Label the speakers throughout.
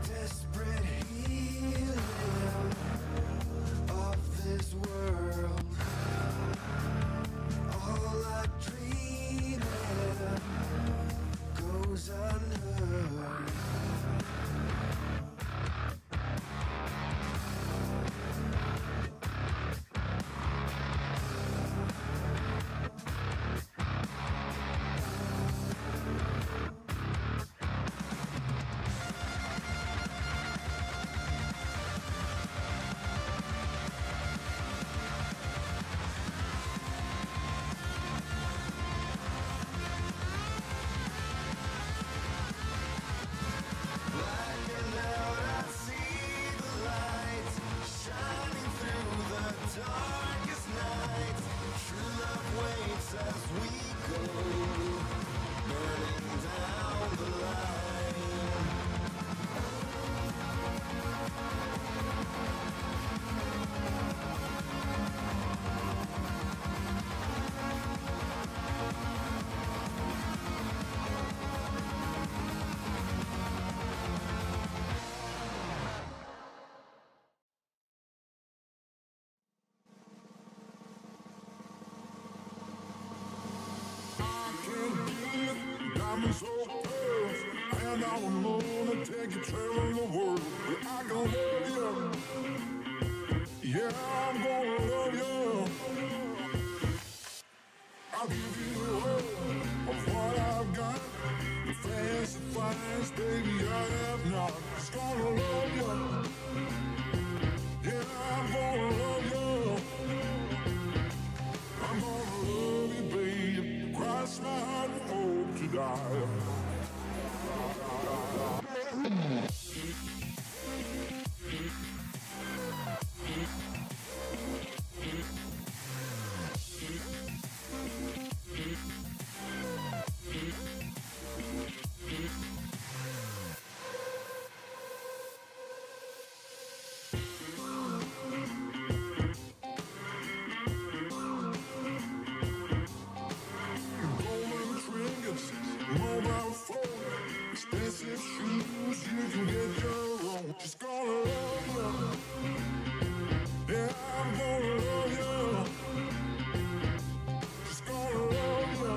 Speaker 1: Desperate healing of this world. All I dream goes unheard. Blacking out, I see the lights shining through the darkest nights. True love waits as we go, burning down the line.
Speaker 2: Got me so pissed, and I'm gonna take you traveling the world. I gonna love you, yeah, I'm gonna love you. I'll give you all of what I've got, the fancy finds, baby, I have not. Just gonna love you, yeah, I'm gonna love you. I'm gonna love you, babe. Cross my heart and hope to die. Golden trinkets, mobile phone, expensive shoes, you can get your own. Just gonna love you, yeah, I'm gonna love you. Just gonna love you,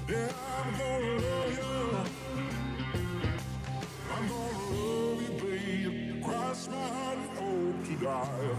Speaker 2: yeah, I'm gonna love you. I'm gonna love you, babe. Cross my heart and hope to die.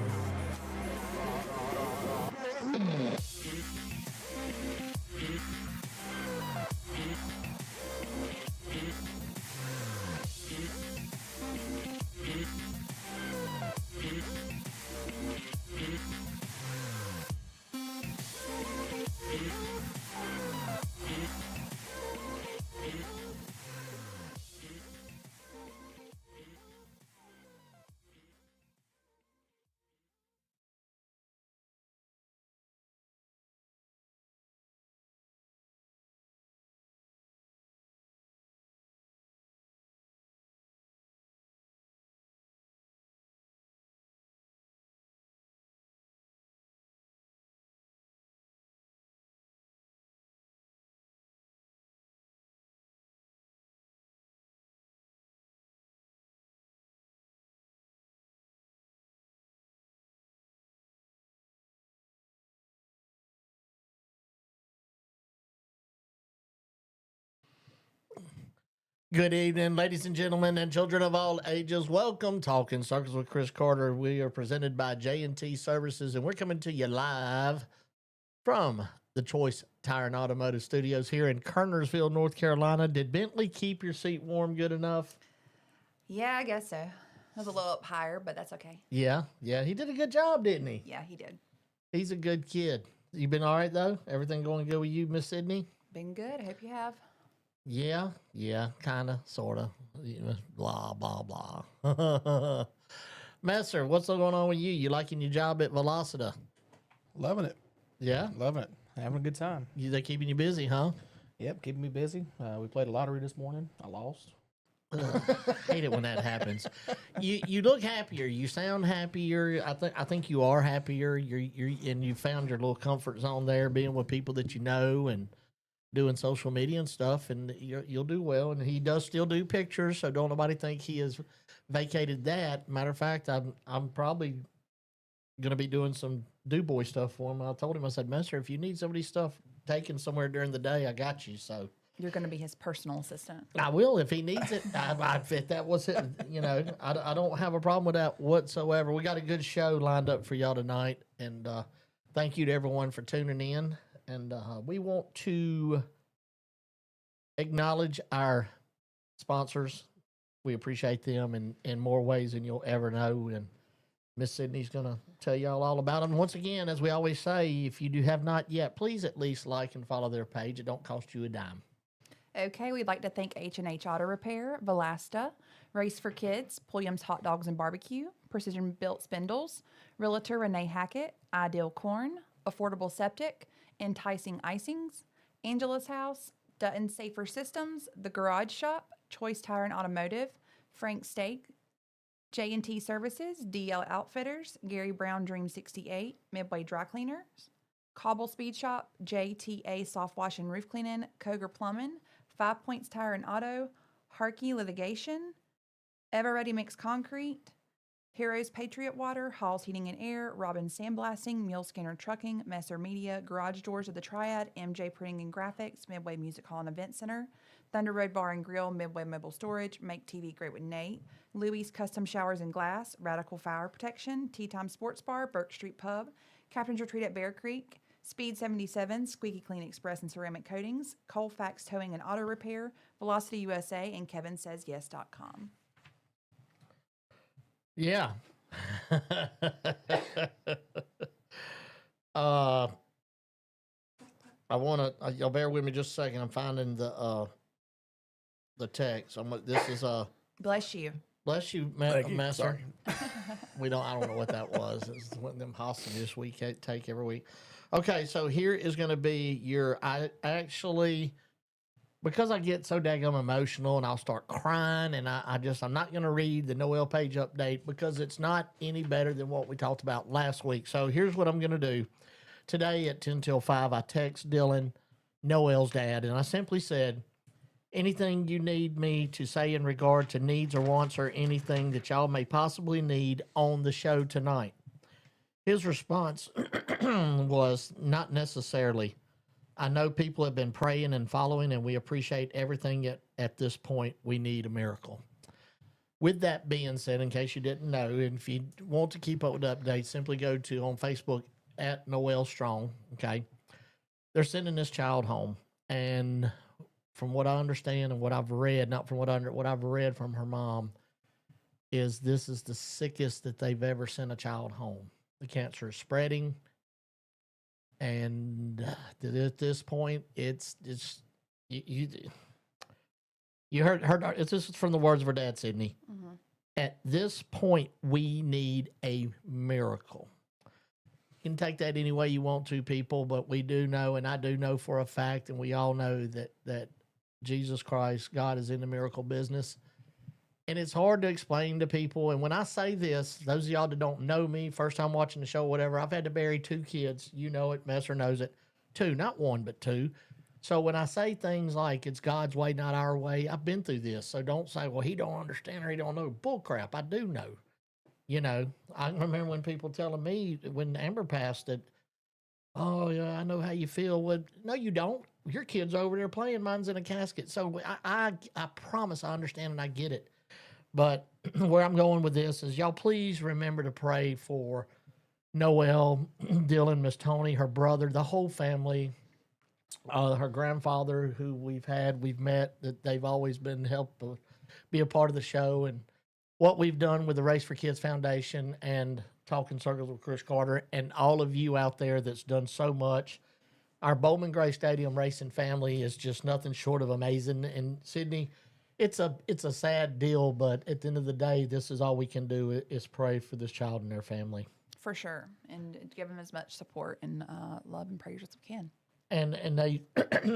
Speaker 3: Good evening, ladies and gentlemen, and children of all ages. Welcome, Talking Circles with Chris Carter. We are presented by J&T Services, and we're coming to you live from the Choice Tire Automotive Studios here in Kernersville, North Carolina. Did Bentley keep your seat warm good enough?
Speaker 4: Yeah, I guess so. It was a little up higher, but that's okay.
Speaker 3: Yeah, he did a good job, didn't he?
Speaker 4: Yeah, he did.
Speaker 3: He's a good kid. You been all right, though? Everything going good with you, Miss Sydney?
Speaker 4: Been good. I hope you have.
Speaker 3: Yeah, kind of, sort of. Blah, blah, blah. Messer, what's going on with you? You liking your job at Velocita?
Speaker 5: Loving it.
Speaker 3: Yeah?
Speaker 5: Loving it. Having a good time.
Speaker 3: They keeping you busy, huh?
Speaker 5: Yep, keeping me busy. We played a lottery this morning. I lost.
Speaker 3: Hate it when that happens. You look happier. You sound happier. I think you are happier. You're and you found your little comfort zone there, being with people that you know, and doing social media and stuff, and you'll do well. And he does still do pictures, so don't nobody think he has vacated that. Matter of fact, I'm probably going to be doing some do boy stuff for him. I told him, I said, Master, if you need some of these stuff taken somewhere during the day, I got you. So
Speaker 4: You're going to be his personal assistant.
Speaker 3: I will if he needs it. I'd fit that was it. You know, I don't have a problem with that whatsoever. We got a good show lined up for y'all tonight, and thank you to everyone for tuning in. And we want to acknowledge our sponsors. We appreciate them in more ways than you'll ever know. And Miss Sydney's going to tell y'all all about them. Once again, as we always say, if you have not yet, please at least like and follow their page. It don't cost you a dime.
Speaker 4: Okay, we'd like to thank H&H Auto Repair, Velasta, Race for Kids, Pulliam's Hotdogs and Barbecue, Precision Built Spindles, Realtor Renee Hackett, Ideal Corn, Affordable Septic, Enticing Icings, Angela's House, Dutton Safer Systems, The Garage Shop, Choice Tire and Automotive, Frank Steak, J&T Services, DL Outfitters, Gary Brown Dream 68, Midway Dry Cleaners, Cobble Speed Shop, JTA Soft Wash and Roof Cleaning, Koger Plumbing, 5 Points Tire and Auto, Harkey Litigation, Ever Ready Mix Concrete, Heroes Patriot Water, Hall's Heating and Air, Robin Sandblasting, Mule Scanner Trucking, Messer Media, Garage Doors of the Triad, MJ Printing and Graphics, Midway Music Hall and Event Center, Thunder Road Bar and Grill, Midway Mobile Storage, Make TV Great with Nate, Louis Custom Showers and Glass, Radical Fire Protection, Tea Time Sports Bar, Burke Street Pub, Captain's Retreat at Bear Creek, Speed 77, Squeaky Clean Express and Ceramic Coatings, Colfax Towing and Auto Repair, Velocity USA, and KevinSaysYes.com.
Speaker 3: Yeah. I want to, y'all bear with me just a second. I'm finding the text. This is
Speaker 4: Bless you.
Speaker 3: bless you,
Speaker 5: Thank you.
Speaker 3: Master.
Speaker 5: Sorry.
Speaker 3: I don't know what that was. It's one of them hostages we take every week. Okay, so here is going to be I actually, because I get so daggone emotional and I'll start crying, and I'm not going to read the Noel page update because it's not any better than what we talked about last week. So here's what I'm going to do. Today at 10 till 5, I text Dylan, Noel's dad, and I simply said, anything you need me to say in regard to needs or wants or anything that y'all may possibly need on the show tonight. His response was, not necessarily. I know people have been praying and following, and we appreciate everything at this point. We need a miracle. With that being said, in case you didn't know, and if you want to keep up with updates, simply go to on Facebook at Noel Strong. Okay. They're sending this child home. And from what I understand and what I've read, not from what I've read from her mom, is this is the sickest that they've ever sent a child home. The cancer is spreading. And at this point, it's you heard this is from the words of her dad, Sydney.
Speaker 4: Mm-hmm.
Speaker 3: At this point, we need a miracle. You can take that any way you want to, people, but we do know, and I do know for a fact, and we all know that Jesus Christ, God, is in the miracle business. And it's hard to explain to people. And when I say this, those of y'all that don't know me, first time watching the show, whatever, I've had to bury 2 kids. You know it. Messer knows it. 2, not 1, but 2. So when I say things like it's God's way, not our way, I've been through this. So don't say, well, he don't understand or he don't know. Bull crap. I do know. You know, I remember when people telling me when Amber passed that, oh, yeah, I know how you feel. Well, no, you don't. Your kid's over there playing. Mine's in a casket. So I promise I understand and I get it. But where I'm going with this is y'all please remember to pray for Noel, Dylan, Miss Tony, her brother, the whole family, her grandfather who we've met, that they've always been helped be a part of the show, and what we've done with the Race for Kids Foundation and Talking Circles with Chris Carter, and all of you out there that's done so much. Our Bowman Gray Stadium racing family is just nothing short of amazing. And Sydney, it's a sad deal, but at the end of the day, this is all we can do is pray for this child and their family.
Speaker 4: For sure. And give them as much support and love and prayers as we can.
Speaker 3: And they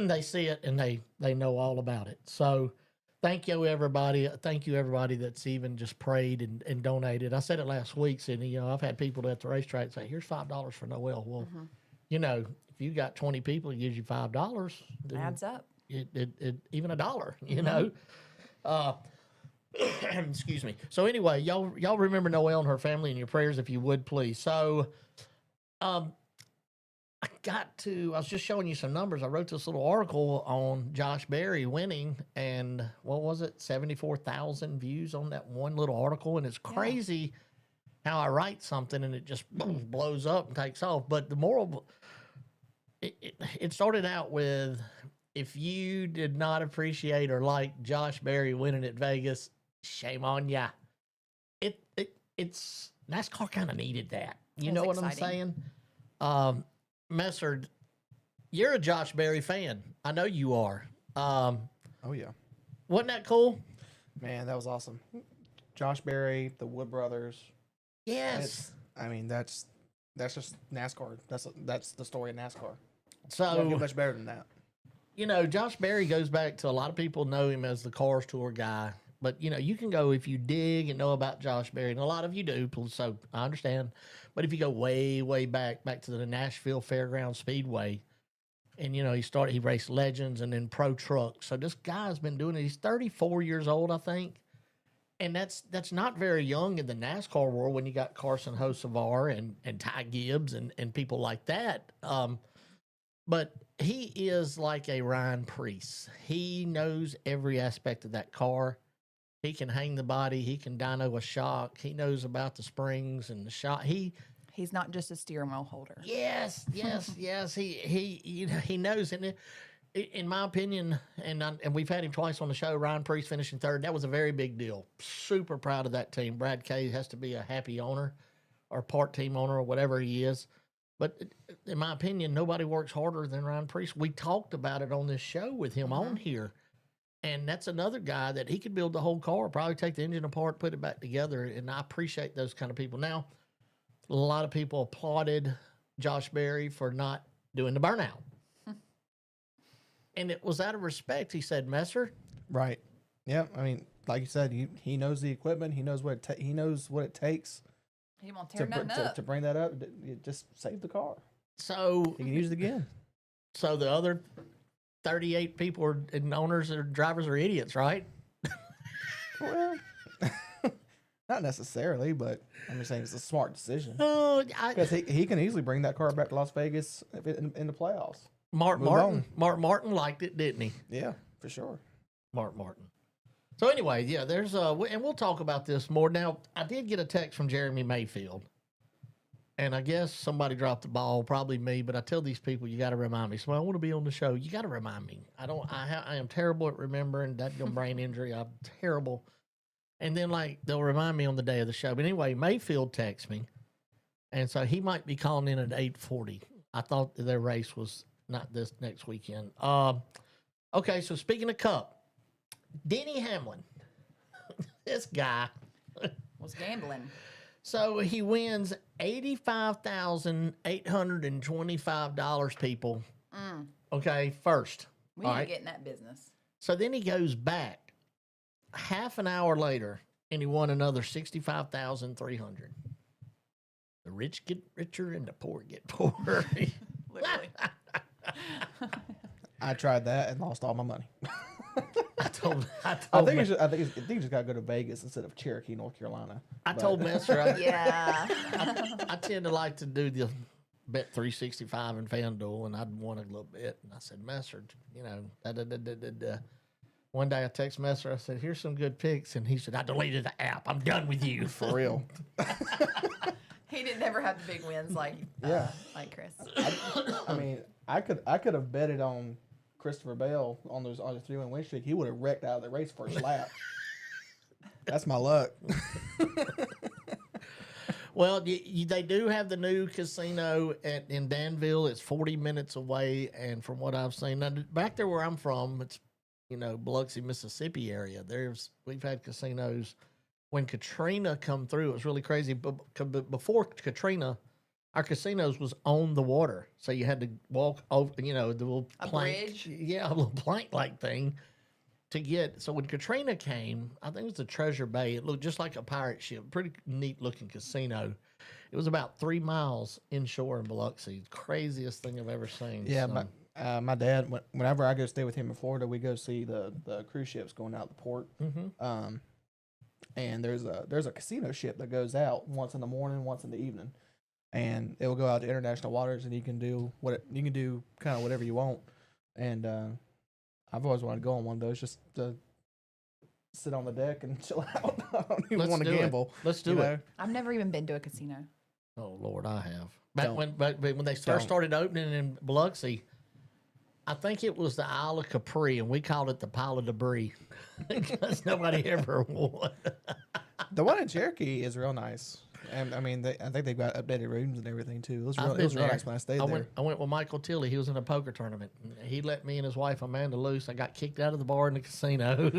Speaker 3: they see it and they know all about it. So thank you, everybody. Thank you, everybody that's even just prayed and donated. I said it last week, Sydney. You know, I've had people at the racetrack say, here's $5 for Noel. Well, you know, if you got 20 people, it gives you $5.
Speaker 4: Adds up.
Speaker 3: It even $1, you know. Excuse me. So anyway, y'all remember Noelle and her family in your prayers, if you would, please. So, I was just showing you some numbers. I wrote this little article on Josh Berry winning, and what was it? 74,000 views on that one little article, and it's crazy how I write something and it just blows up and takes off. But the moral, it started out with, if you did not appreciate or like Josh Berry winning at Vegas, shame on ya. It's NASCAR kind of needed that. You know what
Speaker 4: exciting.
Speaker 3: I'm saying? Messer, you're a Josh Berry fan. I know you are.
Speaker 5: Oh yeah,
Speaker 3: Wasn't that cool?
Speaker 5: man, that was awesome. Josh Berry, the Wood brothers.
Speaker 3: Yes.
Speaker 5: I mean, that's just NASCAR. That's the story of NASCAR.
Speaker 3: So
Speaker 5: Don't get much better than that.
Speaker 3: you know, Josh Berry goes back to, a lot of people know him as the Cars Tour guy. But, you know, you can go, if you dig and know about Josh Berry, and a lot of you do, so I understand. But if you go way, way back to the Nashville Fairground Speedway, and, you know, he raced Legends and then Pro Trucks. So this guy's been doing it. He's 34 years old, I think. And that's not very young in the NASCAR world when you got Carson Hocevar and Ty Gibbs and people like that. But he is like a Ryan Preece. He knows every aspect of that car. He can hang the body. He can dyno a shock. He knows about the springs and the shock.
Speaker 4: He's not just a steering wheel holder.
Speaker 3: Yes. He knows. And in my opinion, and we've had him twice on the show, Ryan Preece finishing third. That was a very big deal. Super proud of that team. Brad Kay has to be a happy owner or part team owner or whatever he is. But in my opinion, nobody works harder than Ryan Preece. We talked about it on this show with him on here. And that's another guy that he could build the whole car, probably take the engine apart, put it back together. And I appreciate those kind of people. Now, a lot of people applauded Josh Berry for not doing the burnout. And it was out of respect, he said, Messer.
Speaker 5: Right. Yeah. I mean, like you said, he knows the equipment. He knows what it takes
Speaker 4: He won't tear nothing up.
Speaker 5: to bring that up. Just save the car.
Speaker 3: So
Speaker 5: He can use it again.
Speaker 3: So the other 38 people and owners or drivers are idiots, right?
Speaker 5: Well, not necessarily, but I'm just saying it's a smart decision.
Speaker 3: Oh,
Speaker 5: Because he can easily bring that car back to Las Vegas in the playoffs.
Speaker 3: Mark Martin liked it, didn't he?
Speaker 5: Yeah, for sure.
Speaker 3: Mark Martin. So anyway, yeah, there's and we'll talk about this more. Now, I did get a text from Jeremy Mayfield, and I guess somebody dropped the ball, probably me. But I tell these people, you got to remind me. So I want to be on the show. You got to remind me. I am terrible at remembering. That brain injury. I'm terrible. And then they'll remind me on the day of the show. But anyway, Mayfield texts me, and so he might be calling in at 8:40. I thought their race was not this next weekend. Okay, so speaking of Cup, Denny Hamlin, this guy
Speaker 4: Was gambling.
Speaker 3: So he wins $85,825, people. Okay, first.
Speaker 4: We
Speaker 3: All
Speaker 4: ain't
Speaker 3: right.
Speaker 4: getting that business.
Speaker 3: So then he goes back half an hour later and he won another $65,300. The rich get richer and the poor get poorer.
Speaker 4: Literally.
Speaker 5: I tried that and lost all my money.
Speaker 3: I told
Speaker 5: I think you just got to go to Vegas instead of Cherokee, North Carolina.
Speaker 3: I told Messer
Speaker 4: Yeah.
Speaker 3: I tend to like to do the Bet 365 and FanDuel, and I'd won a little bit. And I said, Messer, you know, One day I text Messer, I said, here's some good picks. And he said, I deleted the app. I'm done with you.
Speaker 5: For real.
Speaker 4: He didn't never have the big wins like Chris.
Speaker 5: I mean, I could have betted on Christopher Bell on the 3-win win streak. He would have wrecked out of the race first lap. That's my luck.
Speaker 3: Well, they do have the new casino in Danville. It's 40 minutes away. And from what I've seen, now, back there where I'm from, it's, you know, Biloxi, Mississippi area. We've had casinos. When Katrina come through, it was really crazy. But before Katrina, our casinos was on the water. So you had to walk over, you know, the little plank.
Speaker 4: Bridge?
Speaker 3: Yeah, a little plank-like thing. to get. So when Katrina came, I think it was the Treasure Bay. It looked just like a pirate ship. Pretty neat looking casino. It was about 3 miles inshore in Biloxi. Craziest thing I've ever seen.
Speaker 5: Yeah,
Speaker 3: So,
Speaker 5: my dad. Whenever I go stay with him in Florida, we go see the cruise ships going out the port. And there's a casino ship that goes out once in the morning, once in the evening, and it will go out to international waters, and you can do kind of whatever you want. And I've always wanted to go on one of those just to sit on the deck and chill out. I don't even
Speaker 3: Let's
Speaker 5: want to
Speaker 3: do it.
Speaker 5: gamble.
Speaker 3: Let's do
Speaker 5: you
Speaker 3: it.
Speaker 5: know?
Speaker 4: I've never even been to a casino.
Speaker 3: Oh Lord, I have.
Speaker 5: Don't.
Speaker 3: When they first
Speaker 5: Don't.
Speaker 3: started opening in Biloxi, I think it was the Isle of Capri, and we called it the pile of debris because nobody ever won.
Speaker 5: The one in Cherokee is real nice, and I mean, I think they've got updated rooms and everything too. It was real
Speaker 3: there.
Speaker 5: nice when I stayed there.
Speaker 3: I went with Michael Tilley. He was in a poker tournament. He let me and his wife Amanda loose. I got kicked out of the bar in the casino.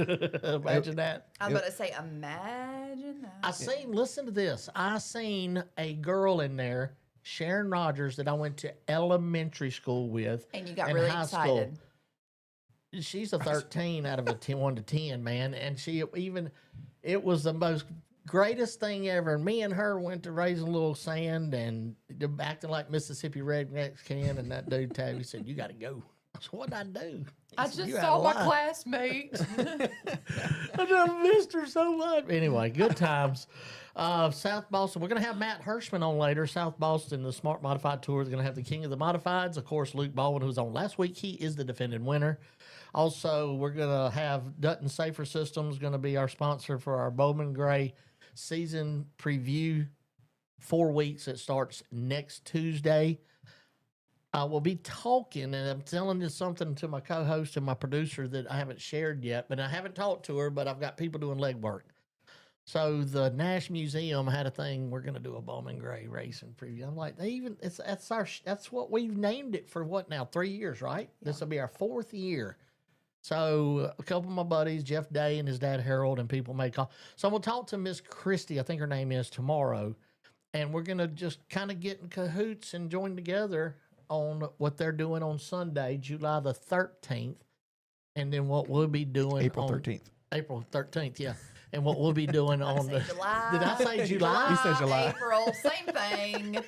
Speaker 3: Imagine that.
Speaker 4: I was about to say, imagine that.
Speaker 3: Listen to this. I seen a girl in there, Sharon Rogers, that I went to elementary school with.
Speaker 4: And you got
Speaker 3: and
Speaker 4: really
Speaker 3: high
Speaker 4: excited.
Speaker 3: School. She's a 13 out of a 1 to 10, man. And it was the most greatest thing ever. And me and her went to raise a little sand and acting like Mississippi rednecks can. And that dude, Tabby, said, "You got to go." I said, "What'd I do?"
Speaker 4: I
Speaker 3: said,
Speaker 4: just
Speaker 3: "You
Speaker 4: saw
Speaker 3: outta
Speaker 4: my
Speaker 3: line."
Speaker 4: classmate.
Speaker 3: I just missed her so much. Anyway, good times. South Boston. We're going to have Matt Hirschman on later. South Boston, the Smart Modified Tour is going to have the king of the modifieds. Of course, Luke Baldwin, who was on last week. He is the defending winner. Also, we're going to have Dutton Safer Systems going to be our sponsor for our Bowman Gray season preview. 4 weeks. It starts next Tuesday. We'll be talking, and I'm telling you something to my co-host and my producer that I haven't shared yet, but I haven't talked to her, but I've got people doing legwork. So the Nash Museum had a thing. We're going to do a Bowman Gray racing preview. I'm like, that's what we've named it for. What now? 3 years, right? Yeah. This will be our 4th year. So a couple of my buddies, Jeff Day and his dad Harold, and people may call. So I'm gonna talk to Miss Christie, I think her name is, tomorrow, and we're gonna just kind of get in cahoots and join together on what they're doing on Sunday, July the 13th, and then what we'll be doing
Speaker 5: April 13th.
Speaker 3: April 13th, yeah. And what we'll be doing on the
Speaker 4: July.
Speaker 3: Did I say July?
Speaker 5: You said July.
Speaker 4: April, same thing.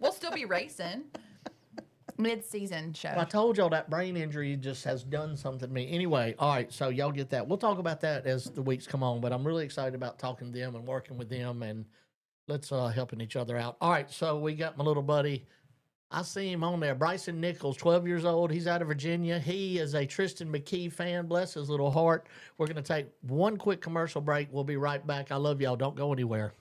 Speaker 4: We'll still be racing. Mid-season show.
Speaker 3: I told y'all that brain injury just has done something to me. Anyway, all right, so y'all get that. We'll talk about that as the weeks come on, but I'm really excited about talking to them and working with them, and let's helping each other out. All right, so we got my little buddy. I see him on there. Bryson Nichols, 12 years old. He's out of Virginia. He is a Tristan McKee fan. Bless his little heart. We're going to take one quick commercial break. We'll be right back. I love y'all. Don't go anywhere.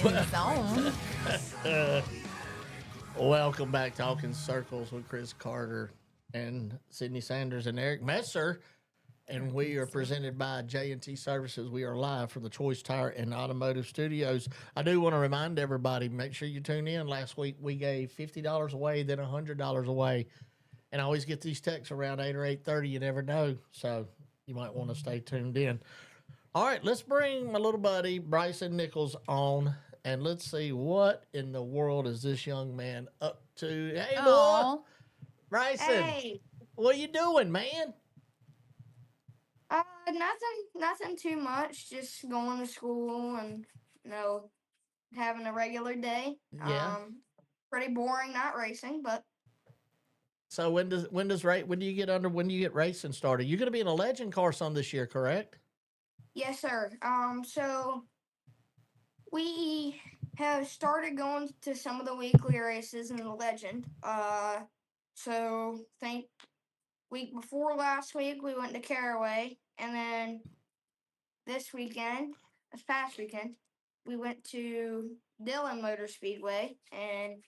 Speaker 4: in the zone.
Speaker 3: Welcome back, Talking Circles with Chris Carter and Sydney Sanders and Eric Messer. And we are presented by J&T Services. We are live from the Choice Tire and Automotive Studios. I do want to remind everybody, make sure you tune in. Last week we gave $50 away, then $100 away. And I always get these texts around 8 or 8:30. You never know. So you might want to stay tuned in. All right, let's bring my little buddy, Bryson Nichols, on. And let's see what in the world is this young man up to. Hey, boy.
Speaker 4: Aw.
Speaker 3: Bryson,
Speaker 6: Hey,
Speaker 3: what you doing, man?
Speaker 6: nothing too much. Just going to school and having a regular day.
Speaker 3: Yeah.
Speaker 6: Pretty boring, not racing, but
Speaker 3: So when do you get racing started? You're going to be in a legend car some this year, correct?
Speaker 6: yes, sir. So we have started going to some of the weekly races in the legend. So think week before last week we went to Caraway, and then this past weekend, we went to Dillon Motor Speedway, and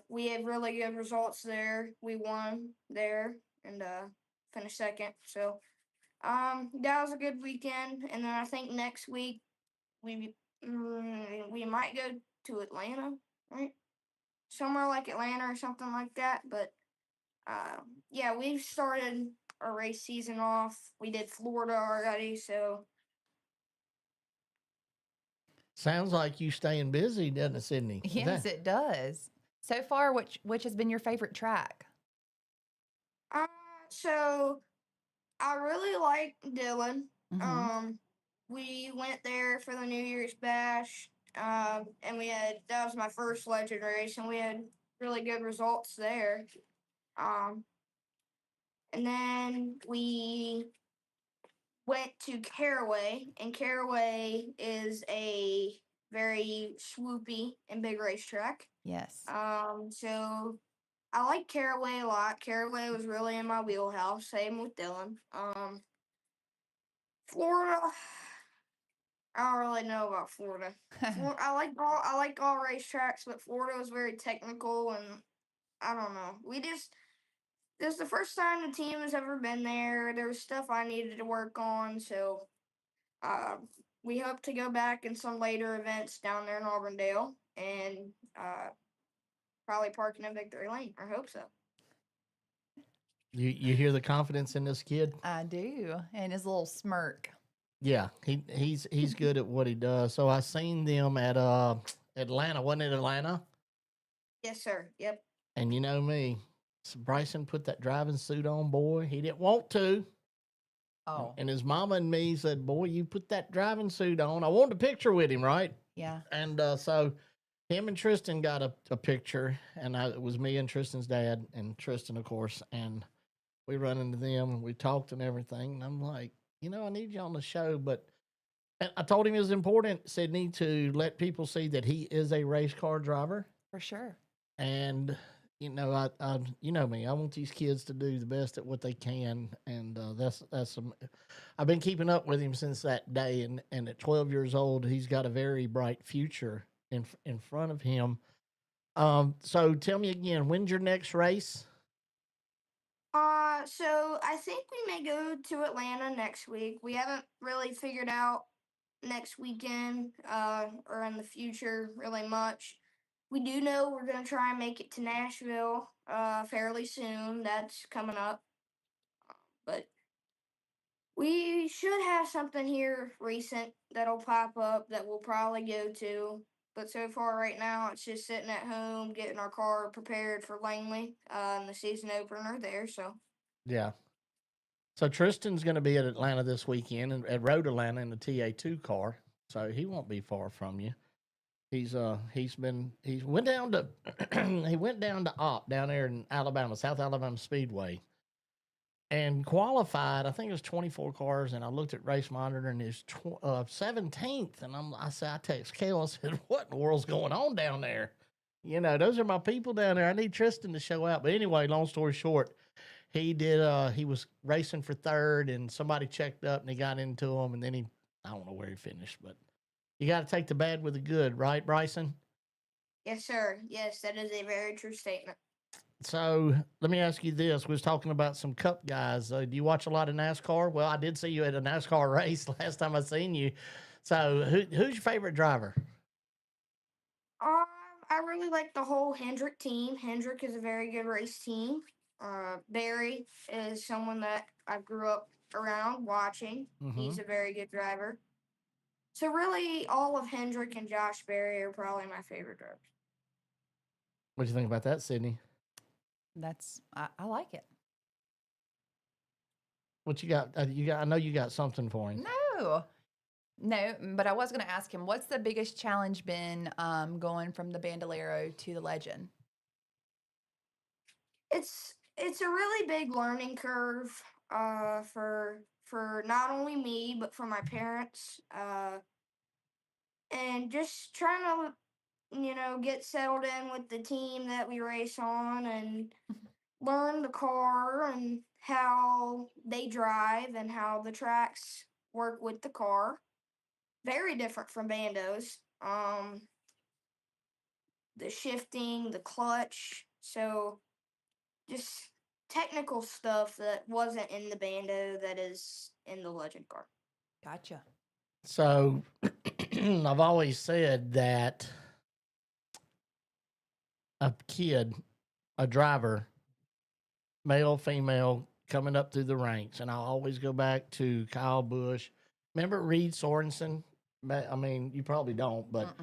Speaker 6: we had really good results there. We won there and finished second. So that was a good weekend. And then I think next week we might go to Atlanta, right? Somewhere like Atlanta or something like that. But yeah, we've started our race season off. We did Florida already, so
Speaker 3: Sounds like you staying busy, doesn't it, Sydney? Is
Speaker 4: Yes,
Speaker 3: that-
Speaker 4: it does. So far, which has been your favorite track?
Speaker 6: so I really like Dillon.
Speaker 4: Mhm.
Speaker 6: We went there for the New Year's Bash, and that was my first legend race, and we had really good results there. And then we went to Caraway, and Caraway is a very swoopy and big racetrack.
Speaker 4: Yes.
Speaker 6: So I like Caraway a lot. Caraway was really in my wheelhouse. Same with Dillon. Florida, I don't really know about Florida. I like all racetracks, but Florida was very technical, and I don't know. This is the first time the team has ever been there. There was stuff I needed to work on, so we hope to go back in some later events down there in Auburndale and probably park in a victory lane. I hope so.
Speaker 3: You hear the confidence in this kid?
Speaker 4: I do. And his little smirk.
Speaker 3: Yeah, he's good at what he does. So I seen them at Atlanta. Wasn't it Atlanta?
Speaker 6: Yes, sir. Yep.
Speaker 3: And you know me, so Bryson put that driving suit on, boy. He didn't want to.
Speaker 4: Oh,
Speaker 3: And his mama and me said, boy, you put that driving suit on. I wanted a picture with him, right?
Speaker 4: yeah.
Speaker 3: And so him and Tristan got a picture, and it was me and Tristan's dad and Tristan, of course. And we run into them and we talked and everything. And I'm like, I need you on the show. But and I told him it was important, Sydney, to let people see that he is a race car driver.
Speaker 4: For sure.
Speaker 3: And I you know me, I want these kids to do the best at what they can, and that's I've been keeping up with him since that day, and at 12 years old, he's got a very bright future in front of him. So tell me again, when's your next race?
Speaker 6: So I think we may go to Atlanta next week. We haven't really figured out next weekend, or in the future really much. We do know we're gonna try and make it to Nashville, fairly soon. That's coming up. But we should have something here recent that'll pop up that we'll probably go to. But so far, right now, it's just sitting at home, getting our car prepared for Langley, and the season opener there. So
Speaker 3: Yeah. So Tristan's going to be at Atlanta this weekend and at Road Atlanta in the TA2 car, so he won't be far from you. He went down to he went down to Op down there in Alabama, South Alabama Speedway, and qualified. I think it was 24 cars, and I looked at Race Monitor and it's 17th. And I text Kale. I said, "What in the world's going on down there?" Those are my people down there. I need Tristan to show out. But anyway, long story short, he did. He was racing for third, and somebody checked up, and he got into him, and then I don't know where he finished, but You got to take the bad with the good, right, Bryson?
Speaker 6: Yes, sir. Yes, that is a very true statement.
Speaker 3: So let me ask you this: we was talking about some Cup guys. Do you watch a lot of NASCAR? Well, I did see you at a NASCAR race last time I seen you. So who's your favorite driver?
Speaker 6: Um, I really like the whole Hendrick team. Hendrick is a very good race team. Barry is someone that I grew up around watching.
Speaker 3: Mm-hmm.
Speaker 6: He's a very good driver. So really, all of Hendrick and Josh Berry are probably my favorite drivers.
Speaker 3: What do you think about that, Sydney?
Speaker 4: I like it.
Speaker 3: What you got? You got? I know you got something for him.
Speaker 4: No, but I was going to ask him, what's the biggest challenge been going from the Bandolero to the Legend?
Speaker 6: It's a really big learning curve for not only me but for my parents and just trying to get settled in with the team that we race on and learn the car and how they drive and how the tracks work with the car. Very different from bandos. The shifting, the clutch. So just technical stuff that wasn't in the bando that is in the legend car.
Speaker 4: Gotcha.
Speaker 3: So I've always said that a kid, a driver, male, female, coming up through the ranks, and I always go back to Kyle Busch. Remember Reed Sorensen? I mean, you probably don't, but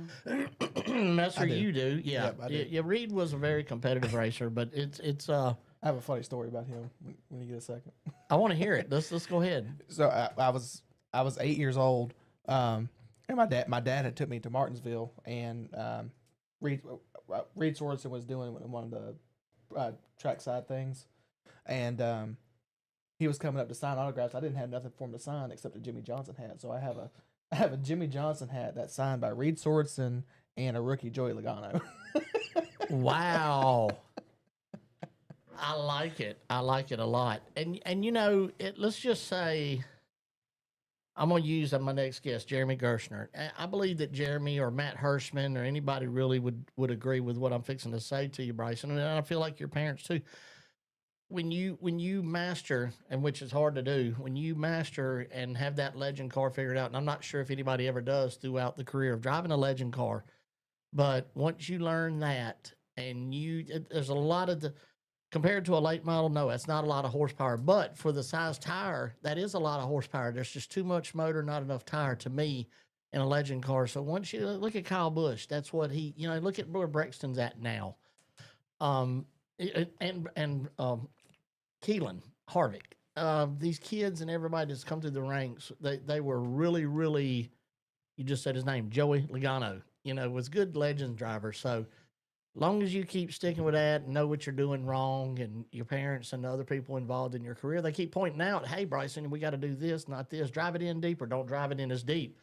Speaker 3: Messer,
Speaker 5: I do.
Speaker 3: you do. Yeah,
Speaker 5: Yep, I do.
Speaker 3: yeah. Reed was a very competitive racer, but it's.
Speaker 5: I have a funny story about him when you get a second.
Speaker 3: I want to hear it. Let's go ahead.
Speaker 5: So I was 8 years old, and my dad had took me to Martinsville, and Reed Sorensen was doing one of the trackside things, and he was coming up to sign autographs. I didn't have nothing for him to sign except a Jimmy Johnson hat, so I have a Jimmy Johnson hat that's signed by Reed Sorensen and a rookie Joey Logano.
Speaker 3: Wow. I like it. I like it a lot. And you know, let's just say I'm going to use my next guest, Jeremy Gerstner. I believe that Jeremy or Matt Hirschman or anybody really would agree with what I'm fixing to say to you, Bryson. And I feel like your parents too. When you master, and which is hard to do, when you master and have that legend car figured out, and I'm not sure if anybody ever does throughout the career of driving a legend car, but once you learn that, and there's a lot of compared to a late model, no, that's not a lot of horsepower. But for the size tire, that is a lot of horsepower. There's just too much motor, not enough tire to me in a legend car. So once you look at Kyle Busch, that's what look at where Brexton's at now. And Keelan Harvick. These kids and everybody that's come through the ranks, they were really, really, you just said his name, Joey Logano, was good legend driver. So long as you keep sticking with that and know what you're doing wrong, and your parents and the other people involved in your career, they keep pointing out, hey, Bryson, we got to do this, not this. Drive it in deeper. Don't drive it in as deep.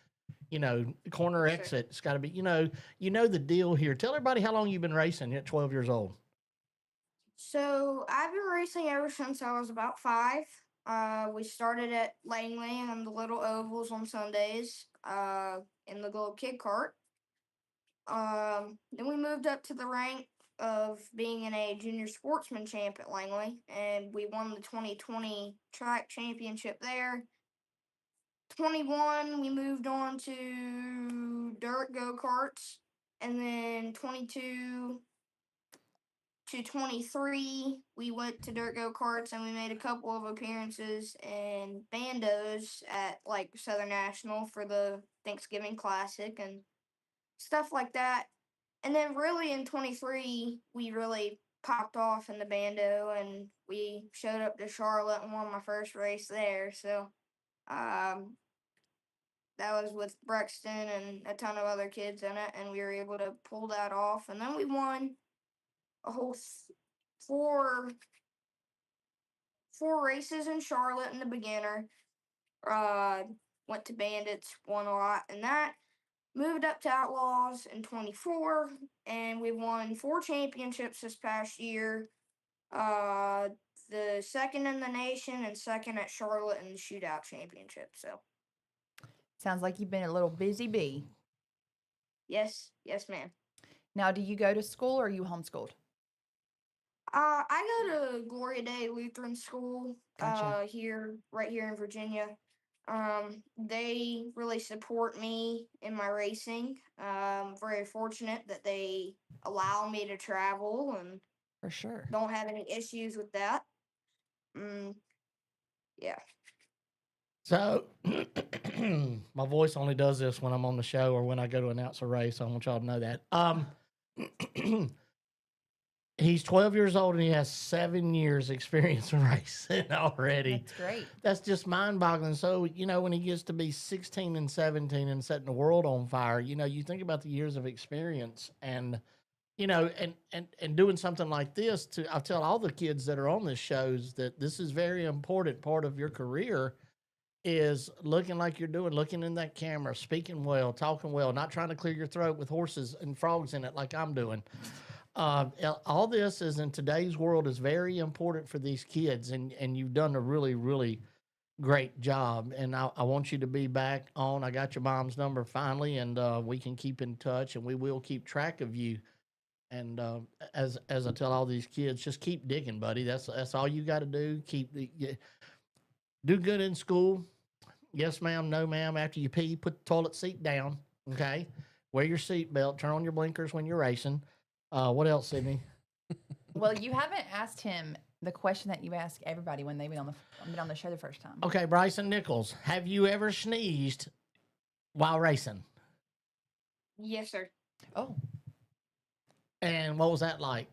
Speaker 3: Corner exit. It's got to be, the deal here. Tell everybody how long you've been racing at 12 years old.
Speaker 6: So I've been racing ever since I was about 5. We started at Langley on the little ovals on Sundays in the little kid cart. Then we moved up to the rank of being in a junior sportsman champ at Langley, and we won the 2020 track championship there. 21, we moved on to dirt go-karts, and then 22 to 23, we went to dirt go-karts, and we made a couple of appearances in bandos at like Southern National for the Thanksgiving Classic and stuff like that. And then really in 23, we really popped off in the bando, and we showed up to Charlotte and won my first race there. So that was with Brexton and a ton of other kids in it, and we were able to pull that off. And then we won a whole four races in Charlotte in the beginner. Went to Bandits, won a lot in that. Moved up to Outlaws in 24, and we won 4 championships this past year. The second in the nation and second at Charlotte in the shootout championship. So
Speaker 4: sounds like you've been a little busy bee.
Speaker 6: Yes, ma'am.
Speaker 4: Now, do you go to school or are you homeschooled?
Speaker 6: I go to Gloria Day Lutheran School,
Speaker 4: Gotcha.
Speaker 6: right here in Virginia. They really support me in my racing. Very fortunate that they allow me to travel and
Speaker 4: For sure.
Speaker 6: don't have any issues with that. Yeah.
Speaker 3: So, my voice only does this when I'm on the show or when I go to announce a race. I want y'all to know that. He's 12 years old and he has 7 years experience in racing already.
Speaker 4: That's great.
Speaker 3: That's just mind boggling. So, when he gets to be 16 and 17 and setting the world on fire, you think about the years of experience and, and doing something like this I tell all the kids that are on this shows that this is very important part of your career is looking like you're doing, looking in that camera, speaking well, talking well, not trying to clear your throat with horses and frogs in it like I'm doing. All this is in today's world is very important for these kids, and you've done a really, really great job. And I want you to be back on. I got your mom's number finally, and we can keep in touch, and we will keep track of you. And as I tell all these kids, just keep digging, buddy. That's all you got to do. Do good in school. Yes, ma'am. No, ma'am. After you pee, put the toilet seat down. Okay. Wear your seatbelt. Turn on your blinkers when you're racing. What else, Sydney?
Speaker 4: Well, you haven't asked him the question that you ask everybody when they've been on the show the first time.
Speaker 3: Okay, Bryson Nichols, have you ever sneezed while racing?
Speaker 6: Yes, sir.
Speaker 4: Oh,
Speaker 3: And what was that like?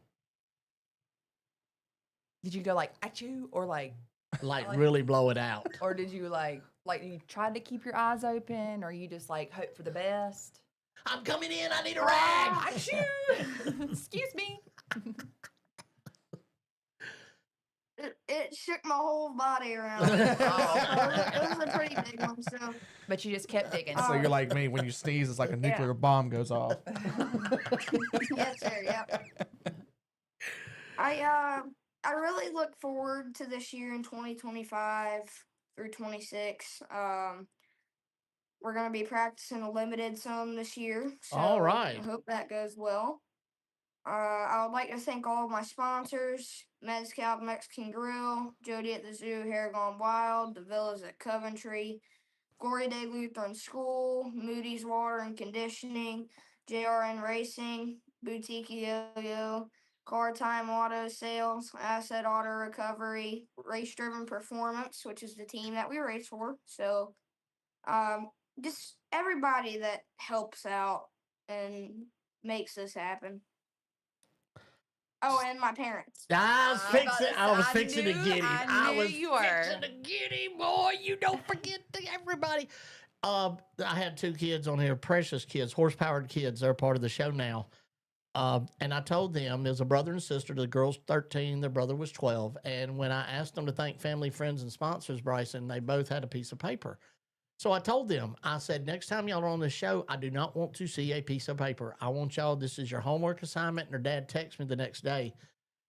Speaker 4: did you go like achoo or like,
Speaker 3: Like really blow it out?
Speaker 4: or did you like you tried to keep your eyes open, or you just like hope for the best?
Speaker 3: I'm coming in. I need a rag.
Speaker 4: Achoo! Excuse me.
Speaker 6: It shook my whole body around. It was a pretty big one, so.
Speaker 4: But you just kept digging.
Speaker 5: So you're like me. When you sneeze, it's like a nuclear bomb goes off.
Speaker 6: Yes, sir. Yep. I really look forward to this year in 2025 through 26. We're gonna be practicing a limited some this year. So
Speaker 3: All right.
Speaker 6: I hope that goes well. I would like to thank all of my sponsors: Mezcal Mexican Grill, Jody at the Zoo, Hair Gone Wild, the Villas at Coventry, Gloria Day Lutheran School, Moody's Water and Conditioning, JRN Racing, Boutique Yo-Yo, Car Time Auto Sales, Asset Auto Recovery, Race Driven Performance, which is the team that we race for. So, just everybody that helps out and makes this happen. Oh, and my parents.
Speaker 3: I was fixing to get him.
Speaker 4: I knew you were.
Speaker 3: Fixing to get him, boy. You don't forget everybody. I had 2 kids on here, precious kids, HorsePowered KidZ. They're part of the show now. And I told them there's a brother and sister. The girl's 13, the brother was 12. And when I asked them to thank family, friends, and sponsors, Bryson, they both had a piece of paper. So I told them, I said, next time y'all are on the show, I do not want to see a piece of paper. I want y'all, this is your homework assignment. And their dad texted me the next day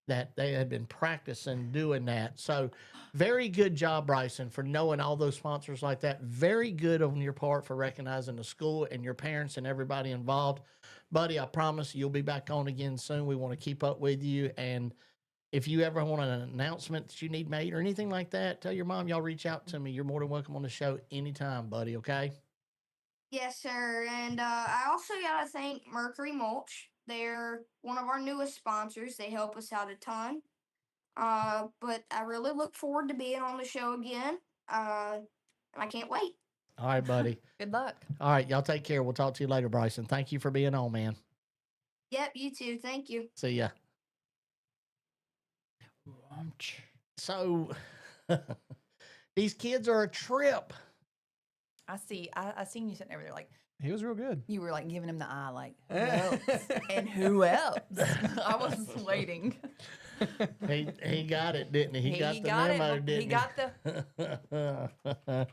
Speaker 3: that they had been practicing doing that. So very good job, Bryson, for knowing all those sponsors like that. Very good on your part for recognizing the school and your parents and everybody involved. Buddy, I promise you'll be back on again soon. We want to keep up with you. And if you ever want an announcement that you need made or anything like that, tell your mom y'all reach out to me. You're more than welcome on the show anytime, buddy, okay?
Speaker 6: Yes, sir. And I also got to thank Mercury Mulch. They're one of our newest sponsors. They help us out a ton. But I really look forward to being on the show again. And I can't wait.
Speaker 3: All right, buddy.
Speaker 4: Good luck.
Speaker 3: All right, y'all take care. We'll talk to you later, Bryson. Thank you for being on, man.
Speaker 6: Yep, you too. Thank you.
Speaker 3: See ya. So, these kids are a trip.
Speaker 4: I see. I seen you sitting over there like
Speaker 5: He was real good.
Speaker 4: you were like giving him the eye, like who else? And who else? I was waiting.
Speaker 3: He got it, didn't he? He got the
Speaker 4: got
Speaker 3: memo,
Speaker 4: it.
Speaker 3: didn't
Speaker 4: He got the.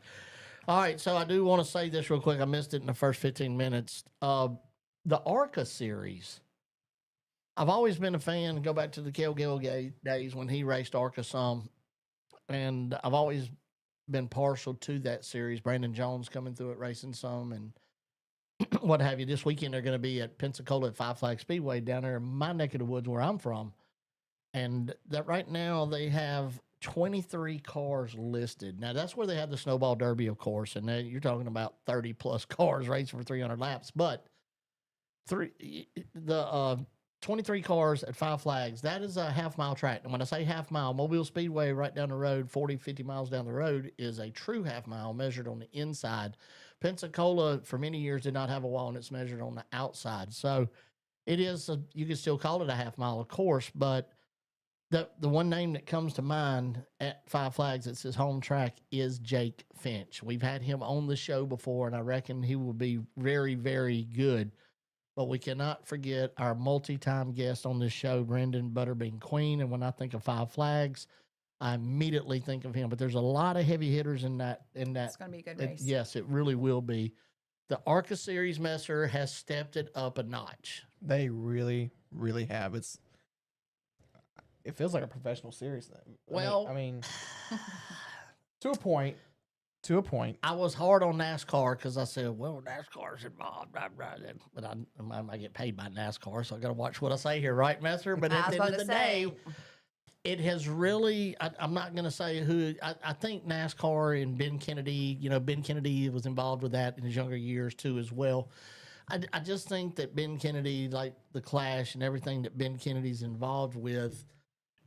Speaker 3: All right, so I do want to say this real quick. I missed it in the first 15 minutes. The ARCA series. I've always been a fan. Go back to the Kel Gill days when he raced ARCA some. And I've always been partial to that series. Brandon Jones coming through it racing some. And what have you. This weekend they're going to be at Pensacola at Five Flag Speedway down there in my neck of the woods where I'm from. And that right now they have 23 cars listed. Now that's where they have the Snowball Derby, of course, and you're talking about 30 plus cars racing for 300 laps. But the 23 cars at Five Flags, that is a half-mile track. And when I say half-mile, Mobile Speedway right down the road, 40, 50 miles down the road, is a true half-mile measured on the inside. Pensacola, for many years, did not have a wall, and it's measured on the outside. So it is, you can still call it a half-mile, of course, but the one name that comes to mind at Five Flags, it's his home track, is Jake Finch. We've had him on the show before, and I reckon he will be very, very good. But we cannot forget our multi-time guest on this show, Brendan Butterbean Queen. And when I think of Five Flags, I immediately think of him. But there's a lot of heavy hitters in that.
Speaker 4: It's going to be a good race.
Speaker 3: Yes, it really will be. The ARCA Series Messer has stepped it up a notch.
Speaker 5: They really, really have. It feels like a professional series.
Speaker 3: Well,
Speaker 5: I mean, to a point. To a point.
Speaker 3: I was hard on NASCAR because I said, well, NASCAR's involved. But I get paid by NASCAR, so I got to watch what I say here, right, Messer? But at the end of the day, it has really, I'm not going to say who, I think NASCAR and Ben Kennedy, Ben Kennedy was involved with that in his younger years too as well. I just think that Ben Kennedy, like the Clash and everything that Ben Kennedy's involved with,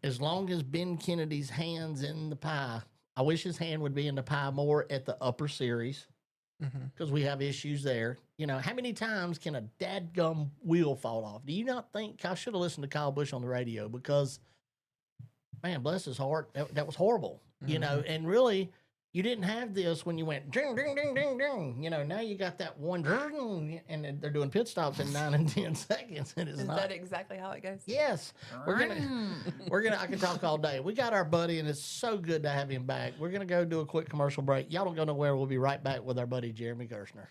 Speaker 3: as long as Ben Kennedy's hand's in the pie, I wish his hand would be in the pie more at the upper series because we have issues there. How many times can a dadgum wheel fall off? Do you not think I should have listened to Kyle Busch on the radio because, man, bless his heart, that was horrible, and really, you didn't have this when you went ding, ding, ding, ding, ding. Now you got that one ding, and they're doing pit stops in 9 and 10 seconds. And it's
Speaker 4: Is
Speaker 3: not.
Speaker 4: that exactly how it goes?
Speaker 3: Yes. We're gonna, I can talk all day. We got our buddy, and it's so good to have him back. We're going to go do a quick commercial break. Y'all don't go nowhere. We'll be right back with our buddy, Jeremy Gerstner.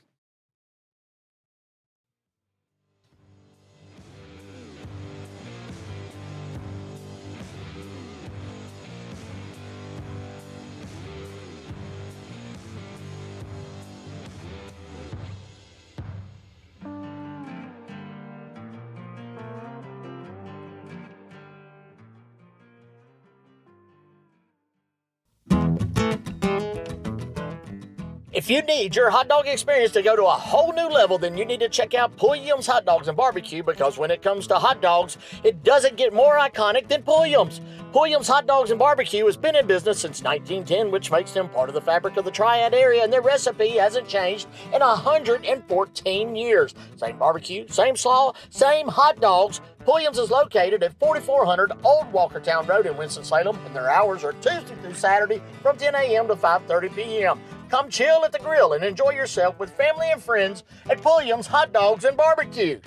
Speaker 3: If you need your hot dog experience to go to a whole new level, then you need to check out Pulliam's Hot Dogs and Barbecue, because when it comes to hot dogs, it doesn't get more iconic than Pulliam's. Pulliam's Hot Dogs and Barbecue has been in business since 1910, which makes them part of the fabric of the Triad area, and their recipe hasn't changed in 114 years. Same barbecue, same slaw, same hot dogs. Pulliam's is located at 4400 Old Walkertown Road in Winston-Salem, and their hours are Tuesday through Saturday from 10 a.m. to 5:30 p.m. Come chill at the grill and enjoy yourself with family and friends at Pulliam's Hot Dogs and Barbecue.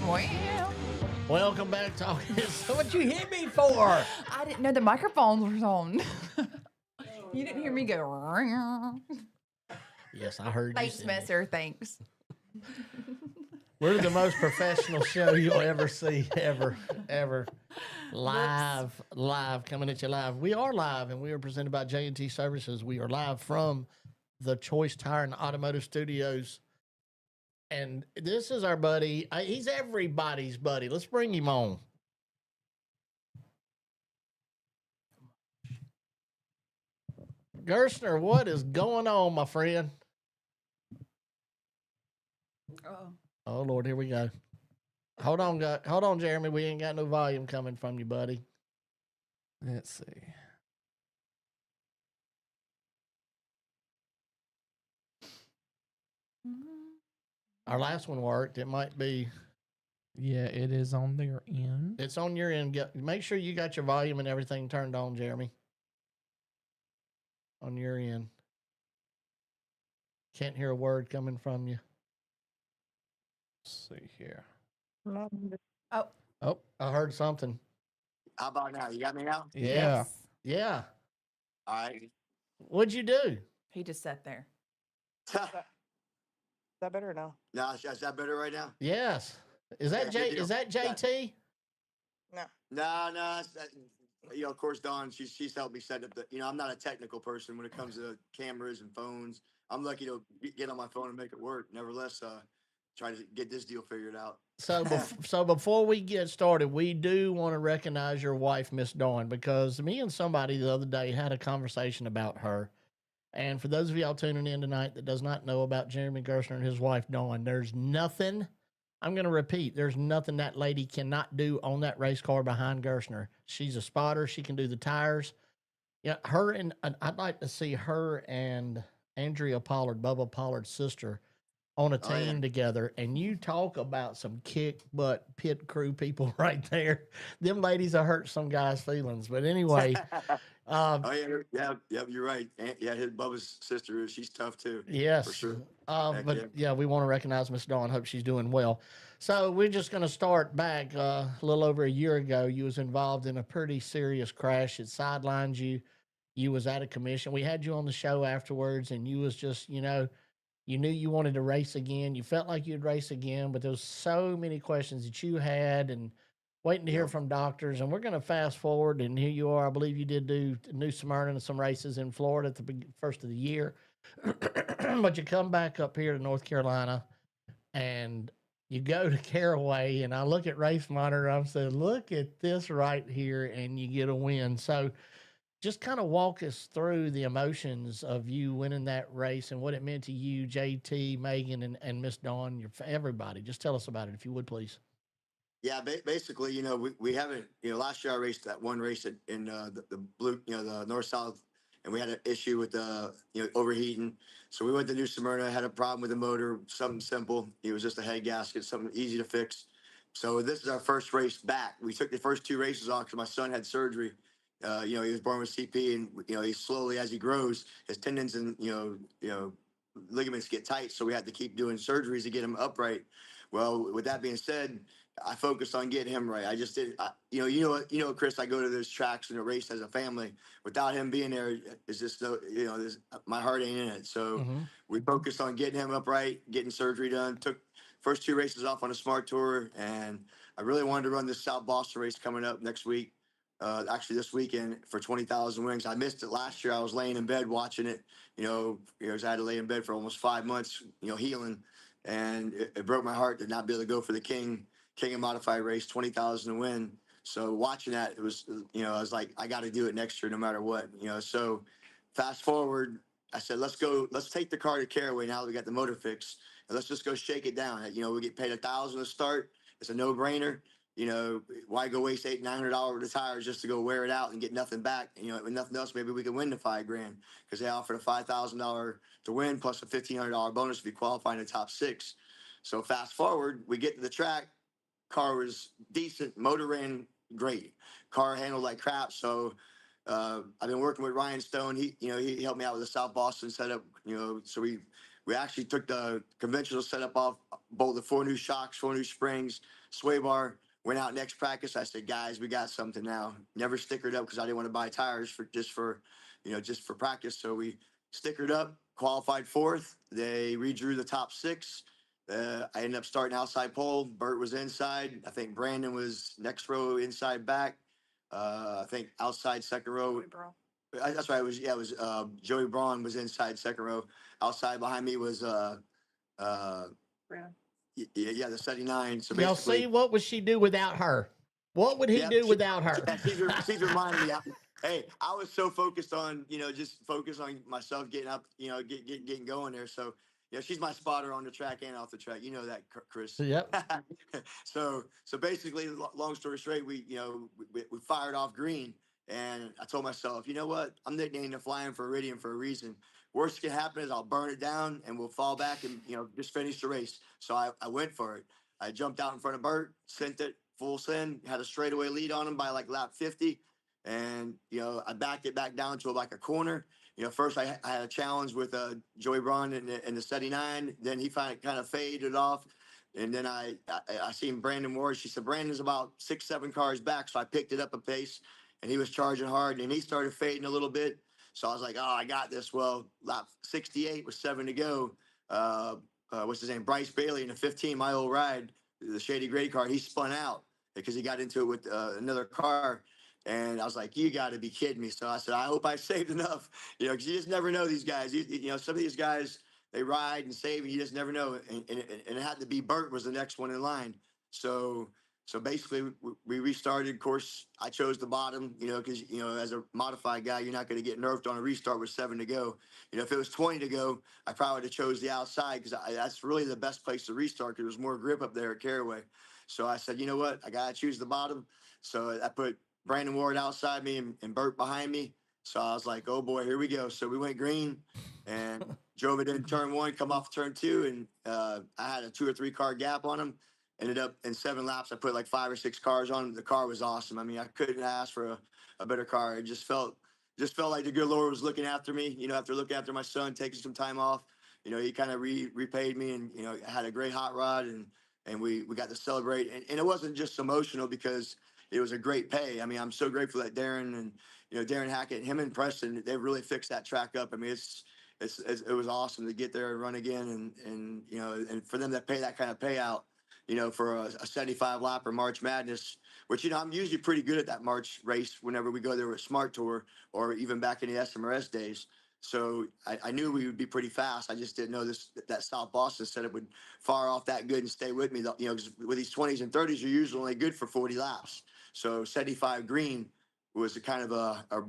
Speaker 4: Wow.
Speaker 3: Welcome back, Talking. So what you hit me for?
Speaker 4: I didn't know the microphones were on. You didn't hear me go.
Speaker 3: Yes, I heard
Speaker 4: Thanks,
Speaker 3: you.
Speaker 4: Messer. Thanks.
Speaker 3: We're the most professional show you'll ever see, ever. Live, coming at you live. We are live, and we are presented by J&T Services. We are live from the Choice Tire and Automotive Studios. And this is our buddy. He's everybody's buddy. Let's bring him on. Gerstner, what is going on, my friend?
Speaker 4: Oh.
Speaker 3: Oh Lord, here we go. Hold on, Jeremy. We ain't got no volume coming from you, buddy.
Speaker 5: Let's see.
Speaker 3: Our last one worked. It might be.
Speaker 5: Yeah, it is on their end.
Speaker 3: It's on your end. Make sure you got your volume and everything turned on, Jeremy. On your end. Can't hear a word coming from you.
Speaker 5: Let's see here.
Speaker 4: Oh.
Speaker 5: Oh,
Speaker 3: I heard something.
Speaker 7: How about now? You got me now?
Speaker 5: yeah.
Speaker 4: Yes.
Speaker 3: Yeah.
Speaker 7: All right.
Speaker 3: What'd you do?
Speaker 4: He just sat there.
Speaker 8: That better now?
Speaker 7: Now, is that better right now?
Speaker 3: Yes. Is that
Speaker 7: Yeah, good deal.
Speaker 3: Is that JT?
Speaker 8: No.
Speaker 7: No. Of course, Dawn, she's helped me set up I'm not a technical person when it comes to cameras and phones. I'm lucky to get on my phone and make it work. Nevertheless, try to get this deal figured out.
Speaker 3: So, so before we get started, we do want to recognize your wife, Miss Dawn, because me and somebody the other day had a conversation about her. And for those of y'all tuning in tonight that does not know about Jeremy Gerstner and his wife, Dawn, there's nothing, I'm going to repeat, there's nothing that lady cannot do on that race car behind Gerstner. She's a spotter. She can do the tires. Yeah, her and I'd like to see her and Andrea Pollard, Bubba Pollard's sister, on a
Speaker 7: Oh, yeah.
Speaker 3: team together. And you talk about some kick butt pit crew people right there. Them ladies will hurt some guys' feelings. But anyway,
Speaker 7: Oh yeah, you're right. His Bubba's sister, she's tough too.
Speaker 3: yes.
Speaker 7: For sure.
Speaker 3: But yeah, we want to recognize Miss Dawn. Hope she's doing well. So we're just going to start back a little over a year ago. You was involved in a pretty serious crash. It sidelined you. You was out of commission. We had you on the show afterwards, and you was just, you knew you wanted to race again. You felt like you'd race again, but there was so many questions that you had and waiting to hear from doctors. And we're going to fast forward, and here you are. I believe you did do New Smyrna and some races in Florida at the first of the year. But you come back up here to North Carolina, and you go to Caraway, and I look at Race Monitor, I'm saying, look at this right here, and you get a win. So just kind of walk us through the emotions of you winning that race and what it meant to you, JT, Megan, and Miss Dawn, everybody. Just tell us about it, if you would, please.
Speaker 7: Yeah, basically, we haven't, last year I raced that one race in the blue, the north-south, and we had an issue with overheating. So we went to New Smyrna, had a problem with the motor, something simple. It was just a head gasket, something easy to fix. So this is our first race back. We took the first two races off because my son had surgery. He was born with CP, and he slowly, as he grows, his tendons and ligaments get tight. So we had to keep doing surgeries to get him upright. Well, with that being said, I focused on getting him right. I just did, Chris. I go to those tracks and a race as a family. Without him being there, it's just my heart ain't in it. So we focused on getting him upright, getting surgery done. Took first two races off on a smart tour, and I really wanted to run this South Boston race coming up next week. Actually, this weekend for 20,000 wings. I missed it last year. I was laying in bed watching it. I had to lay in bed for almost 5 months. Healing, and it broke my heart to not be able to go for the King and Modified race, 20,000 to win. So watching that, it was, I was like, I got to do it next year, no matter what. So fast forward, I said, let's take the car to Caraway now that we got the motor fixed, and let's just go shake it down. We get paid $1,000 to start. It's a no-brainer. Why go waste $800-900 with the tires just to go wear it out and get nothing back? With nothing else, maybe we could win the $5,000 because they offered a $5,000 to win plus a $1,500 bonus if you qualify in the top 6. So fast forward, we get to the track. Car was decent. Motor ran great. Car handled like crap. So I've been working with Ryan Stone. He helped me out with the South Boston setup. So we actually took the conventional setup off, bolted 4 new shocks, 4 new springs, sway bar. Went out next practice. I said, guys, we got something now. Never stickered up because I didn't want to buy tires just for practice. So we stickered up, qualified 4th. They redrew the top 6. I ended up starting outside pole. Bert was inside. I think Brandon was next row inside back. I think outside second row. That's right. It was Joey Braun was inside second row. Outside behind me was the 79. So
Speaker 3: Y'all
Speaker 7: basically,
Speaker 3: see, what would she do without her? What would he do without her?
Speaker 7: she's reminding me. Hey, I was so focused on, just focus on myself getting up, getting going there. So, she's my spotter on the track and off the track. You know that, Chris.
Speaker 3: Yep.
Speaker 7: So basically, long story straight, we fired off green, and I told myself, you know what? I'm nicknamed the Flying Floridian for a reason. Worst can happen is I'll burn it down, and we'll fall back and just finish the race. So I went for it. I jumped out in front of Bert, sent it full send, had a straightaway lead on him by like lap 50. And I backed it back down to like a corner. First I had a challenge with Joey Braun in the 79. Then he finally kind of faded off, and then I seen Brandon Ward. She said Brandon's about 6-7 cars back, so I picked it up a pace, and he was charging hard, and he started fading a little bit. So I was like, oh, I got this. Well, lap 68 with 7 to go. What's his name? Bryce Bailey in a 15-mile ride, the Shady Gray car. He spun out because he got into it with another car. And I was like, you got to be kidding me. So I said, I hope I saved enough, because you just never know these guys. Some of these guys, they ride and save, and you just never know. And it had to be Bert was the next one in line. So basically, we restarted. Of course, I chose the bottom, because, as a modified guy, you're not going to get nerfed on a restart with 7 to go. If it was 20 to go, I probably would have chose the outside, because that's really the best place to restart, because there's more grip up there at Caraway. So I said, you know what? I got to choose the bottom. So I put Brandon Ward outside me and Bert behind me. So I was like, oh boy, here we go. So we went green and drove it in turn 1, come off turn 2. And I had a 2 or 3 car gap on him. Ended up in 7 laps. I put like 5 or 6 cars on him. The car was awesome. I mean, I couldn't ask for a better car. It just felt like the good Lord was looking after me, after looking after my son, taking some time off. He kind of repaid me, and, I had a great hot rod, and we got to celebrate. And it wasn't just emotional because it was a great pay. I mean, I'm so grateful that Darren and Darren Hackett, him and Preston, they really fixed that track up. I mean, it was awesome to get there and run again, and for them to pay that kind of payout, for a 75 lapper March Madness, which I'm usually pretty good at that March race whenever we go there with Smart Tour or even back in the SMRS days. So I knew we would be pretty fast. I just didn't know that South Boston setup would fire off that good and stay with me. 'Cause with these 20s and 30s, you're usually only good for 40 laps. So 75 green was a kind of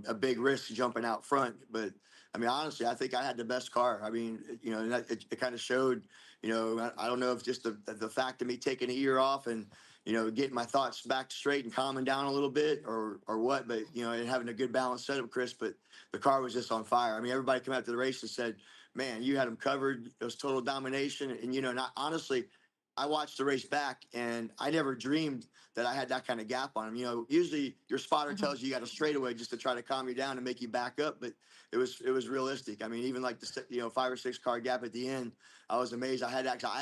Speaker 7: a big risk jumping out front. But I mean, honestly, I think I had the best car. I mean, and it kind of showed. I don't know if just the fact of me taking a year off and getting my thoughts back straight and calming down a little bit or what, but and having a good balanced setup, Chris. But the car was just on fire. I mean, everybody came out to the race and said, "Man, you had them covered. It was total domination." And not honestly, I watched the race back, and I never dreamed that I had that kind of gap on him. Usually your spotter tells you got a straightaway just to try to calm you down and make you back up, but it was realistic. I mean, even like the 5 or 6 car gap at the end, I was amazed. I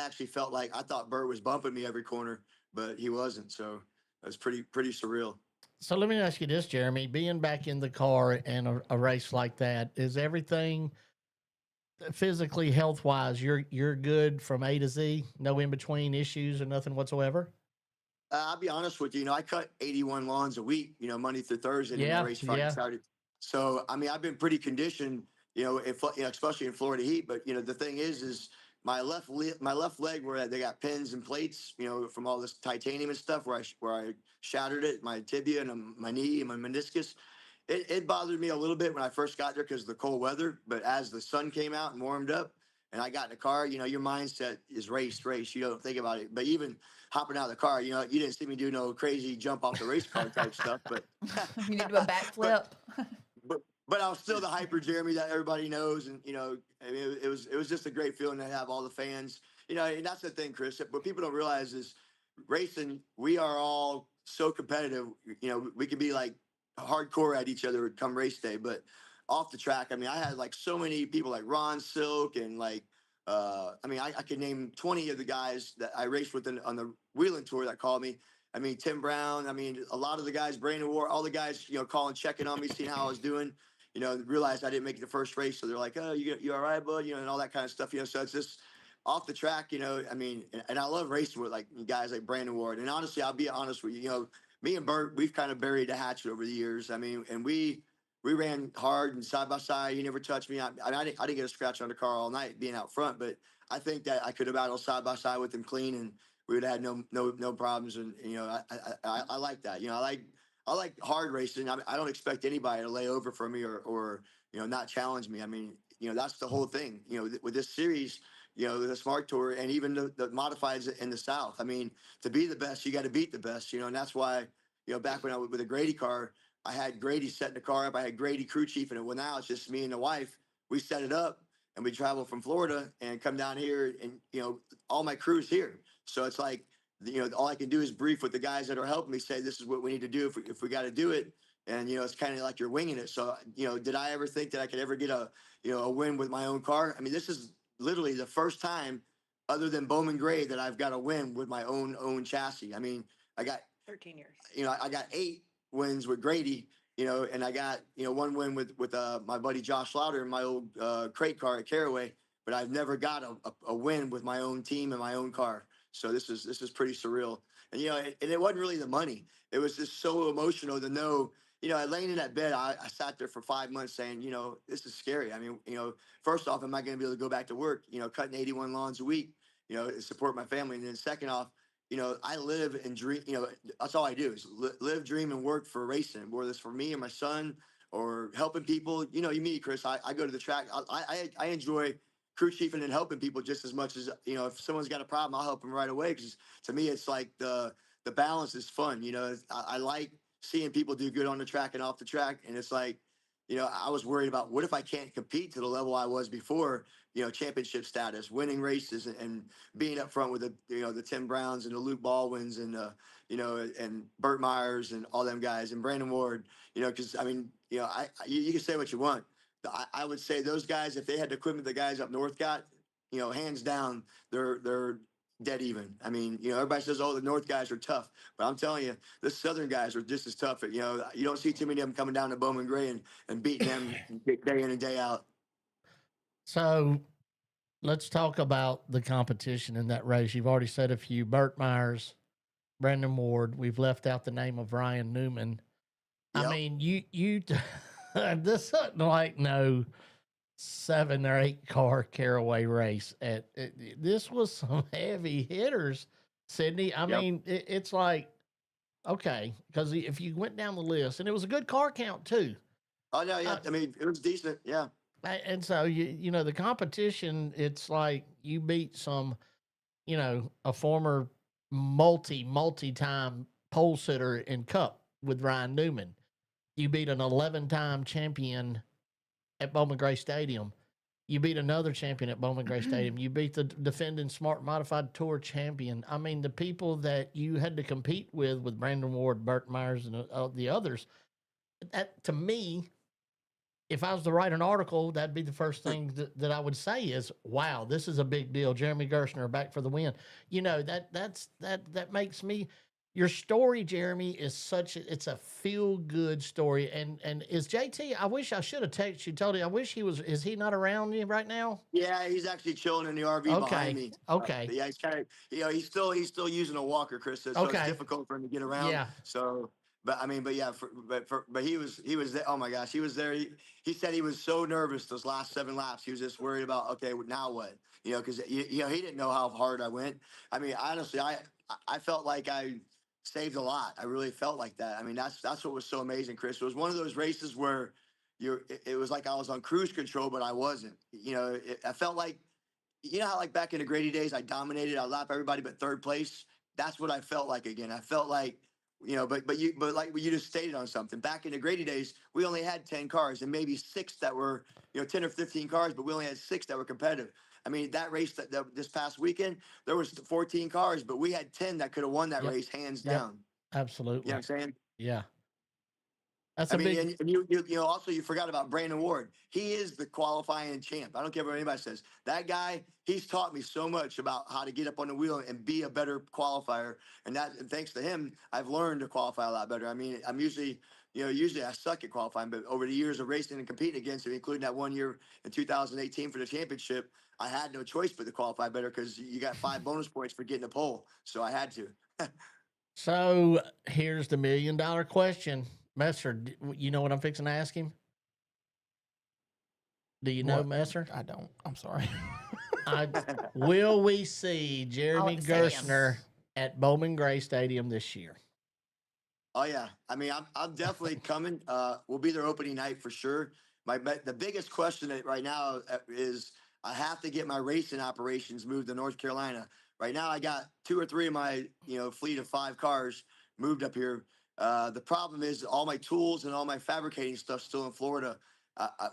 Speaker 7: actually felt like I thought Bert was bumping me every corner, but he wasn't. So it was pretty surreal.
Speaker 3: So let me ask you this, Jeremy. Being back in the car and a race like that, is everything physically, health wise, you're good from A to Z, no in between issues or nothing whatsoever?
Speaker 7: I'll be honest with you. I cut 81 lawns a week, Monday through Thursday, and then I race Friday, Saturday. So, I mean, I've been pretty conditioned, especially in Florida heat. But, the thing is my left leg where they got pins and plates, from all this titanium and stuff where I shattered it, my tibia and my knee and my meniscus. It bothered me a little bit when I first got there because of the cold weather. But as the sun came out and warmed up and I got in the car, your mindset is race. You don't think about it. But even hopping out of the car, you didn't see me do no crazy jump off the race car type stuff. But
Speaker 4: You need to do a backflip.
Speaker 7: but I was still the hyper Jeremy that everybody knows. And, I mean, it was just a great feeling to have all the fans, and that's the thing, Chris. What people don't realize is racing, we are all so competitive. We can be like hardcore at each other come race day, but off the track, I mean, I had like so many people like Ron Silk and like, I mean, I could name 20 of the guys that I raced with on the wheeling tour that called me. I mean, Tim Brown, I mean, a lot of the guys, Brandon Ward, all the guys, calling, checking on me, seeing how I was doing, realized I didn't make it the first race. So they're like, oh, you all right, bud? And all that kind of stuff, so it's just off the track, I mean, and I love racing with like guys like Brandon Ward. And honestly, I'll be honest with you, me and Bert, we've kind of buried the hatchet over the years. I mean, and we ran hard and side by side. He never touched me. I didn't get a scratch on the car all night being out front, but I think that I could have battled side by side with him clean, and we would have had no problems. And I like that. I like hard racing. I don't expect anybody to lay over for me or not challenge me. I mean, that's the whole thing. With this series, the Smart Tour and even the modifieds in the South. I mean, to be the best, you got to beat the best. And that's why back when I was with a Grady car, I had Grady setting the car up. I had Grady crew chief, and well, now it's just me and the wife. We set it up and we travel from Florida and come down here, and all my crew's here. So it's like all I can do is brief with the guys that are helping me, say this is what we need to do if we got to do it. And it's kind of like you're winging it. So did I ever think that I could ever get a win with my own car? I mean, this is literally the first time, other than Bowman Gray, that I've got a win with my own chassis. I mean, I got
Speaker 8: 13 years.
Speaker 7: I got 8 wins with Grady, and I got, 1 win with my buddy Josh Lauder in my old crate car at Caraway, but I've never got a win with my own team and my own car. So this is pretty surreal. And, and it wasn't really the money. It was just so emotional to know, I laying in that bed, I sat there for 5 months saying, this is scary. I mean, first off, am I going to be able to go back to work, cutting 81 lawns a week, to support my family? And then second off, I live and dream, that's all I do is live, dream, and work for racing, whether it's for me or my son or helping people. You meet Chris, I go to the track. I enjoy crew chiefing and helping people just as much as, if someone's got a problem, I'll help them right away. Because to me, it's like the balance is fun. I like seeing people do good on the track and off the track. And it's like, I was worried about what if I can't compete to the level I was before, championship status, winning races, and being up front with the Tim Browns and the Luke Baldwins and and Burt Myers and all them guys and Brandon Ward, because I mean, you can say what you want. I would say those guys, if they had the equipment the guys up north got, hands down, they're dead even. I mean, everybody says, oh, the north guys are tough, but I'm telling you, the southern guys are just as tough. You don't see too many of them coming down to Bowman Gray and beating them day in and day out.
Speaker 3: So let's talk about the competition in that race. You've already said a few: Burt Myers, Brandon Ward. We've left out the name of Ryan Newman.
Speaker 7: Yep.
Speaker 3: I mean, you this isn't like no 7 or 8 car Caraway race. This was some heavy hitters, Sydney. I mean, it's like, okay, because if you went down the list, and it was a good car count too.
Speaker 7: Oh no, yeah. I mean, it was decent. Yeah.
Speaker 3: And so the competition, it's like you beat some, a former multi-time pole sitter in Cup with Ryan Newman. You beat an 11-time champion at Bowman Gray Stadium. You beat another champion at Bowman Gray Stadium. You beat the defending Smart Modified Tour champion. I mean, the people that you had to compete with Brandon Ward, Burt Myers, and the others, that to me, if I was to write an article, that'd be the first thing that I would say is, wow, this is a big deal. Jeremy Gerstner back for the win. That makes me, your story, Jeremy, is it's a feel good story. And is JT, I wish I should have texted you, told you, I wish is he not around you right now?
Speaker 7: Yeah, he's actually chilling in the RV behind me.
Speaker 3: Okay.
Speaker 7: Yeah, he's kind of, he's still using a walker, Chris. So it's difficult for him to get around.
Speaker 3: Yeah.
Speaker 7: So, but he was there. Oh my gosh, he was there. He said he was so nervous those last 7 laps. He was just worried about, okay, now what? Because he didn't know how hard I went. I mean, honestly, I felt like I saved a lot. I really felt like that. I mean, that's what was so amazing, Chris. It was one of those races where it was like I was on cruise control, but I wasn't. I felt like, how like back in the Grady days, I dominated, I lapped everybody but third place. That's what I felt like again. I felt like, but like you just stated on something. Back in the Grady days, we only had 10 cars and maybe 6 that were, 10 or 15 cars, but we only had 6 that were competitive. I mean, that race that this past weekend, there was 14 cars, but we had 10 that could have won that race hands down.
Speaker 3: Absolutely.
Speaker 7: You know what I'm saying?
Speaker 3: Yeah.
Speaker 7: And you also, you forgot about Brandon Ward. He is the qualifying champ. I don't care what anybody says. That guy, he's taught me so much about how to get up on the wheel and be a better qualifier. And thanks to him, I've learned to qualify a lot better. I mean, I'm usually I suck at qualifying, but over the years of racing and competing against him, including that one year in 2018 for the championship, I had no choice but to qualify better because you got 5 bonus points for getting a pole. So I had to.
Speaker 3: So here's the $1 million question. Messer, you know what I'm fixing to ask him? Do you know
Speaker 5: What?
Speaker 3: Messer?
Speaker 5: I don't. I'm sorry.
Speaker 3: Will we see Jeremy
Speaker 4: Stadium.
Speaker 3: Gerstner at Bowman Gray Stadium this year?
Speaker 7: Oh yeah, I mean, I'm definitely coming. We'll be there opening night for sure. The biggest question right now is I have to get my racing operations moved to North Carolina. Right now, I got 2 or 3 of my fleet of 5 cars moved up here. The problem is all my tools and all my fabricating stuff still in Florida.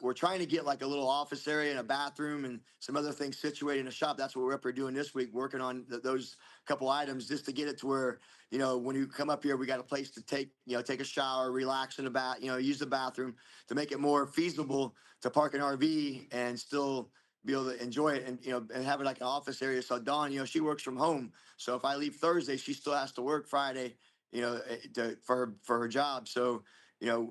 Speaker 7: We're trying to get like a little office area and a bathroom and some other things situated in the shop. That's what we're up here doing this week, working on those couple items just to get it to where when you come up here, we got a place to take a shower, relax in the bath, use the bathroom to make it more feasible to park an RV and still be able to enjoy it and have it like an office area. So Dawn, she works from home. So if I leave Thursday, she still has to work Friday, for her job. So,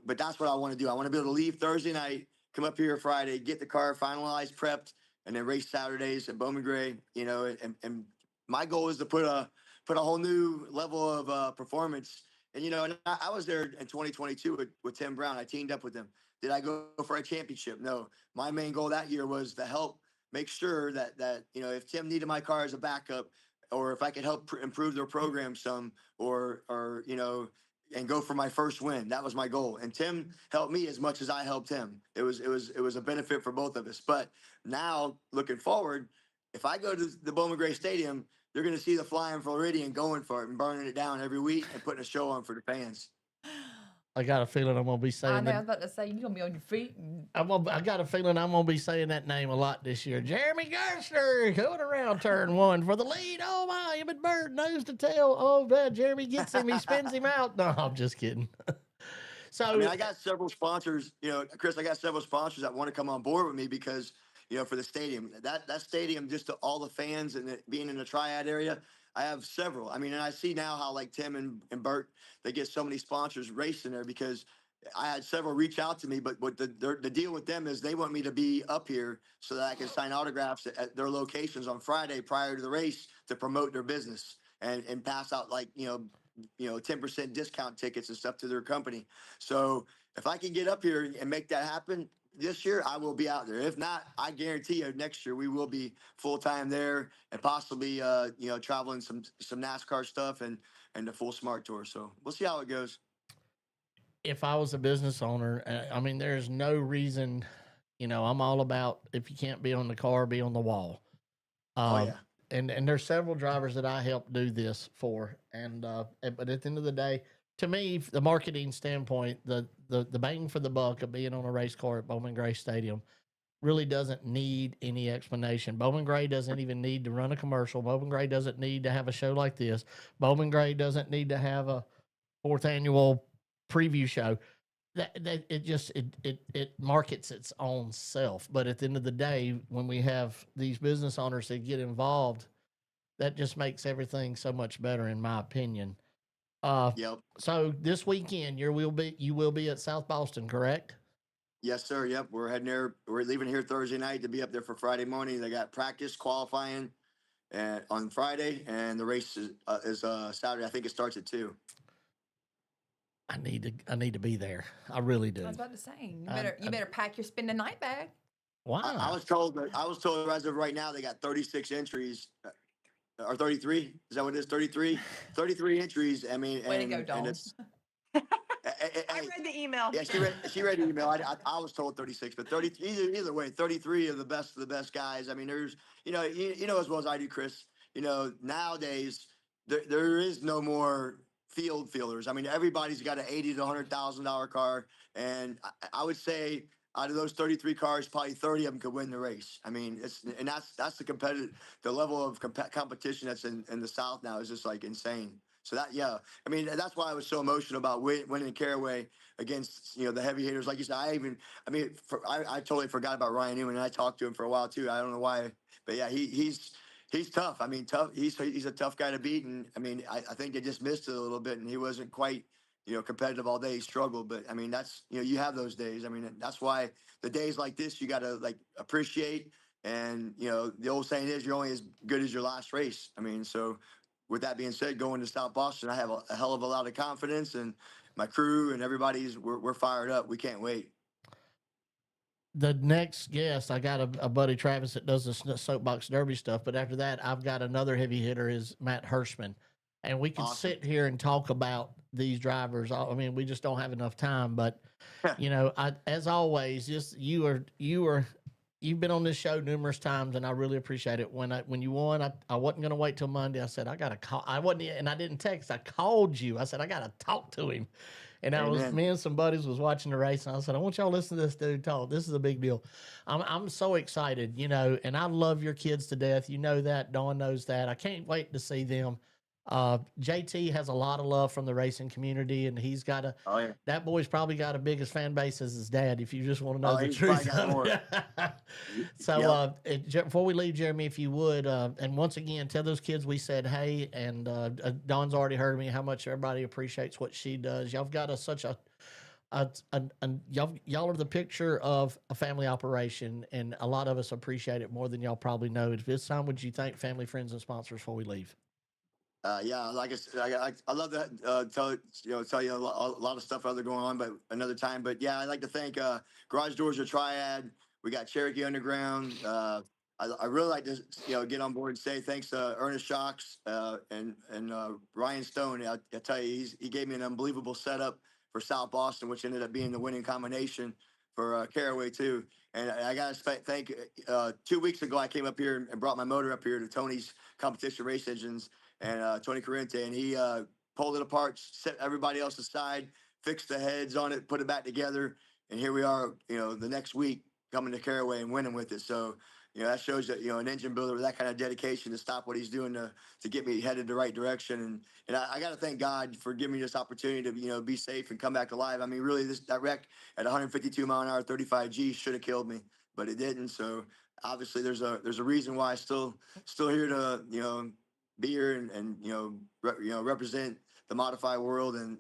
Speaker 7: but that's what I want to do. I want to be able to leave Thursday night, come up here Friday, get the car finalized, prepped, and then race Saturdays at Bowman Gray, and my goal is to put a whole new level of performance. And I was there in 2022 with Tim Brown. I teamed up with him. Did I go for a championship? No. My main goal that year was to help make sure that if Tim needed my car as a backup, or if I could help improve their program some, or and go for my first win. That was my goal. And Tim helped me as much as I helped him. It was a benefit for both of us. But now looking forward, if I go to the Bowman Gray Stadium, you're going to see the Flying Floridian going for it and burning it down every week and putting a show on for the fans.
Speaker 3: I got a feeling I'm gonna be
Speaker 4: I
Speaker 3: saying
Speaker 4: know. I
Speaker 3: that.
Speaker 4: was about to say you're gonna be on your feet. And
Speaker 3: I got a feeling I'm gonna be saying that name a lot this year. Jeremy Gerstner going around turn 1 for the lead. Oh my, him and Bird nose to tail. Oh, bad Jeremy gets him. He spins him out. No, I'm just kidding. So
Speaker 7: I mean, I got several sponsors, Chris, I got several sponsors that want to come on board with me because, for the stadium, that stadium, just to all the fans and being in the Triad area, I have several. I mean, and I see now how like Tim and Bert, they get so many sponsors racing there because I had several reach out to me, but what the deal with them is they want me to be up here so that I can sign autographs at their locations on Friday prior to the race to promote their business and pass out like, 10% discount tickets and stuff to their company. So if I can get up here and make that happen this year, I will be out there. If not, I guarantee you next year we will be full time there and possibly traveling some NASCAR stuff and the full smart tour. So we'll see how it goes.
Speaker 3: if I was a business owner, I mean, there's no reason, I'm all about if you can't be on the car, be on the wall.
Speaker 7: Oh yeah.
Speaker 3: And there's several drivers that I help do this for, but at the end of the day, to me, the marketing standpoint, the bang for the buck of being on a race car at Bowman Gray Stadium really doesn't need any explanation. Bowman Gray doesn't even need to run a commercial. Bowman Gray doesn't need to have a show like this. Bowman Gray doesn't need to have a 4th annual preview show. That it markets its own self. But at the end of the day, when we have these business owners that get involved, that just makes everything so much better, in my opinion.
Speaker 7: Yep.
Speaker 3: So this weekend, you will be at South Boston, correct?
Speaker 7: Yes, sir. Yep. We're heading there. We're leaving here Thursday night to be up there for Friday morning. They got practice qualifying on Friday, and the race is Saturday. I think it starts at 2.
Speaker 3: I need to be there. I really do.
Speaker 4: I was about to say you better pack your spend the night bag.
Speaker 3: Wow.
Speaker 7: I was told as of right now they got 36 entries. Or 33? Is that what it is? 33? 33 entries. I mean,
Speaker 4: Way to go, Dawn.
Speaker 7: and it's.
Speaker 8: I read the email.
Speaker 7: Yeah, she read the email. I was told 36, but 33. Either way, 33 of the best guys. I mean, there's you know as well as I do, Chris. Nowadays there is no more field fielders. I mean, everybody's got an $80,000 to $100,000 car, and I would say out of those 33 cars, probably 30 of them could win the race. I mean, that's the level of competition that's in the South now is just like insane. So I mean, that's why I was so emotional about winning Caraway against, the heavy hitters. Like you said, I totally forgot about Ryan Newman, and I talked to him for a while too. I don't know why, but yeah, he's tough. I mean, tough. He's a tough guy to beat, and I mean, I think they just missed it a little bit, and he wasn't quite, competitive all day. He struggled, but I mean, that's you have those days. I mean, that's why the days like this you got to like appreciate. And the old saying is, you're only as good as your last race. I mean, so. With that being said, going to South Boston, I have a hell of a lot of confidence, and my crew and we're fired up. We can't wait.
Speaker 3: The next guest, I got a buddy Travis that does the Soapbox Derby stuff, but after that, I've got another heavy hitter is Matt Hirschman, and we could
Speaker 7: Awesome.
Speaker 3: sit here and talk about these drivers. I mean, we just don't have enough time, but you know, as always, just you've been on this show numerous times, and I really appreciate it. When you won, I wasn't going to wait till Monday. I said, I got to call. I wasn't, and I didn't text. I called you. I said, I got to talk to him. And me and some buddies was watching the race, and I said, I want y'all to listen to this dude talk. This is a big deal. I'm so excited, you know, and I love your kids to death. You know that. Dawn knows that. I can't wait to see them. JT has a lot of love from the racing community, and he's got that boy's probably got a biggest fan base as his dad, if you just want to know the truth. So, before we leave, Jeremy, if you would, and once again, tell those kids we said hey, and Dawn's already heard me how much everybody appreciates what she does. Y'all got y'all are the picture of a family operation, and a lot of us appreciate it more than y'all probably know. At this time, would you thank family, friends, and sponsors before we leave?
Speaker 7: Yeah, like I said, I love that. Tell you a lot of stuff other going on, but another time. But yeah, I'd like to thank Garage Doors or Triad. We got Cherokee Underground. I really like to get on board and say thanks to Ernest Shocks and Ryan Stone. I tell you, he gave me an unbelievable setup for South Boston, which ended up being the winning combination for Caraway too. And I got to thank. 2 weeks ago, I came up here and brought my motor up here to Tony's Competition Race Engines. And Tony Corrente, and he pulled it apart, set everybody else aside, fixed the heads on it, put it back together, and here we are, the next week coming to Caraway and winning with it. So, that shows that, an engine builder with that kind of dedication to stop what he's doing to get me headed the right direction. And I got to thank God for giving me this opportunity to, be safe and come back alive. I mean, really, that wreck at 152 mile an hour, 35G should have killed me, but it didn't. So obviously there's a reason why I'm still here to, be here and represent the modified world, and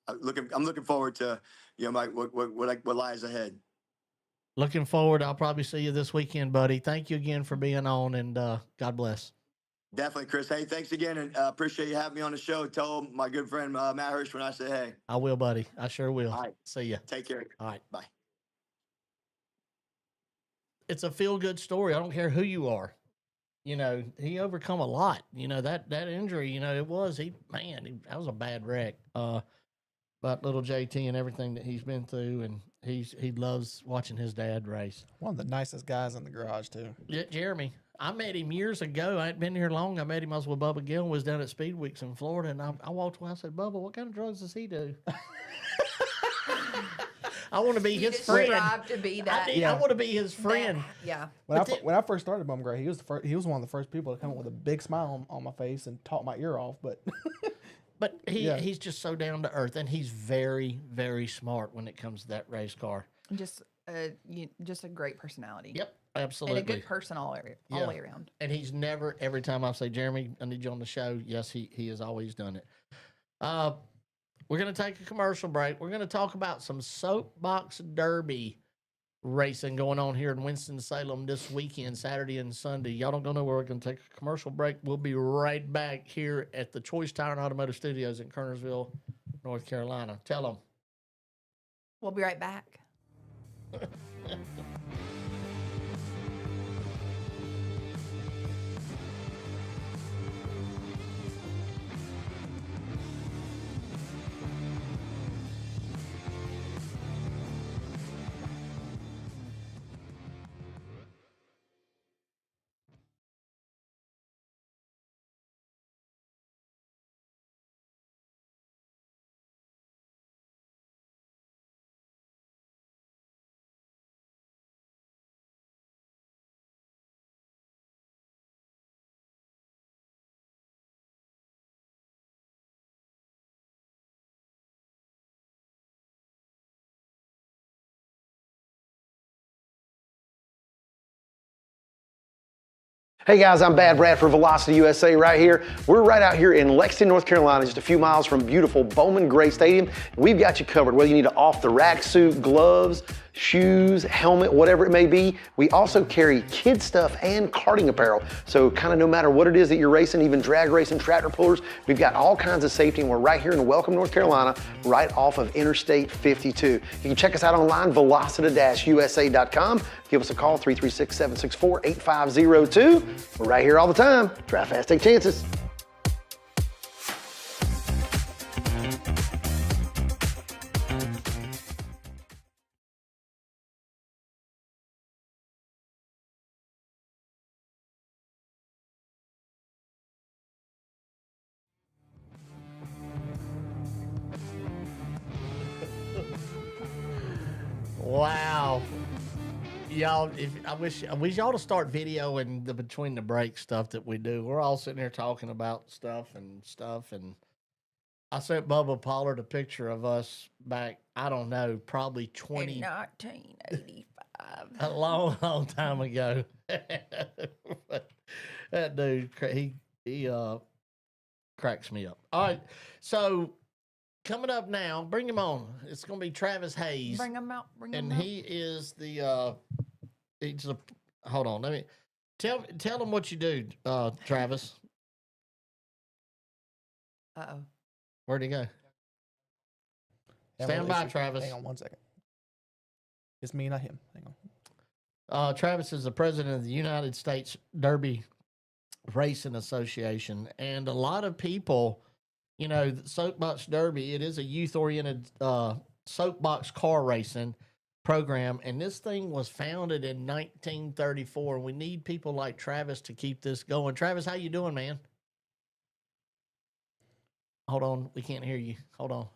Speaker 7: I'm looking forward to what lies ahead.
Speaker 3: Looking forward. I'll probably see you this weekend, buddy. Thank you again for being on, and God bless.
Speaker 7: Definitely, Chris. Hey, thanks again, and appreciate you having me on the show. Tell my good friend Matt Hirschman I say hey.
Speaker 3: I will, buddy. I sure will.
Speaker 7: All right.
Speaker 3: See ya.
Speaker 7: Take care.
Speaker 3: All right.
Speaker 7: Bye.
Speaker 3: It's a feel-good story. I don't care who you are. He overcome a lot. That injury, that was that was a bad wreck. But little JT and everything that he's been through, and he loves watching his dad race.
Speaker 5: One of the nicest guys in the garage too.
Speaker 3: Yeah, Jeremy. I met him years ago. I hadn't been here long. I met him. I was with Bubba Gill, was down at Speed Weeks in Florida, and I walked away. I said, Bubba, what kind of drugs does he do? I want to be his friend.
Speaker 4: To be that.
Speaker 3: I want to be his friend.
Speaker 4: Yeah.
Speaker 5: When I first started Bum Gray, he was one of the first people to come up with a big smile on my face and talk my ear off. But
Speaker 3: he's just so down to earth, and he's very, very smart when it comes to that race car.
Speaker 4: Just a great personality.
Speaker 3: Yep, absolutely.
Speaker 4: And a good person all the way around.
Speaker 3: And he's never, every time I say, Jeremy, I need you on the show, yes, he has always done it. We're going to take a commercial break. We're going to talk about some Soapbox Derby racing going on here in Winston-Salem this weekend, Saturday and Sunday. Y'all don't go nowhere. We're going to take a commercial break. We'll be right back here at the Choice Tire Automotive Studios in Kernersville, North Carolina. Tell them.
Speaker 4: We'll be right back.
Speaker 9: Hey guys, I'm Bad Brad for Velocity USA right here. We're right out here in Lexington, North Carolina, just a few miles from beautiful Bowman Gray Stadium. We've got you covered, whether you need an off-the-rack suit, gloves, shoes, helmet, whatever it may be. We also carry kid stuff and karting apparel. So kind of no matter what it is that you're racing, even drag racing, tractor pullers, we've got all kinds of safety, and we're right here in Welcome, North Carolina, right off of Interstate 52. You can check us out online, velocity-usa.com. Give us a call, 336-764-8502. We're right here all the time. Drive fast, take chances.
Speaker 3: Wow. Y'all, I wish y'all to start videoing the between the break stuff that we do. We're all sitting here talking about stuff, and I sent Bubba Pollard a picture of us back, I don't know, probably
Speaker 4: In 1985.
Speaker 3: a long, long time ago. But that dude, he cracks me up. All right, so coming up now, bring him on. It's going to be Travis Hayes.
Speaker 4: Bring them out. Bring them
Speaker 3: And
Speaker 4: out.
Speaker 3: he is hold on, let me tell him what you do, Travis.
Speaker 4: Uh-oh.
Speaker 3: Where'd he go?
Speaker 5: Yeah,
Speaker 3: Stand
Speaker 5: well,
Speaker 3: by,
Speaker 5: issue.
Speaker 3: Travis.
Speaker 5: Hang on 1 second. It's me, not him. Hang on.
Speaker 3: Travis is the president of the United States Derby Racing Association, and a lot of people, you know, the Soapbox Derby, it is a youth-oriented soapbox car racing program, and this thing was founded in 1934. We need people like Travis to keep this going. Travis, how you doing, man? Hold on, we can't hear you. Hold on.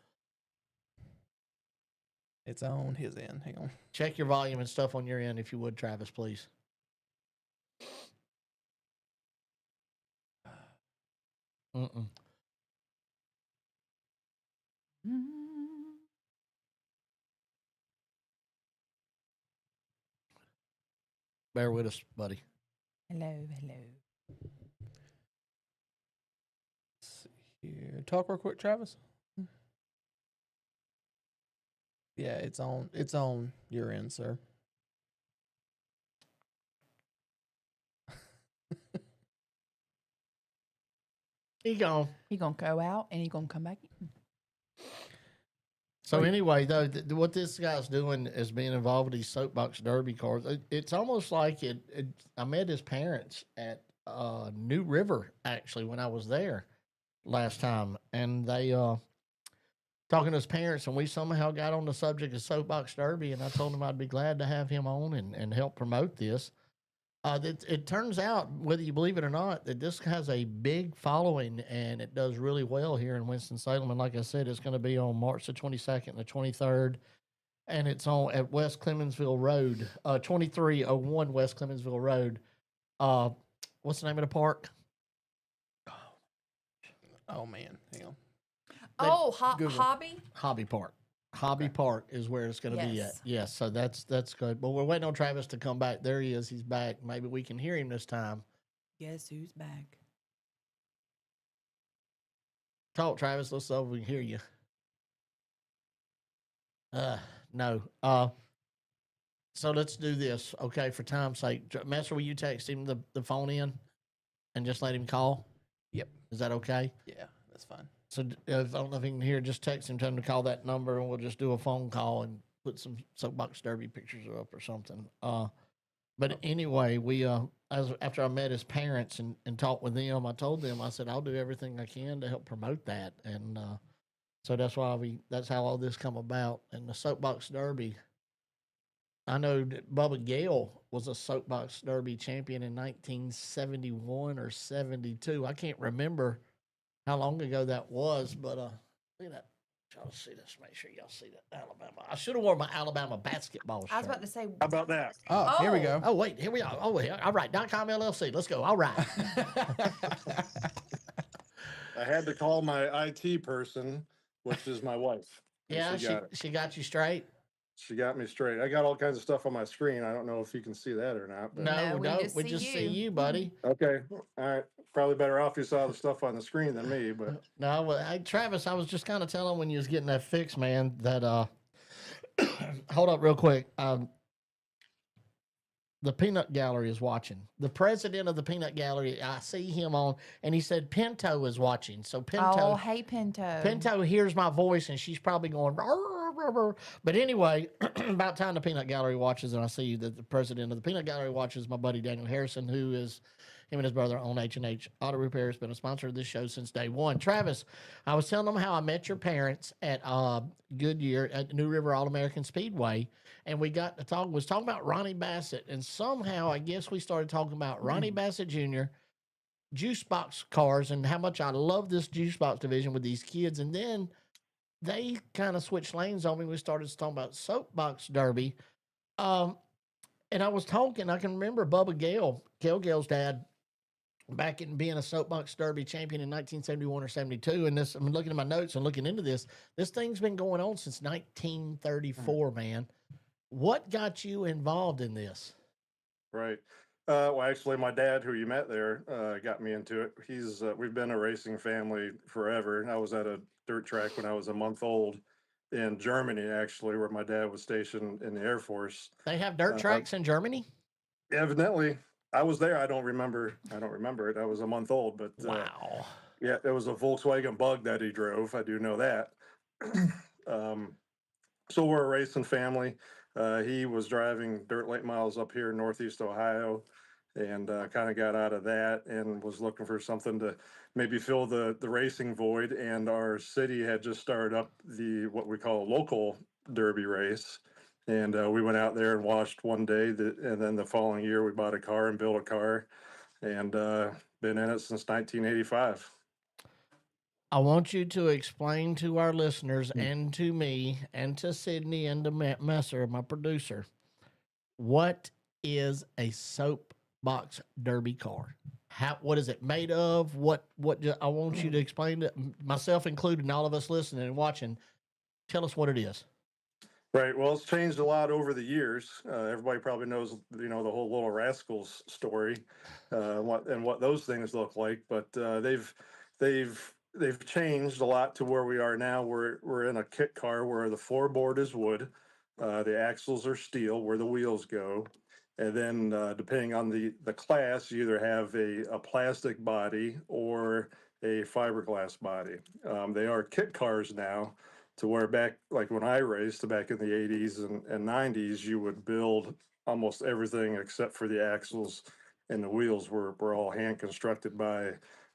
Speaker 5: It's on his end. Hang on.
Speaker 3: Check your volume and stuff on your end, if you would, Travis, please. Mm-mm. Bear with us, buddy.
Speaker 4: Hello.
Speaker 5: Let's see here. Talk real quick, Travis. Yeah, it's on your end, sir.
Speaker 3: He gone.
Speaker 4: He gonna go out and he gonna come back in.
Speaker 3: So anyway, though, what this guy's doing is being involved with these soapbox derby cars. It's almost like I met his parents at New River, actually, when I was there last time, and they talking to his parents, and we somehow got on the subject of soapbox derby, and I told him I'd be glad to have him on and help promote this. It turns out, whether you believe it or not, that this has a big following, and it does really well here in Winston-Salem. And like I said, it's going to be on March the 22nd and the 23rd, and it's on at West Clemensville Road, 2301 West Clemensville Road. What's the name of the park?
Speaker 5: Oh man, hang on.
Speaker 4: Oh,
Speaker 5: Google.
Speaker 4: Hobby
Speaker 3: Park. Hobby Park is where it's going to be at.
Speaker 4: Yes.
Speaker 3: Yes, so that's good. But we're waiting on Travis to come back. There he is. He's back. Maybe we can hear him this time.
Speaker 4: Guess who's back?
Speaker 3: Talk, Travis. Let's see if we can hear you. No. So let's do this, okay, for time's sake. Master, will you text him the phone in and just let him call?
Speaker 5: Yep.
Speaker 3: Is that okay?
Speaker 5: Yeah, that's fine.
Speaker 3: So if I don't know if he can hear, just text him, tell him to call that number, and we'll just do a phone call and put some soapbox derby pictures up or something. But anyway, we after I met his parents and talked with them, I told them, I said, I'll do everything I can to help promote that. And so that's why that's how all this come about. And the soapbox derby, I know that Bubba Gale was a soapbox derby champion in 1971 or 72. I can't remember how long ago that was, but look at that. Y'all see this. Make sure y'all see that Alabama. I should have worn my Alabama basketball shirt.
Speaker 4: I was about to say.
Speaker 10: How about that?
Speaker 5: Oh, here we go.
Speaker 3: Oh, wait. Here we are. Oh, wait. All right. .com LLC. Let's go. All right.
Speaker 10: I had to call my IT person, which is my wife. and
Speaker 3: Yeah, she got you straight.
Speaker 10: She got me straight. I got all kinds of stuff on my screen. I don't know if you can see that or not. But...
Speaker 3: No,
Speaker 4: we just
Speaker 3: we
Speaker 4: see
Speaker 3: just see
Speaker 4: you.
Speaker 3: you, buddy.
Speaker 10: Okay. All right. Probably better off you saw the stuff on the screen than me, but
Speaker 3: No, well, hey, Travis, I was just kind of telling when you was getting that fixed, man, that hold up real quick. The Peanut Gallery is watching. The president of the Peanut Gallery, I see him on, and he said Pinto is watching. So Pinto,
Speaker 4: Oh, hey, Pinto.
Speaker 3: Pinto hears my voice, and she's probably going. "Rrr, rrr, rrr." But anyway, about time the Peanut Gallery watches, and I see that the president of the Peanut Gallery watches my buddy Daniel Harrison, who is him and his brother own H&H Auto Repair. Has been a sponsor of this show since day one. Travis, I was telling them how I met your parents at Goodyear at New River All-American Speedway, and we got to talk. Was talking about Ronnie Bassett, and somehow I guess we started talking about Ronnie Bassett Jr. juice box cars and how much I love this juice box division with these kids, and then they kind of switched lanes on me. We started talking about Soapbox Derby. Um, and I was talking, I can remember Bubba Gale's dad, back in being a Soapbox Derby champion in 1971 or 72. And this, I'm looking at my notes and looking into this. This thing's been going on since 1934, man. What got you involved in this?
Speaker 10: Right. Well, actually, my dad, who you met there, got me into it. We've been a racing family forever. I was at a dirt track when I was a month old in Germany, actually, where my dad was stationed in the Air Force.
Speaker 3: They have dirt tracks in Germany?
Speaker 10: Evidently, I was there. I don't remember it. I was a month old, but
Speaker 3: Wow.
Speaker 10: yeah, it was a Volkswagen Bug that he drove. I do know that. So we're a racing family. He was driving dirt late miles up here in Northeast Ohio, and kind of got out of that and was looking for something to maybe fill the racing void. And our city had just started up what we call a local derby race. And we went out there and watched one day, and then the following year we bought a car and built a car, and been in it since 1985.
Speaker 3: I want you to explain to our listeners and to me and to Sydney and to Messer, my producer, what is a Soapbox Derby car? What is it made of? I want you to explain to myself included and all of us listening and watching. Tell us what it is.
Speaker 10: Right. Well, it's changed a lot over the years. Everybody probably knows, the whole Little Rascals story, what those things look like. But they've changed a lot to where we are now. We're in a kit car where the floorboard is wood, the axles are steel, where the wheels go, and then depending on the class, you either have a plastic body or a fiberglass body. They are kit cars now. To where back, like when I raced back in the 80s and 90s, you would build almost everything except for the axles, and the wheels were all hand constructed by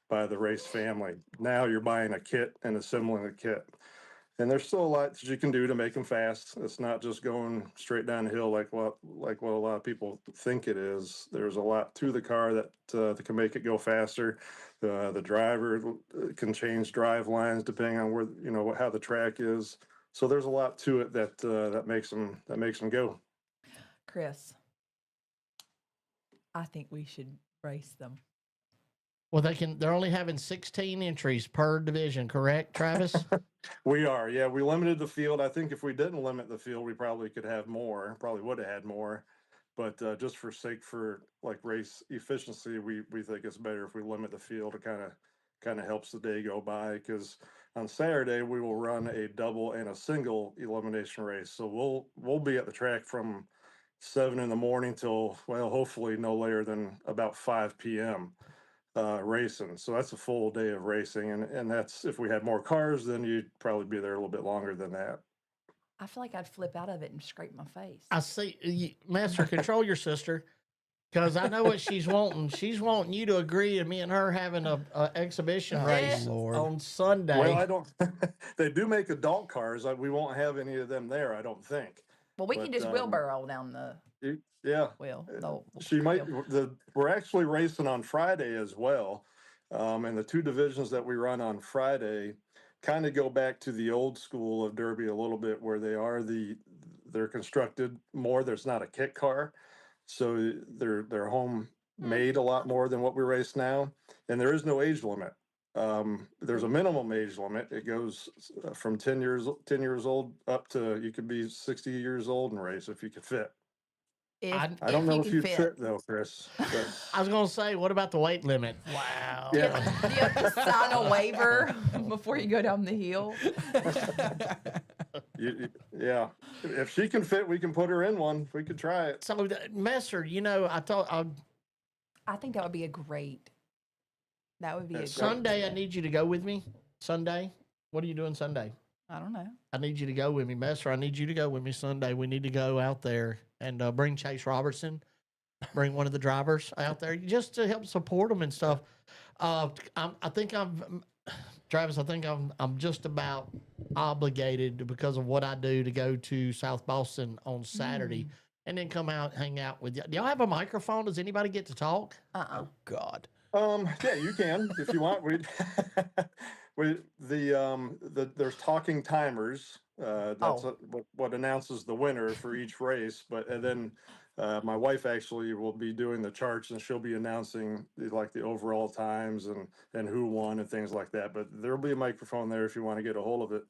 Speaker 10: the race family. Now you're buying a kit and assembling a kit. And there's still a lot that you can do to make them fast. It's not just going straight down the hill like what a lot of people think it is. There's a lot to the car that can make it go faster. The driver can change drive lines depending on where how the track is. So there's a lot to it that makes them go.
Speaker 8: Chris, I think we should race them.
Speaker 3: Well, they're only having 16 entries per division, correct, Travis?
Speaker 10: We are, yeah. We limited the field. I think if we didn't limit the field, we probably could have more. Probably would have had more, but just for like race efficiency, we think it's better if we limit the field. It kind of helps the day go by, because on Saturday we will run a double and a single elimination race. So we'll be at the track from 7 a.m. till, well, hopefully no later than about 5 p.m. Racing. So that's a full day of racing. And that's, if we had more cars, then you'd probably be there a little bit longer than that.
Speaker 8: I feel like I'd flip out of it and scrape my face.
Speaker 3: I see. Master, control your sister, because I know what she's wanting. She's wanting you to agree to me and her having a exhibition race on Sunday.
Speaker 10: Well, I don't. They do make adult cars. We won't have any of them there, I don't think.
Speaker 8: Well, we can just wheelbarrow down the
Speaker 10: yeah.
Speaker 8: wheel.
Speaker 10: She might. We're actually racing on Friday as well, and the two divisions that we run on Friday kind of go back to the old school of Derby a little bit, where they're constructed more. There's not a kit car, so they're homemade a lot more than what we race now, and there is no age limit. There's a minimum age limit. It goes from 10 years old up to, you could be 60 years old and race if you could fit. I don't know if you'd fit though, Chris. But
Speaker 3: I was going to say, what about the weight limit? Wow.
Speaker 10: yeah.
Speaker 8: Do you have to sign a waiver before you go down the hill?
Speaker 10: Yeah. If she can fit, we can put her in one. We could try it.
Speaker 3: So, Messer,
Speaker 8: I think that would be a great. That would be a
Speaker 3: Sunday,
Speaker 8: great
Speaker 3: I need you to go with me. Sunday? What are you doing Sunday?
Speaker 8: I don't know.
Speaker 3: I need you to go with me. Messer, I need you to go with me Sunday. We need to go out there and bring Chase Robertson, bring one of the drivers out there just to help support them and stuff. Travis, I think I'm just about obligated because of what I do to go to South Boston on Saturday and then come out, hang out with you. Do y'all have a microphone? Does anybody get to talk?
Speaker 5: Oh, God.
Speaker 10: Yeah, you can if you want. there's talking timers. That's
Speaker 4: Oh.
Speaker 10: what announces the winner for each race. And then my wife actually will be doing the charts, and she'll be announcing like the overall times and who won and things like that. But there'll be a microphone there if you want to get a hold of it.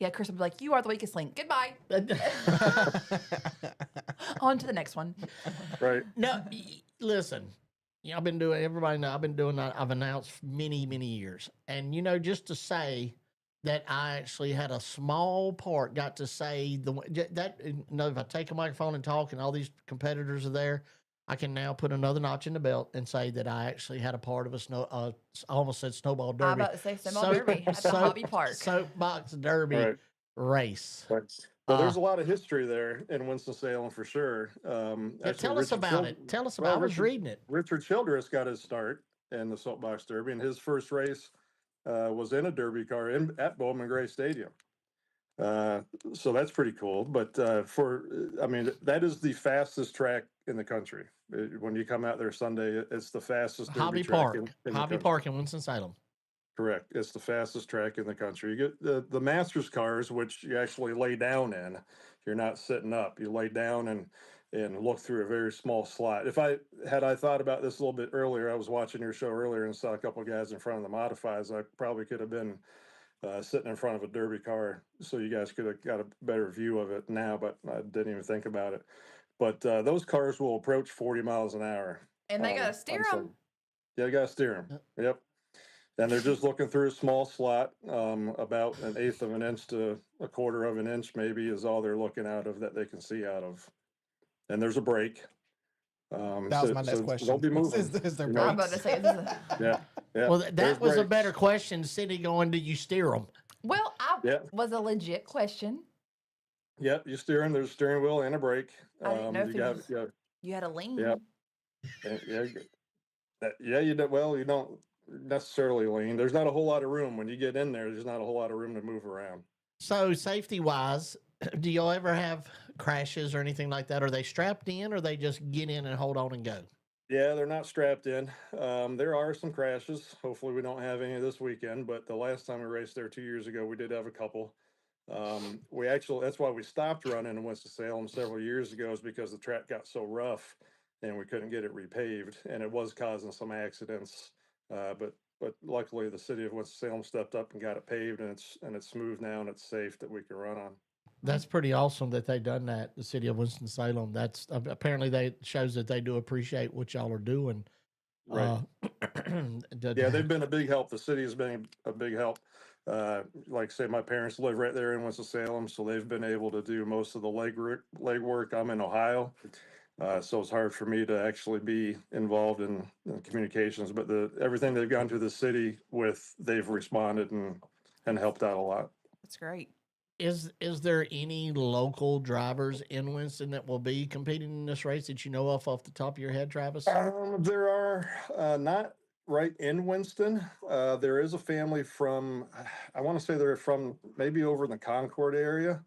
Speaker 4: Yeah, Chris will be like, "You are the weakest link. Goodbye." On to the next one.
Speaker 10: Right.
Speaker 3: No, listen. Yeah, I've been doing. Everybody know I've been doing that. I've announced many years, and just to say that I actually had a small part, got to say that. If I take a microphone and talk, and all these competitors are there, I can now put another notch in the belt and say that I actually had a part of I almost said snowball derby.
Speaker 4: I'm about to say snowball derby at the hobby park.
Speaker 3: Soapbox derby race.
Speaker 10: Well, there's a lot of history there in Winston-Salem for sure.
Speaker 3: Tell us about it. Tell us about it. I was reading it.
Speaker 10: Richard Childress got his start in the Soapbox Derby, and his first race was in a Derby car at Bowman Gray Stadium. So that's pretty cool. But that is the fastest track in the country. When you come out there Sunday, it's the fastest Derby
Speaker 3: Hobby
Speaker 10: track
Speaker 3: Park. Hobby Park in Winston-Salem.
Speaker 10: Correct. It's the fastest track in the country. You get the Masters cars, which you actually lay down in. You're not sitting up. You lay down and look through a very small slot. If I thought about this a little bit earlier, I was watching your show earlier and saw a couple of guys in front of the modifieds. I probably could have been sitting in front of a Derby car, so you guys could have got a better view of it now, but I didn't even think about it. But those cars will approach 40 miles an hour.
Speaker 4: And they got to steer them.
Speaker 10: Yeah, you got to steer them. Yep. And they're just looking through a small slot, about 1/8 of an inch to 1/4 of an inch, maybe, is all they're looking out of that they can see out of. And there's a brake.
Speaker 5: That was my next question.
Speaker 10: They'll be moving.
Speaker 5: Is there
Speaker 4: I'm
Speaker 5: brakes?
Speaker 4: about to say this is
Speaker 10: Yeah.
Speaker 3: Well, that was a
Speaker 10: brakes.
Speaker 3: better question. City going, do you steer them?
Speaker 4: Well, was a legit question.
Speaker 10: Yep, you steer them. There's a steering wheel and a brake.
Speaker 4: I didn't know if you had a lean.
Speaker 10: Yep. You do. Well, you don't necessarily lean. There's not a whole lot of room when you get in there. There's not a whole lot of room to move around.
Speaker 3: So safety wise, do y'all ever have crashes or anything like that? Are they strapped in, or they just get in and hold on and go?
Speaker 10: Yeah, they're not strapped in. There are some crashes. Hopefully we don't have any this weekend, but the last time we raced there 2 years ago, we did have a couple. That's why we stopped running in Winston-Salem several years ago, is because the track got so rough and we couldn't get it repaved, and it was causing some accidents. But luckily the city of Winston-Salem stepped up and got it paved, and it's smooth now and it's safe that we can run on.
Speaker 3: That's pretty awesome that they done that. The city of Winston-Salem. That's apparently shows that they do appreciate what y'all are doing.
Speaker 10: Right. They've been a big help. The city has been a big help. Like I say, my parents live right there in Winston-Salem, so they've been able to do most of the legwork. I'm in Ohio, so it's hard for me to actually be involved in communications. But everything they've gone to the city with, they've responded and helped out a lot.
Speaker 4: That's great.
Speaker 3: Is there any local drivers in Winston that will be competing in this race that you know off the top of your head, Travis?
Speaker 10: There are not right in Winston. There is a family from, I want to say they're from maybe over in the Concord area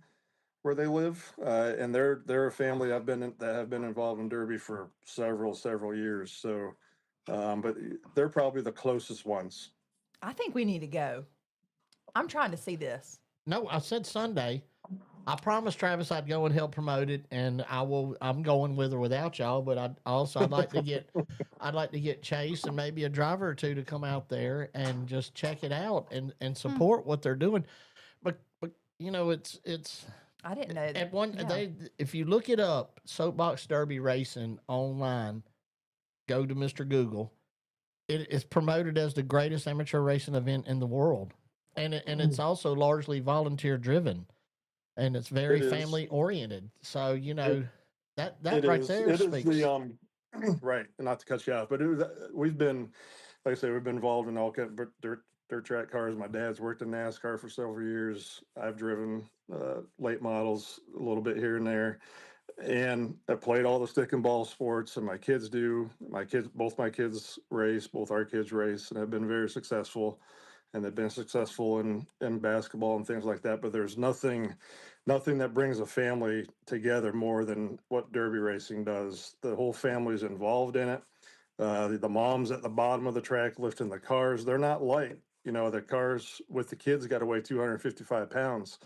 Speaker 10: where they live, and they're a family that have been involved in Derby for several years. So, but they're probably the closest ones.
Speaker 4: I think we need to go. I'm trying to see this.
Speaker 3: No, I said Sunday. I promised Travis I'd go and help promote it, and I'm going with or without y'all. But I'd like to get Chase and maybe a driver or two to come out there and just check it out and support what they're doing. But it's.
Speaker 4: I didn't know
Speaker 3: that. If you look it up, Soapbox Derby Racing online, go to Mr. Google. It is promoted as the greatest amateur racing event in the world. And it's also largely volunteer driven, and it's very family oriented. So that right there speaks.
Speaker 10: Right, not to cut you off, but we've been, like I say, we've been involved in all kinds of dirt track cars. My dad's worked in NASCAR for several years. I've driven late models a little bit here and there, and I played all the stick and ball sports. And my kids do. Both our kids race, and have been very successful. And they've been successful in basketball and things like that. But there's nothing that brings a family together more than what Derby racing does. The whole family's involved in it. The moms at the bottom of the track lifting the cars. They're not light. the cars with the kids got to weigh 255 pounds.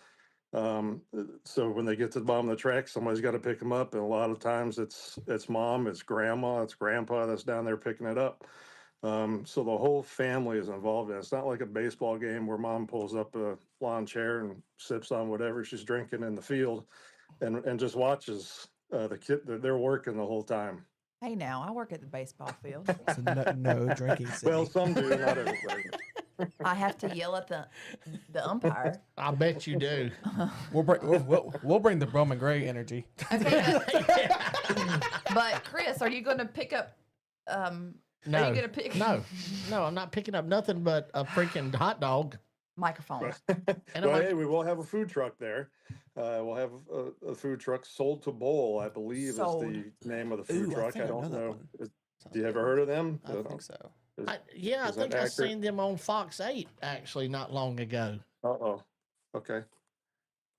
Speaker 10: So when they get to the bottom of the track, somebody's got to pick them up. And a lot of times it's mom, it's grandma, it's grandpa that's down there picking it up. So the whole family is involved in it. It's not like a baseball game where mom pulls up a lawn chair and sips on whatever she's drinking in the field and just watches the kid. They're working the whole time.
Speaker 8: Hey, now I work at the baseball field.
Speaker 5: So no drinking.
Speaker 10: Well,
Speaker 5: Sydney.
Speaker 10: some do, not everybody.
Speaker 8: I have to yell at the umpire.
Speaker 3: I bet you do.
Speaker 5: We'll bring the Bowman Gray energy.
Speaker 8: Okay, but Chris, are you going to pick up? Are you
Speaker 3: No,
Speaker 8: going to pick
Speaker 3: no, I'm not picking up nothing but a freaking hot dog.
Speaker 8: microphones?
Speaker 3: And
Speaker 10: Well,
Speaker 3: I'm
Speaker 10: hey, we will have a food truck there. We'll have a food truck, Sold to Bowl, I believe
Speaker 8: Sold.
Speaker 10: is the name of the food
Speaker 5: Ooh, I
Speaker 10: truck.
Speaker 5: think
Speaker 10: I
Speaker 5: I know
Speaker 10: don't
Speaker 5: that
Speaker 10: know.
Speaker 5: one.
Speaker 10: Do you ever heard of them?
Speaker 5: I think so.
Speaker 3: I
Speaker 10: Is that
Speaker 3: think I
Speaker 10: accurate?
Speaker 3: seen them on Fox 8 actually not long ago.
Speaker 10: Uh-oh. Okay.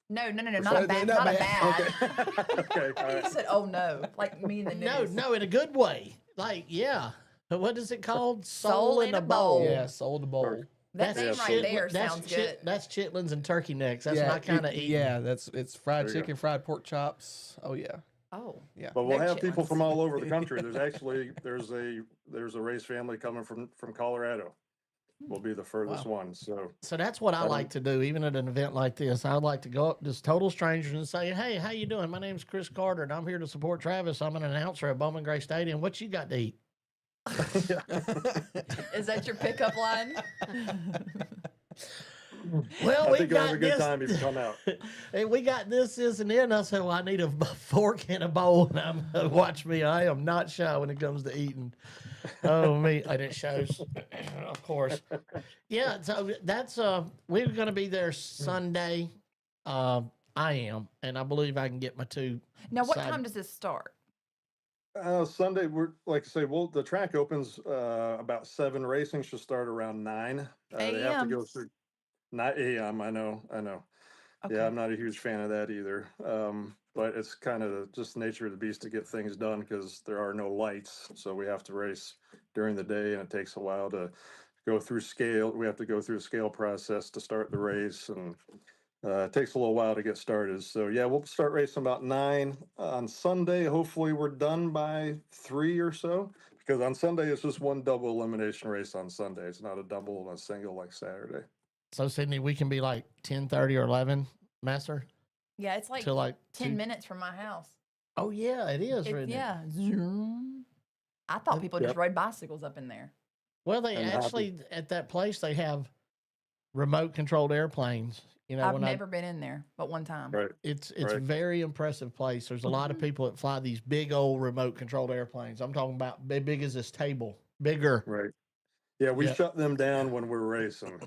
Speaker 8: No, not
Speaker 5: sorry,
Speaker 8: a bad,
Speaker 5: not
Speaker 8: not a
Speaker 5: bad.
Speaker 8: bad.
Speaker 10: Okay. All
Speaker 8: You
Speaker 10: right.
Speaker 8: said, "Oh no," like me in the news.
Speaker 3: No, in a good way. Like, yeah. But what is it called?
Speaker 8: Soul in a bowl.
Speaker 5: Yeah, Sold the Bowl.
Speaker 8: That name
Speaker 10: That's
Speaker 8: right
Speaker 10: shit-
Speaker 8: there sounds good.
Speaker 3: That's chitlins and turkey necks. That's
Speaker 5: yeah,
Speaker 3: my kind of eating.
Speaker 5: Yeah, it's fried
Speaker 10: There you go.
Speaker 5: chicken, fried pork chops. Oh yeah.
Speaker 8: Oh,
Speaker 5: Yeah.
Speaker 10: But we'll
Speaker 8: No
Speaker 10: have people
Speaker 8: chitlins.
Speaker 10: from all over the country. There's a race family coming from Colorado. Will be the furthest one. So
Speaker 3: So that's what I like to do, even at an event like this. I would like to go up to total strangers and say, "Hey, how you doing? My name's Chris Carter, and I'm here to support Travis. I'm an announcer at Bowman Gray Stadium. What you got to eat?"
Speaker 8: is that your pickup line?
Speaker 3: Well,
Speaker 10: I
Speaker 3: we
Speaker 10: think you'll
Speaker 3: got
Speaker 10: have a good
Speaker 3: this.
Speaker 10: time if you come out.
Speaker 3: Hey, we got this, and then I said, "Well, I need a fork and a bowl." And watch me. I am not shy when it comes to eating. Oh me, and it shows, of course. Yeah, so that's we're gonna be there Sunday. I am, and I believe I can get my two.
Speaker 8: Now, what
Speaker 3: side-
Speaker 8: time does this start?
Speaker 10: Sunday, we're like I say, the track opens about 7. Racing should start around 9. They have to
Speaker 8: AM.
Speaker 10: go through 9 a.m. I know.
Speaker 8: Okay.
Speaker 10: Yeah, I'm not a huge fan of that either. But it's kind of just the nature of the beast to get things done because there are no lights. So we have to race during the day, and it takes a while to go through scale. We have to go through a scale process to start the race, and it takes a little while to get started. So yeah, we'll start racing about 9 on Sunday. Hopefully we're done by 3 or so, because on Sunday it's just one double elimination race on Sunday. It's not a double and a single like Saturday.
Speaker 3: So Sydney, we can be like 10:30 or 11, Master,
Speaker 8: Yeah, it's like
Speaker 3: till like
Speaker 8: 10
Speaker 3: 2.
Speaker 8: minutes from my house.
Speaker 3: Oh yeah, it is.
Speaker 8: It-
Speaker 3: isn't it?
Speaker 8: yeah. Zoom. I thought people just
Speaker 10: Yep.
Speaker 8: rode bicycles up in there.
Speaker 3: Well, they
Speaker 10: And
Speaker 3: actually at that place they have remote controlled airplanes. You know,
Speaker 8: I've
Speaker 3: when
Speaker 8: never been in there, but one time.
Speaker 10: Right.
Speaker 3: it's
Speaker 10: Right.
Speaker 3: a very impressive place. There's a lot of people that fly these big old remote controlled airplanes. I'm talking about big as this table, bigger.
Speaker 10: Right. Yeah, we
Speaker 3: Yeah.
Speaker 10: shut them down when we're racing,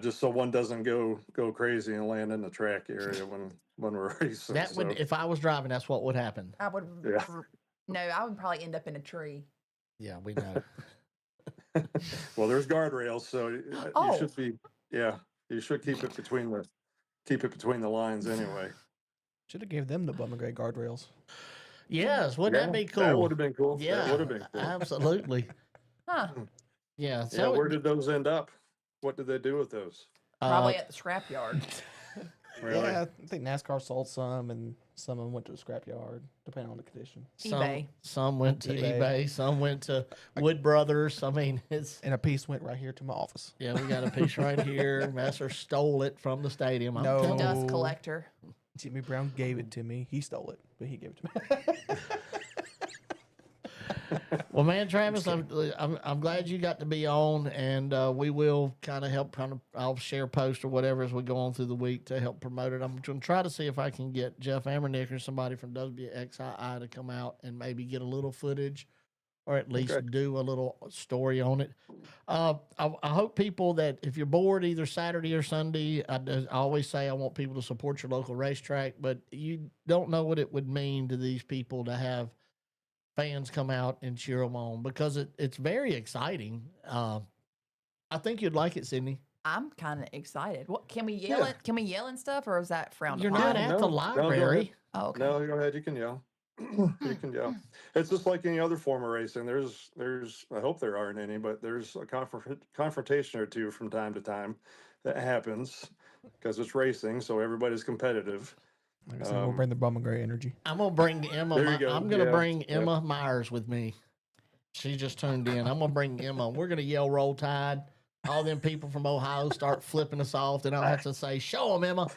Speaker 10: just so one doesn't go crazy and land in the track area when we're racing.
Speaker 3: That would,
Speaker 10: So,
Speaker 3: if I was driving, that's what would happen.
Speaker 8: I would.
Speaker 10: Yeah.
Speaker 8: No, I would probably end up in a tree.
Speaker 3: Yeah, we know.
Speaker 10: well, there's guardrails, so you
Speaker 8: Oh.
Speaker 10: should be. Yeah, you should keep it between the lines anyway.
Speaker 5: Should have gave them the Bowman Gray guardrails.
Speaker 3: Yes, wouldn't that be cool?
Speaker 10: That would have been cool.
Speaker 3: Yeah,
Speaker 10: That would have been cool.
Speaker 3: absolutely.
Speaker 8: Huh.
Speaker 3: Yeah.
Speaker 10: Yeah,
Speaker 3: So
Speaker 10: where did those end up? What did they do with those?
Speaker 8: Probably at the scrapyard.
Speaker 10: Really?
Speaker 5: Yeah, I think NASCAR sold some, and some of them went to the scrapyard, depending on the condition.
Speaker 8: eBay.
Speaker 3: Some went to
Speaker 5: eBay.
Speaker 3: eBay. Some went to Wood Brothers. I mean, it's
Speaker 5: And a piece went right here to my office.
Speaker 3: yeah. We got a piece right here. Master stole it from the stadium. I'm
Speaker 5: No.
Speaker 3: telling you.
Speaker 8: Dust
Speaker 5: Oh.
Speaker 8: collector.
Speaker 5: Jimmy Brown gave it to me. He stole it, but he gave it to me.
Speaker 3: Well, man, Travis, I'm glad you got to be on, and we will kind of help. I'll share posts or whatever as we go on through the week to help promote it. I'm going to try to see if I can get Jeff Ammernick or somebody from WXII to come out and maybe get a little footage, or at least
Speaker 10: Okay.
Speaker 3: do a little story on it. I hope people that if you're bored either Saturday or Sunday, I always say I want people to support your local racetrack, but you don't know what it would mean to these people to have fans come out and cheer them on, because it's very exciting. I think you'd like it, Sydney.
Speaker 8: I'm kind of excited. What can we yell
Speaker 10: Yeah.
Speaker 8: at? Can we yell and stuff, or is that frowned
Speaker 3: You're
Speaker 8: upon?
Speaker 3: not at the
Speaker 10: no, go ahead.
Speaker 3: library.
Speaker 8: Oh, okay.
Speaker 10: No, go ahead. You can yell. You can, yeah. It's just like any other form of racing. I hope there aren't any, but there's a confrontation or two from time to time that happens because it's racing, so everybody's competitive.
Speaker 5: Like I said, we'll bring the Bum and Gray energy.
Speaker 3: I'm gonna bring Emma.
Speaker 10: There you go.
Speaker 3: I'm gonna
Speaker 10: Yeah.
Speaker 3: bring
Speaker 10: Yep.
Speaker 3: Emma Myers with me. She just tuned in. I'm gonna bring Emma. We're gonna yell "Roll Tide." All them people from Ohio start flipping us off. Then I'll have to say, "Show them, Emma."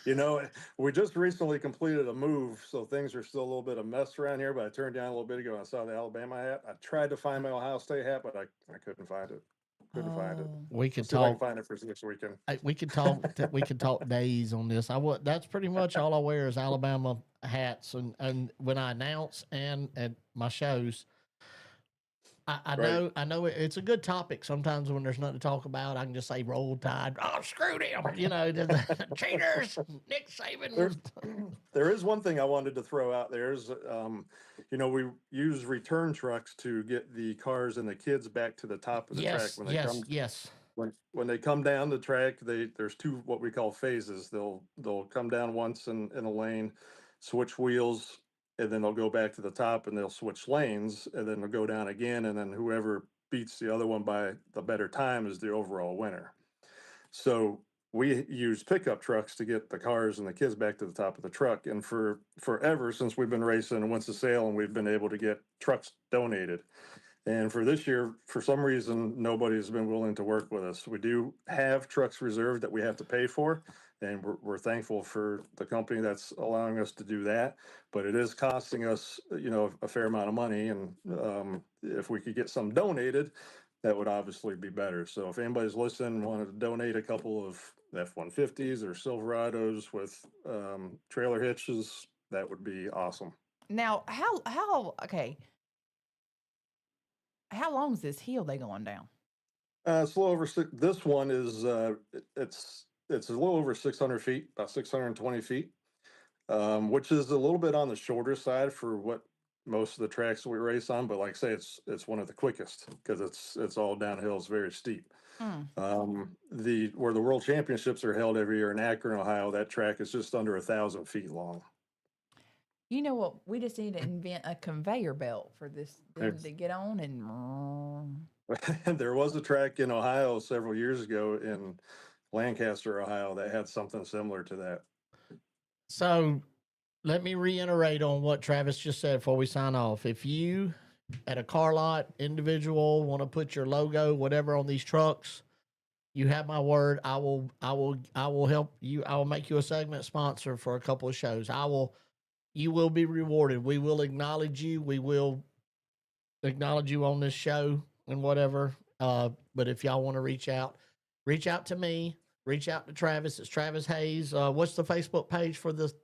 Speaker 10: You know, we just recently completed a move, so things are still a little bit of mess around here. But I turned down a little bit ago and I saw the Alabama hat. I tried to find my Ohio State hat, but I couldn't find it. Couldn't find it.
Speaker 3: We could
Speaker 10: See if I can
Speaker 3: talk.
Speaker 10: find it for next weekend.
Speaker 3: We could talk. We could talk days on this. That's pretty much all I wear is Alabama hats, and when I announce and at my shows, I know it's a good topic. Sometimes when there's nothing to talk about, I can just say "Roll Tide." Oh, screw them! You know, the cheaters. Nick Saban.
Speaker 10: There is one thing I wanted to throw out there is, you know, we use return trucks to get the cars and the kids back to the top of the track
Speaker 3: Yes,
Speaker 10: when they
Speaker 3: yes,
Speaker 10: come.
Speaker 3: yes.
Speaker 10: When they come down the track, there's two what we call phases. They'll come down once in a lane, switch wheels, and then they'll go back to the top and they'll switch lanes, and then they'll go down again, and then whoever beats the other one by the better time is the overall winner. So we use pickup trucks to get the cars and the kids back to the top of the truck. And for forever, since we've been racing in Winston-Salem, we've been able to get trucks donated. And for this year, for some reason, nobody's been willing to work with us. We do have trucks reserved that we have to pay for, and we're thankful for the company that's allowing us to do that. But it is costing us, you know, a fair amount of money. And if we could get some donated, that would obviously be better. So if anybody's listening, wanted to donate a couple of F-150s or Silverados with trailer hitches, that would be awesome.
Speaker 8: Now, okay. How long is this hill they going down?
Speaker 10: It's a little over this one is it's a little over 600 feet, about 620 feet, which is a little bit on the shorter side for what most of the tracks we race on. But like I say, it's one of the quickest because it's all downhill. It's very steep. Where the World Championships are held every year in Akron, Ohio, that track is just under 1,000 feet long.
Speaker 8: You know what? We just need to invent a conveyor belt for this thing to get on and.
Speaker 10: There was a track in Ohio several years ago in Lancaster, Ohio, that had something similar to that.
Speaker 3: So let me reiterate on what Travis just said before we sign off. If you at a car lot, individual, want to put your logo, whatever, on these trucks, you have my word. I will help you. I will make you a segment sponsor for a couple of shows. You will be rewarded. We will acknowledge you. We will acknowledge you on this show and whatever. But if y'all want to reach out to me, reach out to Travis. It's Travis Hayes. What's the Facebook page for this?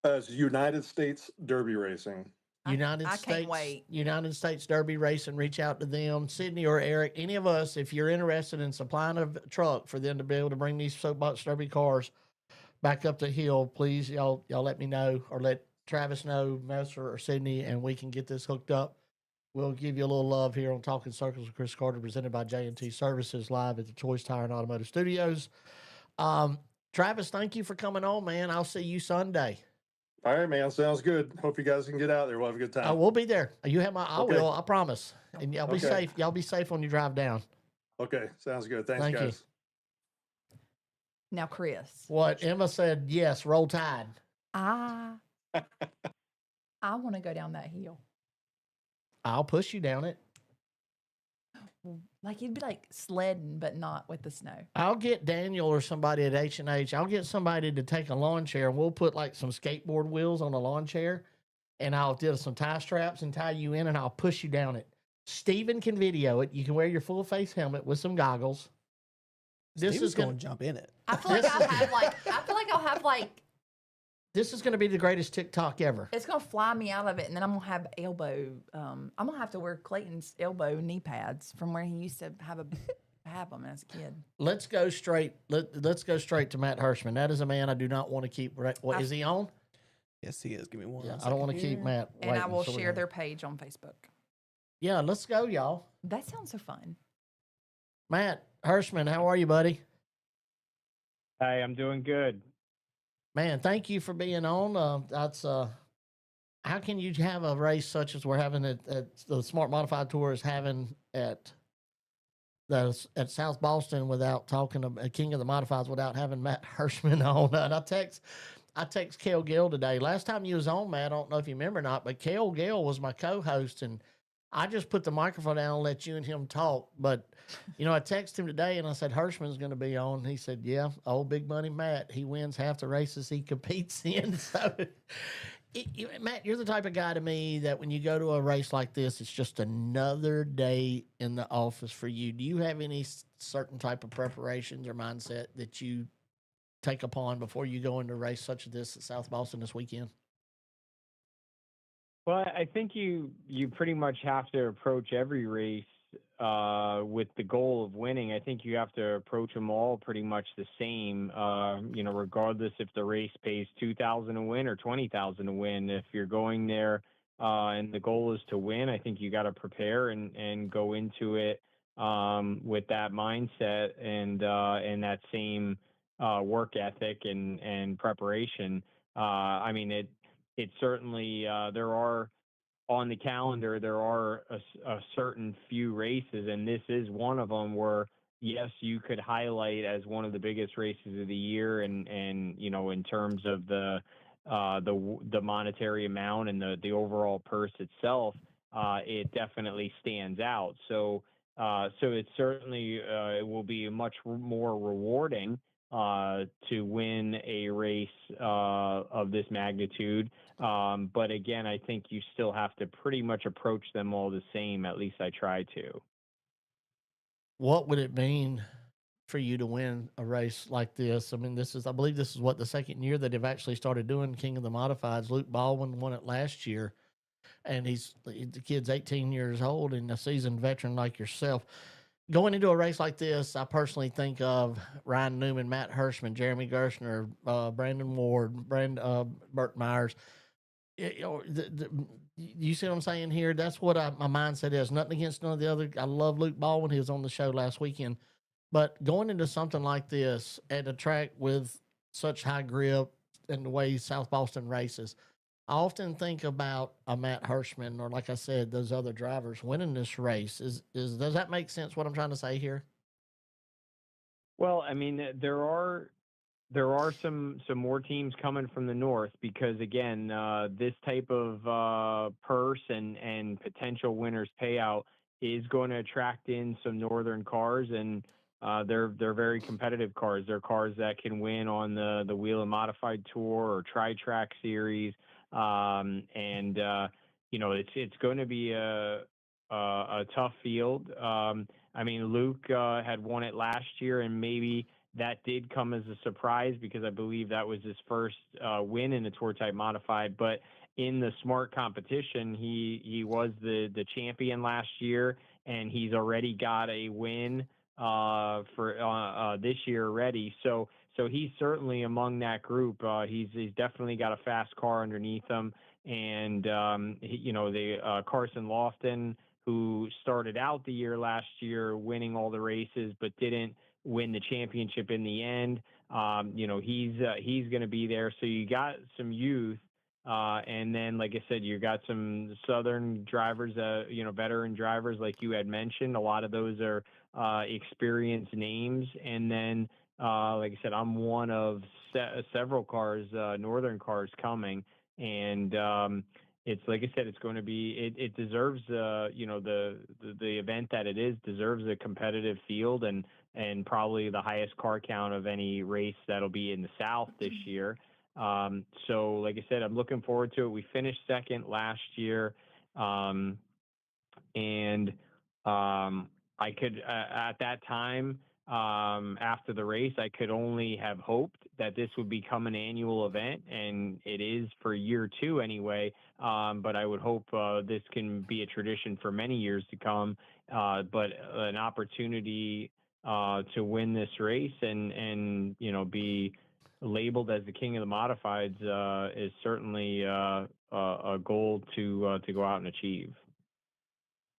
Speaker 10: It's United States Derby Racing.
Speaker 3: United
Speaker 8: I
Speaker 3: States,
Speaker 8: can't wait.
Speaker 3: United States Derby Racing. Reach out to them, Sydney or Eric, any of us. If you're interested in supplying a truck for them to be able to bring these Soapbox Derby cars back up the hill, please, y'all let me know, or let Travis know, Messer or Sydney, and we can get this hooked up. We'll give you a little love here on Talking Circles with Chris Carter, presented by J&T Services, live at the Choice Tire Automotive Studios. Travis, thank you for coming on, man. I'll see you Sunday.
Speaker 10: All right, man. Sounds good. Hope you guys can get out there. We'll have a good time.
Speaker 3: We'll be there. You have my. I
Speaker 10: Okay.
Speaker 3: will. I promise. And y'all be
Speaker 10: Okay.
Speaker 3: safe. Y'all be safe when you drive down.
Speaker 10: Okay. Sounds good. Thanks,
Speaker 3: Thank you.
Speaker 10: guys.
Speaker 8: Now, Chris,
Speaker 3: What Emma said. Yes. Roll Tide.
Speaker 8: I want to go down that hill.
Speaker 3: I'll push you down it.
Speaker 8: Like it'd be like sledding, but not with the snow.
Speaker 3: I'll get Daniel or somebody at H&H. I'll get somebody to take a lawn chair, and we'll put like some skateboard wheels on a lawn chair, and I'll do some tie straps and tie you in, and I'll push you down it. Steven can video it. You can wear your full face helmet with some goggles. This
Speaker 5: Steven's
Speaker 3: is going
Speaker 5: going to jump in it.
Speaker 8: I feel like I'll have like
Speaker 3: This is going to be the greatest TikTok ever.
Speaker 8: it's gonna fly me out of it, and then I'm gonna have elbow. I'm gonna have to wear Clayton's elbow knee pads from where he used to have them as a kid.
Speaker 3: Let's go straight. Let's go straight to Matt Hirschman. That is a man I do not want to keep. What is he on?
Speaker 5: Yes, he is. Give me one.
Speaker 3: Yeah, I don't want to keep Matt.
Speaker 8: And I
Speaker 3: waiting,
Speaker 8: will
Speaker 3: so we're
Speaker 8: share
Speaker 3: gonna-
Speaker 8: their page on Facebook.
Speaker 3: Yeah, let's go, y'all.
Speaker 8: That sounds so fun.
Speaker 3: Matt Hirschman, how are you, buddy?
Speaker 11: Hey, I'm doing good.
Speaker 3: Man, thank you for being on. That's how can you have a race such as we're having at the Smart Modified Tour is having at South Boston without talking about King of the Modifieds without having Matt Hirschman on? And I text Kel Gill today. Last time you was on, Matt, I don't know if you remember or not, but Kel Gill was my co-host, and I just put the microphone down and let you and him talk. But, I texted him today and I said, Hirschman's going to be on. He said, yeah, old big money Matt. He wins half the races he competes in. So, Matt, you're the type of guy to me that when you go to a race like this, it's just another day in the office for you. Do you have any certain type of preparations or mindset that you take upon before you go into a race such as this at South Boston this weekend?
Speaker 11: Well, I think you pretty much have to approach every race with the goal of winning. I think you have to approach them all pretty much the same. Regardless if the race pays $2,000 to win or $20,000 to win. If you're going there and the goal is to win, I think you got to prepare and go into it with that mindset and that same work ethic and preparation. It certainly there are on the calendar there are a certain few races, and this is one of them where yes, you could highlight as one of the biggest races of the year, and in terms of the monetary amount and the overall purse itself, it definitely stands out. So it certainly it will be much more rewarding to win a race of this magnitude. But again, I think you still have to pretty much approach them all the same. At least I try to.
Speaker 3: What would it mean for you to win a race like this? I mean, I believe this is what the second year that they've actually started doing King of the Modifieds. Luke Baldwin won it last year, and the kid's 18 years old and a seasoned veteran like yourself. Going into a race like this, I personally think of Ryan Newman, Matt Hirschman, Jeremy Gerstner, Brandon Ward, Burt Myers. You see what I'm saying here? That's what my mindset is. Nothing against none of the other. I love Luke Baldwin. He was on the show last weekend. But going into something like this at a track with such high grip and the way South Boston races, I often think about a Matt Hirschman or, like I said, those other drivers winning this race. Does that make sense? What I'm trying to say here?
Speaker 11: Well, I mean, there are some more teams coming from the north because again, this type of purse and potential winners payout is going to attract in some northern cars, and they're very competitive cars. They're cars that can win on the Wheel and Modified Tour or Tri-Track Series. It's going to be a tough field. Luke had won it last year, and maybe that did come as a surprise because I believe that was his first win in the Tour Type Modified. But in the smart competition, he was the champion last year, and he's already got a win for this year already. So he's certainly among that group. He's definitely got a fast car underneath him, and Carson Lofton, who started out the year last year winning all the races, but didn't win the championship in the end. He's going to be there. So you got some youth. And then, like I said, you got some Southern drivers, veteran drivers, like you had mentioned. A lot of those are experienced names. And then, like I said, I'm one of several cars, Northern cars coming. And it's like I said, it's going to be. It deserves, the event that it is deserves a competitive field and probably the highest car count of any race that'll be in the South this year. So like I said, I'm looking forward to it. We finished second last year. I could, at that time, after the race, I could only have hoped that this would become an annual event, and it is for year 2 anyway. But I would hope this can be a tradition for many years to come. But an opportunity to win this race and be labeled as the king of the modifieds is certainly a goal to go out and achieve.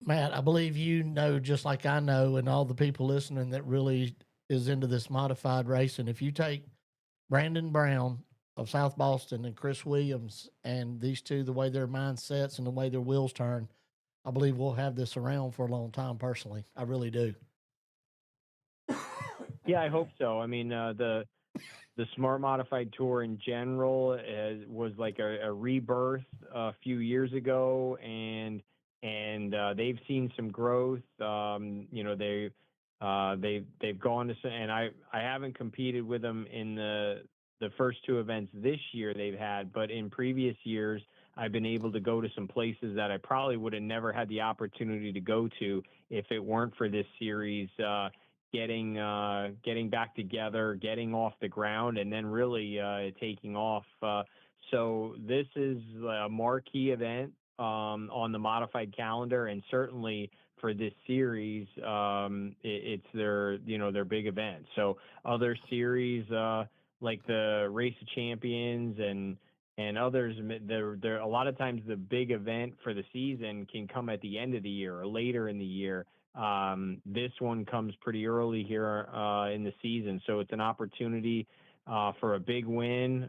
Speaker 3: Matt, I believe you know, just like I know, and all the people listening that really is into this modified racing. If you take Brandon Brown of South Boston and Chris Williams, and these two, the way their mindsets and the way their wheels turn, I believe we'll have this around for a long time. Personally, I really do.
Speaker 11: Yeah, I hope so. I mean, the Smart Modified Tour in general was like a rebirth a few years ago, and they've seen some growth. You know, they've gone to and I haven't competed with them in the first two events this year they've had, but in previous years I've been able to go to some places that I probably would have never had the opportunity to go to if it weren't for this series. Getting back together, getting off the ground, and then really taking off. So this is a marquee event on the modified calendar, and certainly for this series, it's their big event. So other series like the Race of Champions and others, they're a lot of times the big event for the season can come at the end of the year or later in the year. This one comes pretty early here in the season, so it's an opportunity for a big win.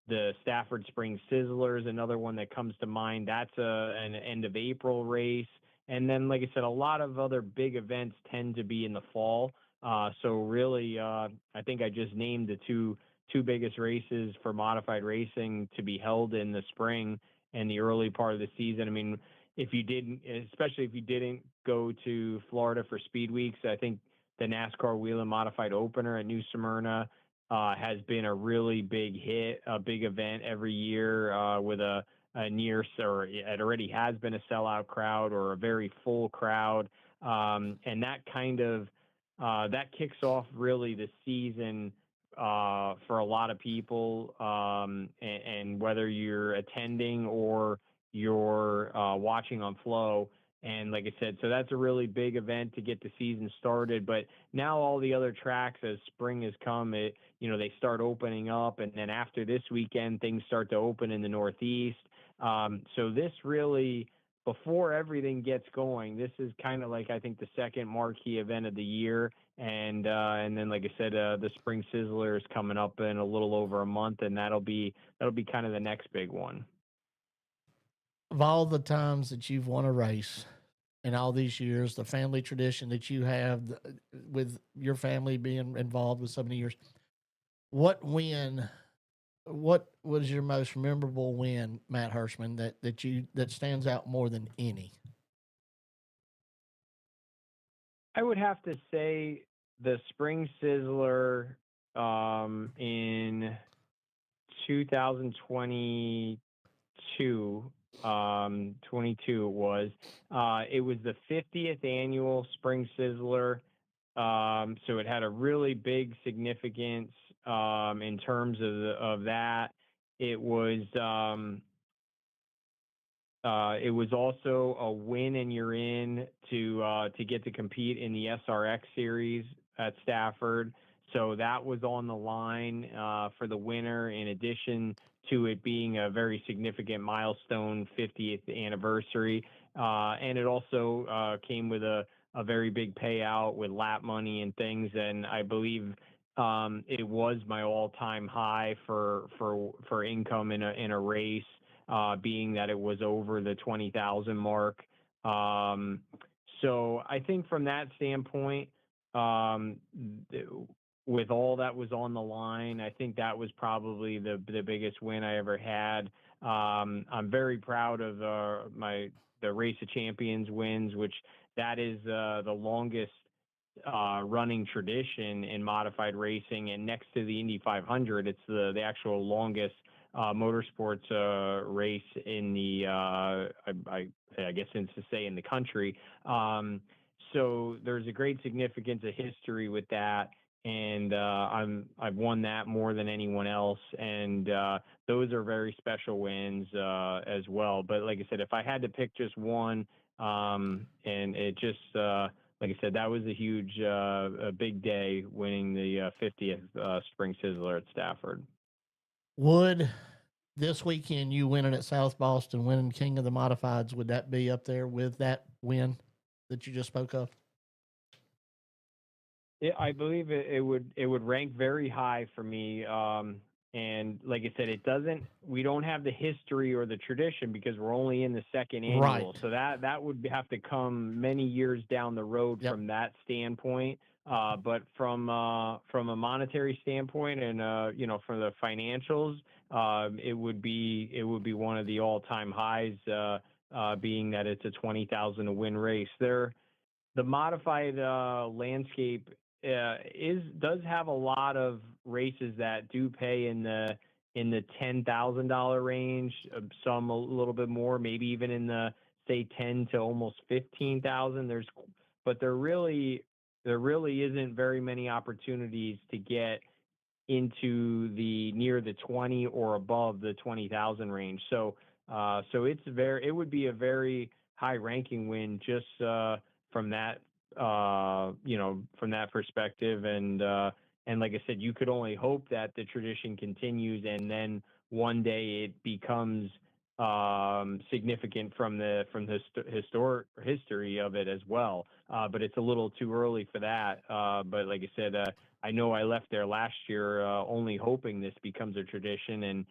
Speaker 11: The Stafford Spring Sizzler is another one that comes to mind. That's an end of April race. And then, like I said, a lot of other big events tend to be in the fall. So really, I think I just named the two biggest races for modified racing to be held in the spring and the early part of the season. I mean, especially if you didn't go to Florida for Speed Weeks, I think the NASCAR Wheel and Modified Opener at New Smyrna has been a really big hit, a big event every year with a near, or it already has been a sellout crowd or a very full crowd. And that kind of, that kicks off really the season for a lot of people. And whether you're attending or you're watching on Flow. And like I said, so that's a really big event to get the season started. But now all the other tracks, as spring has come, they start opening up. And then after this weekend, things start to open in the Northeast. So this really, before everything gets going, this is kind of like, I think, the second marquee event of the year. And then, like I said, the Spring Sizzler is coming up in a little over a month, and that'll be kind of the next big one.
Speaker 3: Of all the times that you've won a race in all these years, the family tradition that you have with your family being involved with so many years, what was your most memorable win, Matt Hirschman, that stands out more than any?
Speaker 11: I would have to say the Spring Sizzler in 2022. 22 it was the 50th annual Spring Sizzler. So it had a really big significance in terms of that. It was also a win and you're in to get to compete in the SRX series at Stafford. So that was on the line for the winner, in addition to it being a very significant milestone 50th anniversary. And it also came with a very big payout with lap money and things. And I believe it was my all-time high for income in a race, being that it was over the 20,000 mark. So I think from that standpoint, with all that was on the line, I think that was probably the biggest win I ever had. I'm very proud of the Race of Champions wins, which that is the longest running tradition in modified racing, and next to the Indy 500, it's the actual longest motorsports race in the I guess it's to say in the country. So there's a great significance of history with that. And I've won that more than anyone else, and those are very special wins as well. But like I said, if I had to pick just one, and it just like I said, that was a big day, winning the 50th Spring Sizzler at Stafford.
Speaker 3: Would this weekend you winning at South Boston, winning King of the Modifieds, would that be up there with that win that you just spoke of?
Speaker 11: I believe it would rank very high for me. And like I said, we don't have the history or the tradition because we're only in the second annual.
Speaker 3: Right.
Speaker 11: So that would have to come many years down the road
Speaker 3: Yep.
Speaker 11: from that standpoint. But from a monetary standpoint and, from the financials, it would be one of the all-time highs, being that it's a 20,000 to win race. The modified landscape does have a lot of races that do pay in the $10,000 range, some a little bit more, maybe even in the say 10 to almost 15,000. But there really isn't very many opportunities to get into the near the 20 or above the 20,000 range. So it would be a very high ranking win just from that from that perspective. And like I said, you could only hope that the tradition continues and then one day it becomes significant from the historic history of it as well. But it's a little too early for that. But like I said, I know I left there last year only hoping this becomes a tradition, and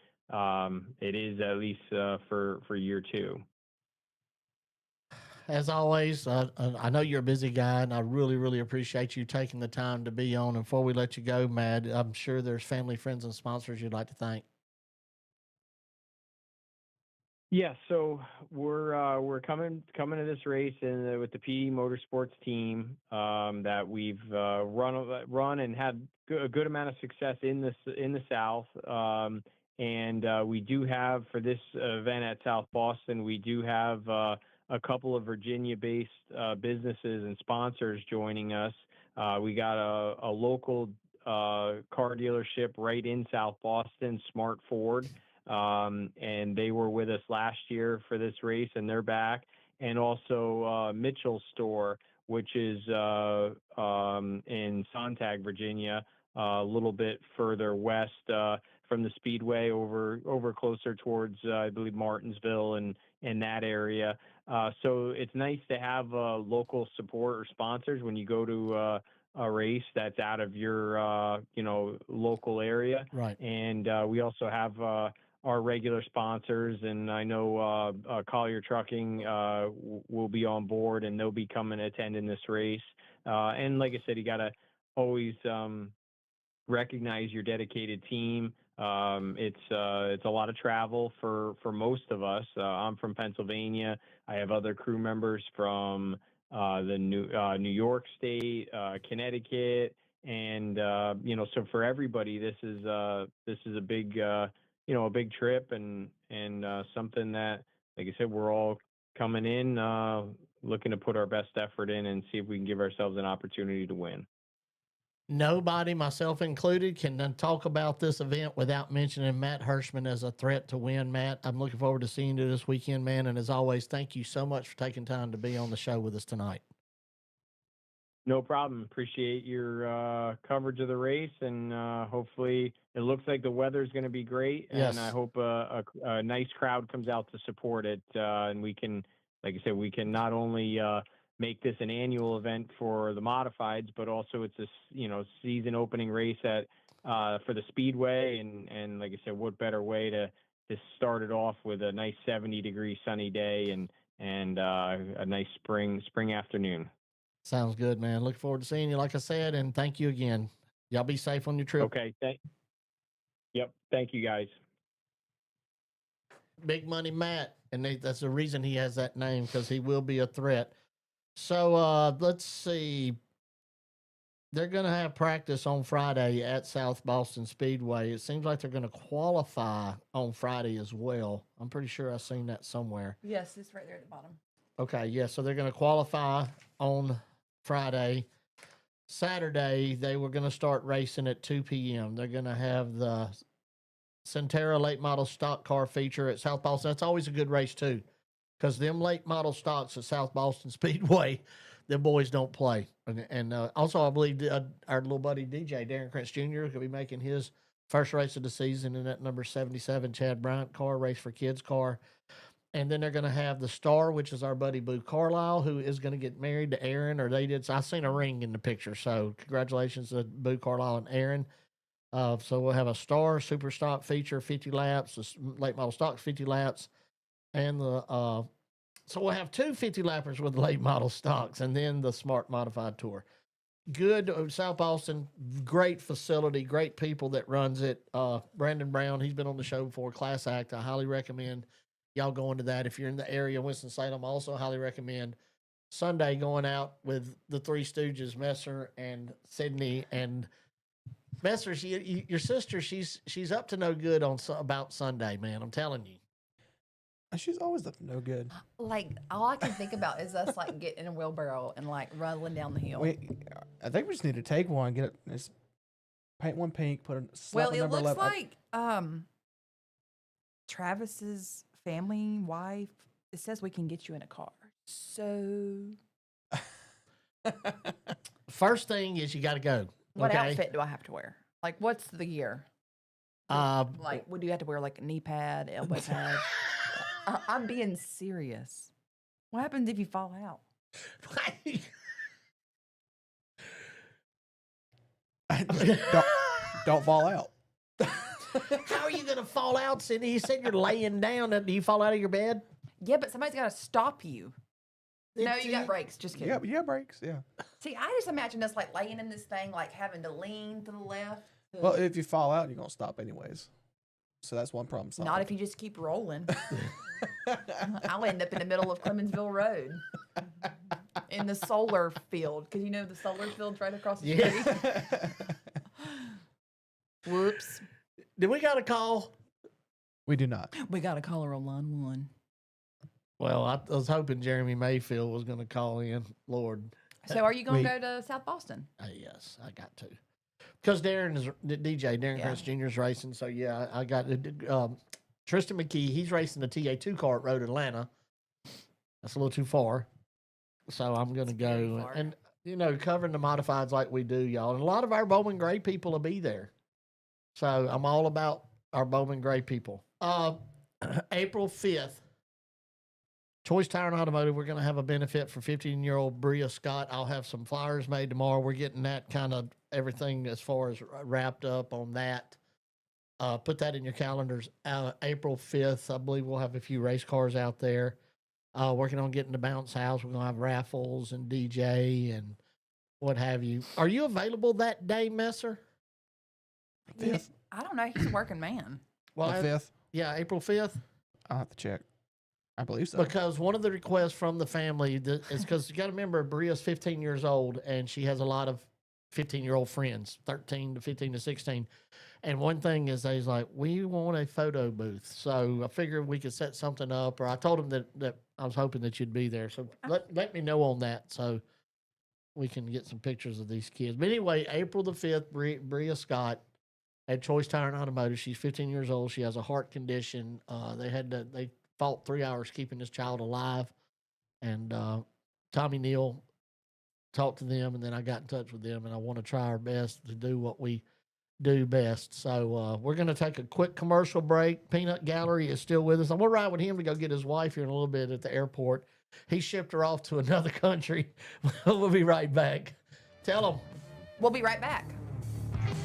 Speaker 11: it is at least for year two.
Speaker 3: As always, I know you're a busy guy, and I really, really appreciate you taking the time to be on. And before we let you go, Matt, I'm sure there's family, friends, and sponsors you'd like to thank.
Speaker 11: Yeah, so we're coming to this race with the PD Motorsports team that we've run and had a good amount of success in the South. And we do have, for this event at South Boston, we do have a couple of Virginia-based businesses and sponsors joining us. We got a local car dealership right in South Boston, Smart Ford. And they were with us last year for this race, and they're back. And also Mitchell's store, which is in Sontag, Virginia, a little bit further west from the Speedway, over closer towards I believe Martinsville and that area. So it's nice to have local support or sponsors when you go to a race that's out of your local area.
Speaker 3: Right.
Speaker 11: And we also have our regular sponsors, and I know Collier Trucking will be on board, and they'll be coming attending this race. And like I said, you got to always recognize your dedicated team. It's a lot of travel for most of us. I'm from Pennsylvania. I have other crew members from the New York State, Connecticut, and so for everybody, this is a big a big trip and something that, like I said, we're all coming in looking to put our best effort in and see if we can give ourselves an opportunity to win.
Speaker 3: Nobody, myself included, can then talk about this event without mentioning Matt Hirschman as a threat to win. Matt, I'm looking forward to seeing you this weekend, man. And as always, thank you so much for taking time to be on the show with us tonight.
Speaker 11: No problem. Appreciate your coverage of the race, and hopefully it looks like the weather's going to be great.
Speaker 3: Yes.
Speaker 11: And I hope a nice crowd comes out to support it, and we can, like I said, we can not only make this an annual event for the modifieds, but also it's a season opening race for the Speedway, and like I said, what better way to start it off with a nice 70-degree sunny day and a nice spring afternoon.
Speaker 3: Sounds good, man. Look forward to seeing you, like I said, and thank you again. Y'all be safe on your trip.
Speaker 11: Okay. Yep. Thank you, guys.
Speaker 3: Big Money Matt, and that's the reason he has that name, because he will be a threat. So let's see. They're going to have practice on Friday at South Boston Speedway. It seems like they're going to qualify on Friday as well. I'm pretty sure I've seen that somewhere.
Speaker 8: Yes, it's right there at the bottom.
Speaker 3: Okay, yeah, so they're going to qualify on Friday. Saturday, they were going to start racing at 2 p.m. They're going to have the Centera late model stock car feature at South Boston. That's always a good race, too, because them late model stocks at South Boston Speedway, them boys don't play. And also, I believe our little buddy DJ, Darren Krentz Jr., could be making his first race of the season in that number 77 Chad Bryant car, Race for Kids car. And then they're going to have the Star, which is our buddy Boo Carlisle, who is going to get married to Aaron, or they did. So I seen a ring in the picture. So congratulations to Boo Carlisle and Aaron. So we'll have a Star Super Stock feature, 50 laps, late model stock 50 laps, and the so we'll have two 50 lappers with the late model stocks, and then the Smart Modified Tour. Good South Boston, great facility, great people that runs it. Brandon Brown, he's been on the show before. Class act, I highly recommend y'all going to that. If you're in the area, Winston-Salem, I also highly recommend Sunday going out with the Three Stooges, Messer and Sydney. And Messer, your sister, she's up to no good on about Sunday, man. I'm telling you.
Speaker 5: She's always up to no good.
Speaker 8: Like all I can think about is us like getting in a wheelbarrow and like rolling down the hill.
Speaker 5: I think we just need to take one, get it, just paint one pink, put a slap
Speaker 8: Well,
Speaker 5: a
Speaker 8: it
Speaker 5: number
Speaker 8: looks
Speaker 5: 11.
Speaker 8: like Travis's family, wife. It says we can get you in a car. So
Speaker 3: First thing is you got to go.
Speaker 8: what
Speaker 3: okay?
Speaker 8: outfit do I have to wear? Like what's the gear? Like what do you have to wear? Like a knee pad, elbow pad? I'm being serious. What happens if you fall out?
Speaker 5: don't fall out.
Speaker 3: How are you going to fall out, Sydney? You said you're laying down. Do you fall out of your bed?
Speaker 8: Yeah, but somebody's got to stop you. No, you got brakes. Just kidding.
Speaker 5: Yeah, brakes. Yeah.
Speaker 8: See, I just imagine us like laying in this thing, like having to lean to the left.
Speaker 5: Well, if you fall out, you're gonna stop anyways. So that's one problem solved.
Speaker 8: Not if you just keep rolling. I'll end up in the middle of Clemensville Road in the solar field because you know the solar field's right across the street. Whoops.
Speaker 3: Did we got a call?
Speaker 5: We do not.
Speaker 8: We got a caller on line 1.
Speaker 3: Well, I was hoping Jeremy Mayfield was going to call in. Lord.
Speaker 8: So are you going to go to South Boston?
Speaker 3: Yes, I got to. Because Darren is Darren
Speaker 8: Yeah.
Speaker 3: Crest Jr. is racing. So, yeah, I got Tristan McKee. He's racing the TA2 car at Road Atlanta. That's a little too far. So I'm going to go. And, you know, covering the modifieds like we do, y'all. And a lot of our Bowman Gray people will be there. So I'm all about our Bowman Gray people. April 5th. Choice Tire Automotive, we're going to have a benefit for 15-year-old Bria Scott. I'll have some flyers made tomorrow. We're getting that kind of everything as far as wrapped up on that. Put that in your calendars. April 5th, I believe we'll have a few race cars out there. Working on getting the bounce house. We're going to have raffles and DJ and what have you. Are you available that day, Messer?
Speaker 8: Yeah, I don't know. He's a working man.
Speaker 3: Well,
Speaker 5: The 5th?
Speaker 3: Yeah, April 5th.
Speaker 5: I'll have to check. I believe so.
Speaker 3: Because one of the requests from the family is because you got to remember, Bria's 15 years old and she has a lot of 15-year-old friends, 13 to 15 to 16. And one thing is, they's like, we want a photo booth. So I figured we could set something up, or I told them that I was hoping that you'd be there. So let me know on that so we can get some pictures of these kids. But anyway, April the 5th, Bria Scott at Choice Tire and Automotive. She's 15 years old. She has a heart condition. They fought 3 hours keeping this child alive. And Tommy Neal talked to them, and then I got in touch with them, and I want to try our best to do what we do best. So we're going to take a quick commercial break. Peanut Gallery is still with us. I'm going to ride with him to go get his wife here in a little bit at the airport. He shipped her off to another country. We'll be right back. Tell him.
Speaker 8: We'll be right back.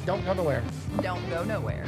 Speaker 3: Don't go nowhere.
Speaker 8: Don't go nowhere.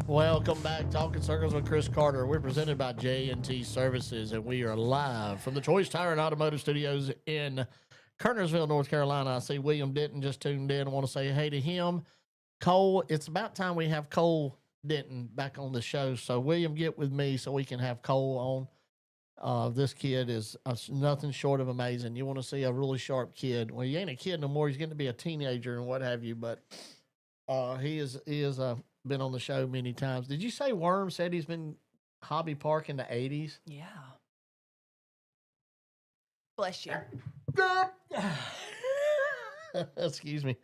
Speaker 3: Welcome back, Talking Circles with Chris Carter. We're presented by J&T Services, and we are live from the Choice Tire Automotive Studios in Kernersville, North Carolina. I see William Denton just tuned in. I want to say hey to him. Cole, it's about time we have Cole Denton back on the show. So, William, get with me so we can have Cole on. This kid is nothing short of amazing. You want to see a really sharp kid. Well, he ain't a kid no more. He's getting to be a teenager and what have you, but he is been on the show many times. Did you say Worm said he's been hobby park in the 80s?
Speaker 8: Yeah. Bless you.
Speaker 3: Excuse me.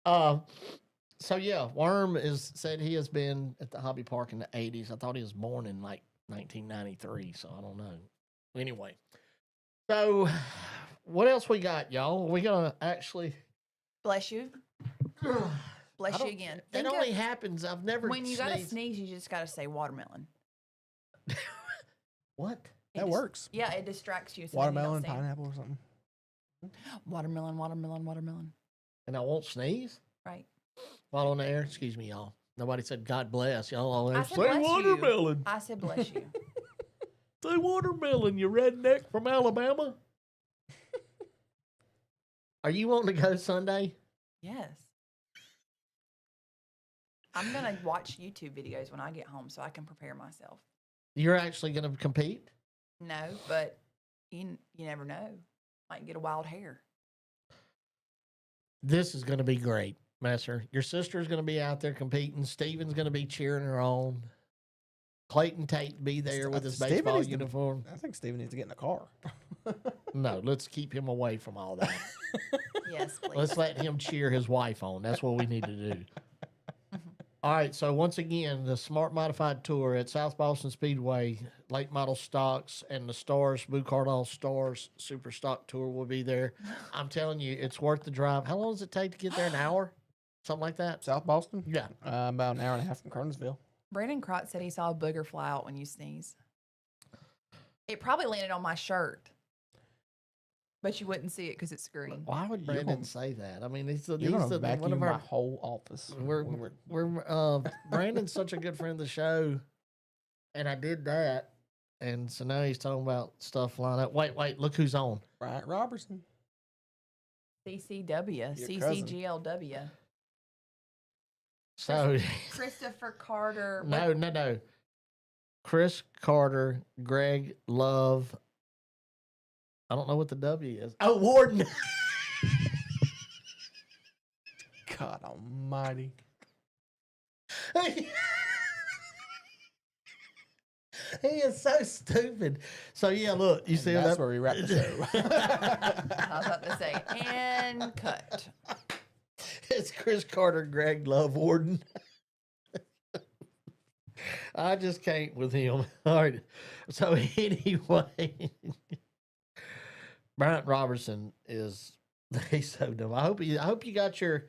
Speaker 3: So yeah, Worm said he has been at the hobby park in the 80s. I thought he was born in like 1993, so I don't know. Anyway, so what else we got, y'all? We gonna actually
Speaker 8: Bless you. Bless you again.
Speaker 3: It
Speaker 8: Think
Speaker 3: only
Speaker 8: of-
Speaker 3: happens. I've never
Speaker 8: when you gotta
Speaker 3: sneezed.
Speaker 8: sneeze, you just gotta say watermelon.
Speaker 3: What?
Speaker 5: That works.
Speaker 8: Yeah, it distracts you. So then you don't
Speaker 5: Watermelon,
Speaker 8: sneeze.
Speaker 5: pineapple, or something.
Speaker 8: Watermelon, watermelon, watermelon.
Speaker 3: And I won't sneeze
Speaker 8: Right.
Speaker 3: while on the air. Excuse me, y'all. Nobody said God bless y'all. All
Speaker 8: I
Speaker 3: there
Speaker 8: said
Speaker 3: say
Speaker 8: bless you.
Speaker 3: watermelon.
Speaker 8: I said bless you.
Speaker 3: Say watermelon, you redneck from Alabama. Are you wanting to go Sunday?
Speaker 8: Yes. I'm gonna watch YouTube videos when I get home so I can prepare myself.
Speaker 3: You're actually going to compete?
Speaker 8: No, but you never know. Might get a wild hair.
Speaker 3: This is going to be great, Messer. Your sister's going to be out there competing. Steven's going to be cheering her on. Clayton Tate be there with his
Speaker 5: Steven
Speaker 3: baseball
Speaker 5: needs to-
Speaker 3: uniform.
Speaker 5: I think Steven needs to get in the car.
Speaker 3: No, let's keep him away from all that.
Speaker 8: Yes, please.
Speaker 3: Let's let him cheer his wife on. That's what we need to do. All right, so once again, the Smart Modified Tour at South Boston Speedway, late model stocks, and the Stars, Blue Card All Stars Super Stock Tour will be there. I'm telling you, it's worth the drive. How long does it take to get there? An hour? Something like that?
Speaker 5: South Boston?
Speaker 3: Yeah.
Speaker 5: About an hour and a half from Kernersville.
Speaker 8: Brandon Crotts said he saw a booger fly out when you sneeze. It probably landed on my shirt, but you wouldn't see it because it's green.
Speaker 3: Why would
Speaker 5: You're
Speaker 3: Brandon
Speaker 5: gonna-
Speaker 3: say that? I mean, he's
Speaker 5: You're going to
Speaker 3: one
Speaker 5: vacuum
Speaker 3: of
Speaker 5: my
Speaker 3: our.
Speaker 5: whole office.
Speaker 3: Brandon's such a good friend of the show, and I did that, and so now he's talking about stuff lined up. Wait, look who's on.
Speaker 5: Bryant Robertson.
Speaker 8: CCW,
Speaker 5: Your cousin.
Speaker 8: CCGLW.
Speaker 3: So
Speaker 8: Christopher Carter.
Speaker 3: no. Chris Carter, Greg Love. I don't know what the W is. Oh, Warden.
Speaker 5: God almighty.
Speaker 3: He is so stupid. So yeah, look, you see
Speaker 5: That's
Speaker 3: that?
Speaker 5: where we wrap the show.
Speaker 8: I was about to say, and cut.
Speaker 3: It's Chris Carter, Greg Love, Warden. I just can't with him. All right. So anyway, Bryant Robertson he's so dumb. I hope you got your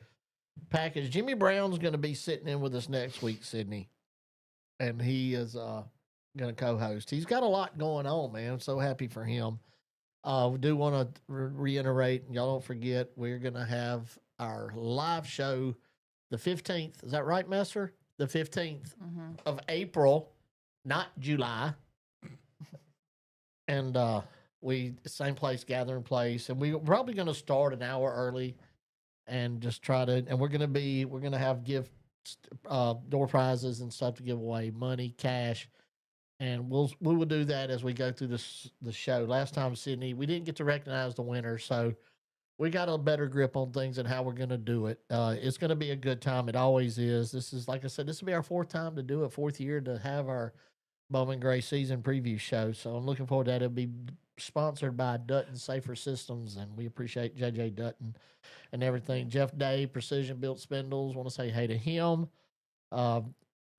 Speaker 3: package. Jimmy Brown's going to be sitting in with us next week, Sydney, and he is going to co-host. He's got a lot going on, man. I'm so happy for him. We do want to reiterate, and y'all don't forget, we're going to have our live show the 15th. Is that right, Messer? The 15th of April, not July. And same place, gathering place. And we're probably going to start an hour early and just try to, and we're going to have gift door prizes and stuff to give away, money, cash. And we will do that as we go through the show. Last time, Sydney, we didn't get to recognize the winner, so we got a better grip on things and how we're going to do it. It's going to be a good time. It always is. This is, like I said, this will be our fourth time to do it, fourth year to have our Bowman Gray season preview show. So I'm looking forward to that. It'll be sponsored by Dutton Safer Systems, and we appreciate JJ Dutton and everything. Jeff Day, Precision Built Spindles, want to say hey to him.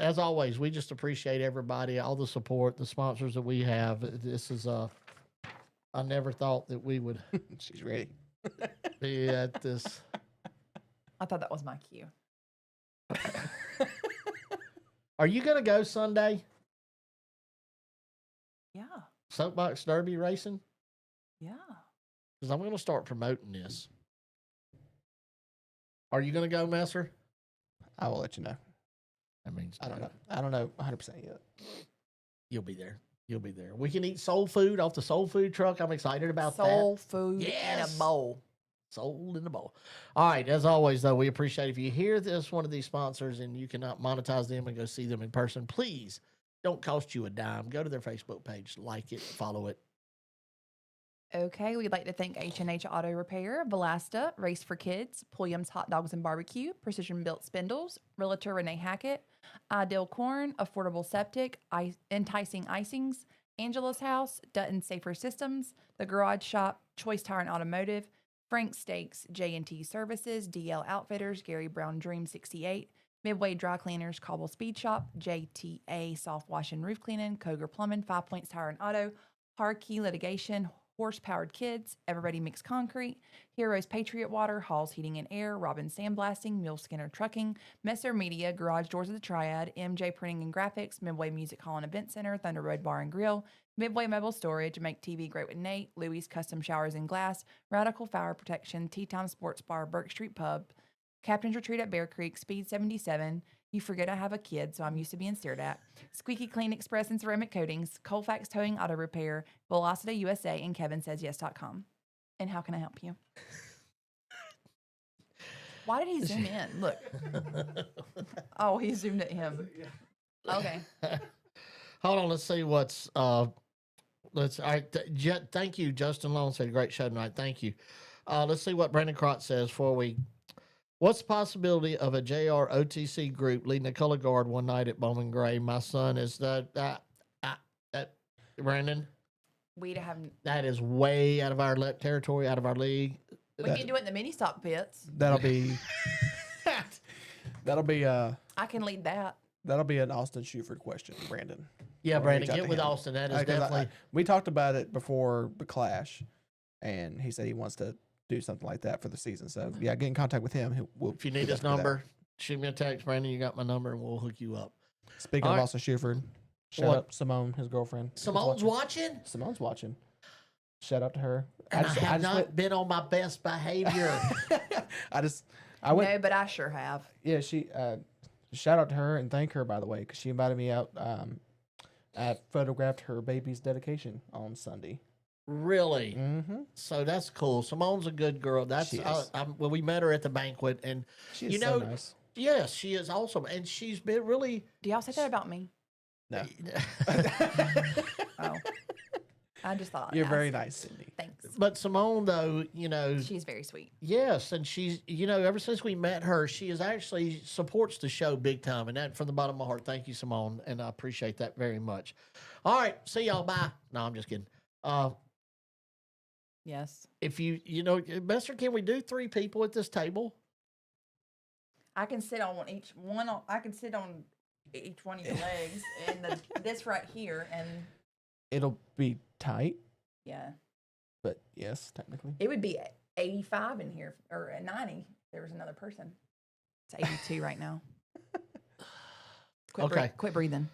Speaker 3: As always, we just appreciate everybody, all the support, the sponsors that we have. This is I never thought that we would
Speaker 5: She's ready.
Speaker 3: be at this.
Speaker 8: I thought that was my cue.
Speaker 3: Are you going to go Sunday?
Speaker 8: Yeah.
Speaker 3: Soapbox Derby racing?
Speaker 8: Yeah.
Speaker 3: Because I'm going to start promoting this. Are you going to go, Messer?
Speaker 5: I will let you know.
Speaker 3: That means
Speaker 5: I don't know. I don't know 100% yet.
Speaker 3: You'll be there. You'll be there. We can eat soul food off the soul food truck. I'm excited about that.
Speaker 8: Soul food in a
Speaker 3: Yes.
Speaker 8: bowl.
Speaker 3: Soul in the bowl. All right. As always, though, we appreciate if you hear this, one of these sponsors, and you cannot monetize them and go see them in person, please don't cost you a dime. Go to their Facebook page, like it, follow it.
Speaker 4: Okay, we'd like to thank H&H Auto Repair, Velasta, Race for Kids, Pulliam's Hot Dogs and Barbecue, Precision Built Spindles, Realtor Renee Hackett, Ideal Corn, Affordable Septic, Enticing Icings, Angela's House, Dutton Safer Systems, The Garage Shop, Choice Tire and Automotive, Frank Steaks, J&T Services, DL Outfitters, Gary Brown Dream 68, Midway Dry Cleaners, Cobble Speed Shop, JTA Soft Wash and Roof Cleaning, Koger Plumbing, 5 Points Tire and Auto, Harkey Litigation, HorsePowered KidZ, Everready Mixed Concrete, Heroes Patriot Water, Halls Heating and Air, Robin Sandblasting, Mule Skinner Trucking, Messer Media, Garage Doors of the Triad, MJ Printing and Graphics, Midway Music Hall and Event Center, Thunder Road Bar and Grill, Midway Mobile Storage, Make TV Great with Nate, Louis Custom Showers and Glass, Radical Fire Protection, Tea Time Sports Bar, Burke Street Pub, Captain's Retreat at Bear Creek, Speed 77, You Forget I Have a Kid, so I'm used to being stared at, Squeaky Clean Express and Ceramic Coatings, Colfax Towing Auto Repair, Velocity USA, and KevinSaysYes.com. And how can I help you? Why did he zoom in? Look. Oh, he zoomed at him. Okay.
Speaker 3: Hold on, let's see what's let's all right. Thank you, Justin Long said great show tonight. Thank you. Let's see what Brandon Crotch says before we. What's the possibility of a JR OTC group leading a color guard one night at Bowman Gray? My son is that Brandon.
Speaker 4: We have.
Speaker 3: That is way out of our territory, out of our league.
Speaker 4: We can do it in the mini stock pits.
Speaker 5: That'll be. that'll be.
Speaker 4: I can lead that.
Speaker 5: That'll be an Austin Shuford question, Brandon.
Speaker 3: Yeah,
Speaker 5: We'll
Speaker 3: Brandon,
Speaker 5: reach out
Speaker 3: get
Speaker 5: to
Speaker 3: with
Speaker 5: him.
Speaker 3: Austin. That is
Speaker 5: 'Cause
Speaker 3: definitely.
Speaker 5: we talked about it before the clash, and he said he wants to do something like that for the season. So yeah, get in contact with him. We'll
Speaker 3: If you need his number, shoot me a text, Brandon. You got my number, and we'll hook you up.
Speaker 5: Speaking
Speaker 3: All
Speaker 5: of
Speaker 3: right.
Speaker 5: Austin Shuford, shout
Speaker 3: What?
Speaker 5: out Simone, his girlfriend. who's
Speaker 3: Simone's watching,
Speaker 5: Simone's watching. Shout out to her.
Speaker 3: and I
Speaker 5: just
Speaker 3: have not
Speaker 5: went-
Speaker 3: been on my best behavior.
Speaker 5: I went.
Speaker 4: No, but I sure have.
Speaker 5: Yeah, she. Shout out to her and thank her, by the way, because she invited me out. I photographed her baby's dedication on Sunday.
Speaker 3: Really?
Speaker 5: Mm-hmm.
Speaker 3: So that's cool. Simone's a good girl. That's
Speaker 5: She is.
Speaker 3: well, we met her at the banquet, and
Speaker 5: She is
Speaker 3: you
Speaker 5: so
Speaker 3: know,
Speaker 5: nice.
Speaker 3: yes, she is awesome, and she's been really.
Speaker 4: Do y'all say that about me?
Speaker 5: No.
Speaker 4: Oh. I just thought.
Speaker 5: You're
Speaker 4: I'd
Speaker 5: very
Speaker 4: ask.
Speaker 5: nice, Cindy.
Speaker 4: Thanks.
Speaker 3: But Simone, though, you know,
Speaker 4: She's very sweet.
Speaker 3: yes, and she's, you know, ever since we met her, she is actually supports the show big time, and that from the bottom of my heart. Thank you, Simone, and I appreciate that very much. All right, see y'all. Bye. No, I'm just kidding.
Speaker 4: Yes.
Speaker 3: If you know, Buster, can we do 3 people at this table?
Speaker 4: I can sit on each one. I can sit on each one of your legs and this right here, and
Speaker 5: It'll be tight,
Speaker 4: yeah,
Speaker 5: but yes, technically.
Speaker 4: it would be 85 in here or 90. If there was another person. It's 82 right now.
Speaker 3: Okay.
Speaker 4: Quit breathing.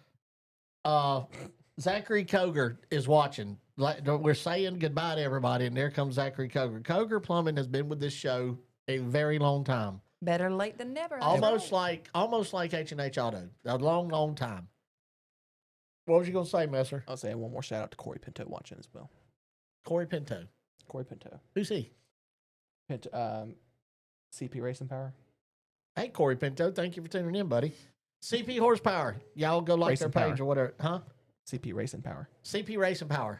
Speaker 3: Zachary Koger is watching. We're saying goodbye to everybody, and there comes Zachary Koger. Koger Plumbing has been with this show a very long time.
Speaker 4: Better late than never. that's
Speaker 3: Almost
Speaker 4: right.
Speaker 3: like H&H Auto. A long time. What was you going to say, Messer?
Speaker 5: I'll say one more shout out to Corey Pinto watching as well.
Speaker 3: Corey Pinto.
Speaker 5: Corey Pinto.
Speaker 3: Who's he?
Speaker 5: CP Racing Power.
Speaker 3: Hey, Corey Pinto. Thank you for tuning in, buddy. CP Horsepower. Y'all go like
Speaker 5: Racing
Speaker 3: their page
Speaker 5: Power.
Speaker 3: or whatever. Huh?
Speaker 5: CP Racing Power.
Speaker 3: CP Racing Power.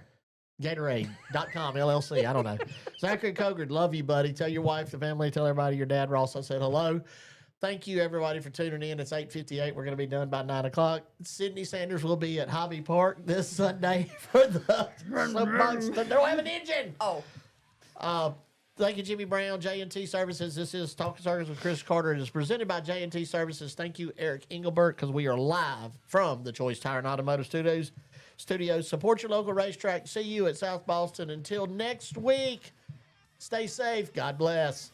Speaker 3: Gatorade.com, LLC. I don't know. Zachary Koger, love you, buddy. Tell your wife, the family, tell everybody your dad Ross I said hello. Thank you, everybody, for tuning in. It's 8:58. We're going to be done by 9 o'clock. Sydney Sanders will be at Hobby Park this Sunday for the Soapbox. They don't have an engine.
Speaker 4: Oh,
Speaker 3: Thank you, Jimmy Brown, J&T Services. This is Talking Circus with Chris Carter. It is presented by J&T Services. Thank you, Eric Engelbert, because we are live from the Choice Tire Automotive Studios. Support your local racetrack. See you at South Boston. Until next week, stay safe. God bless.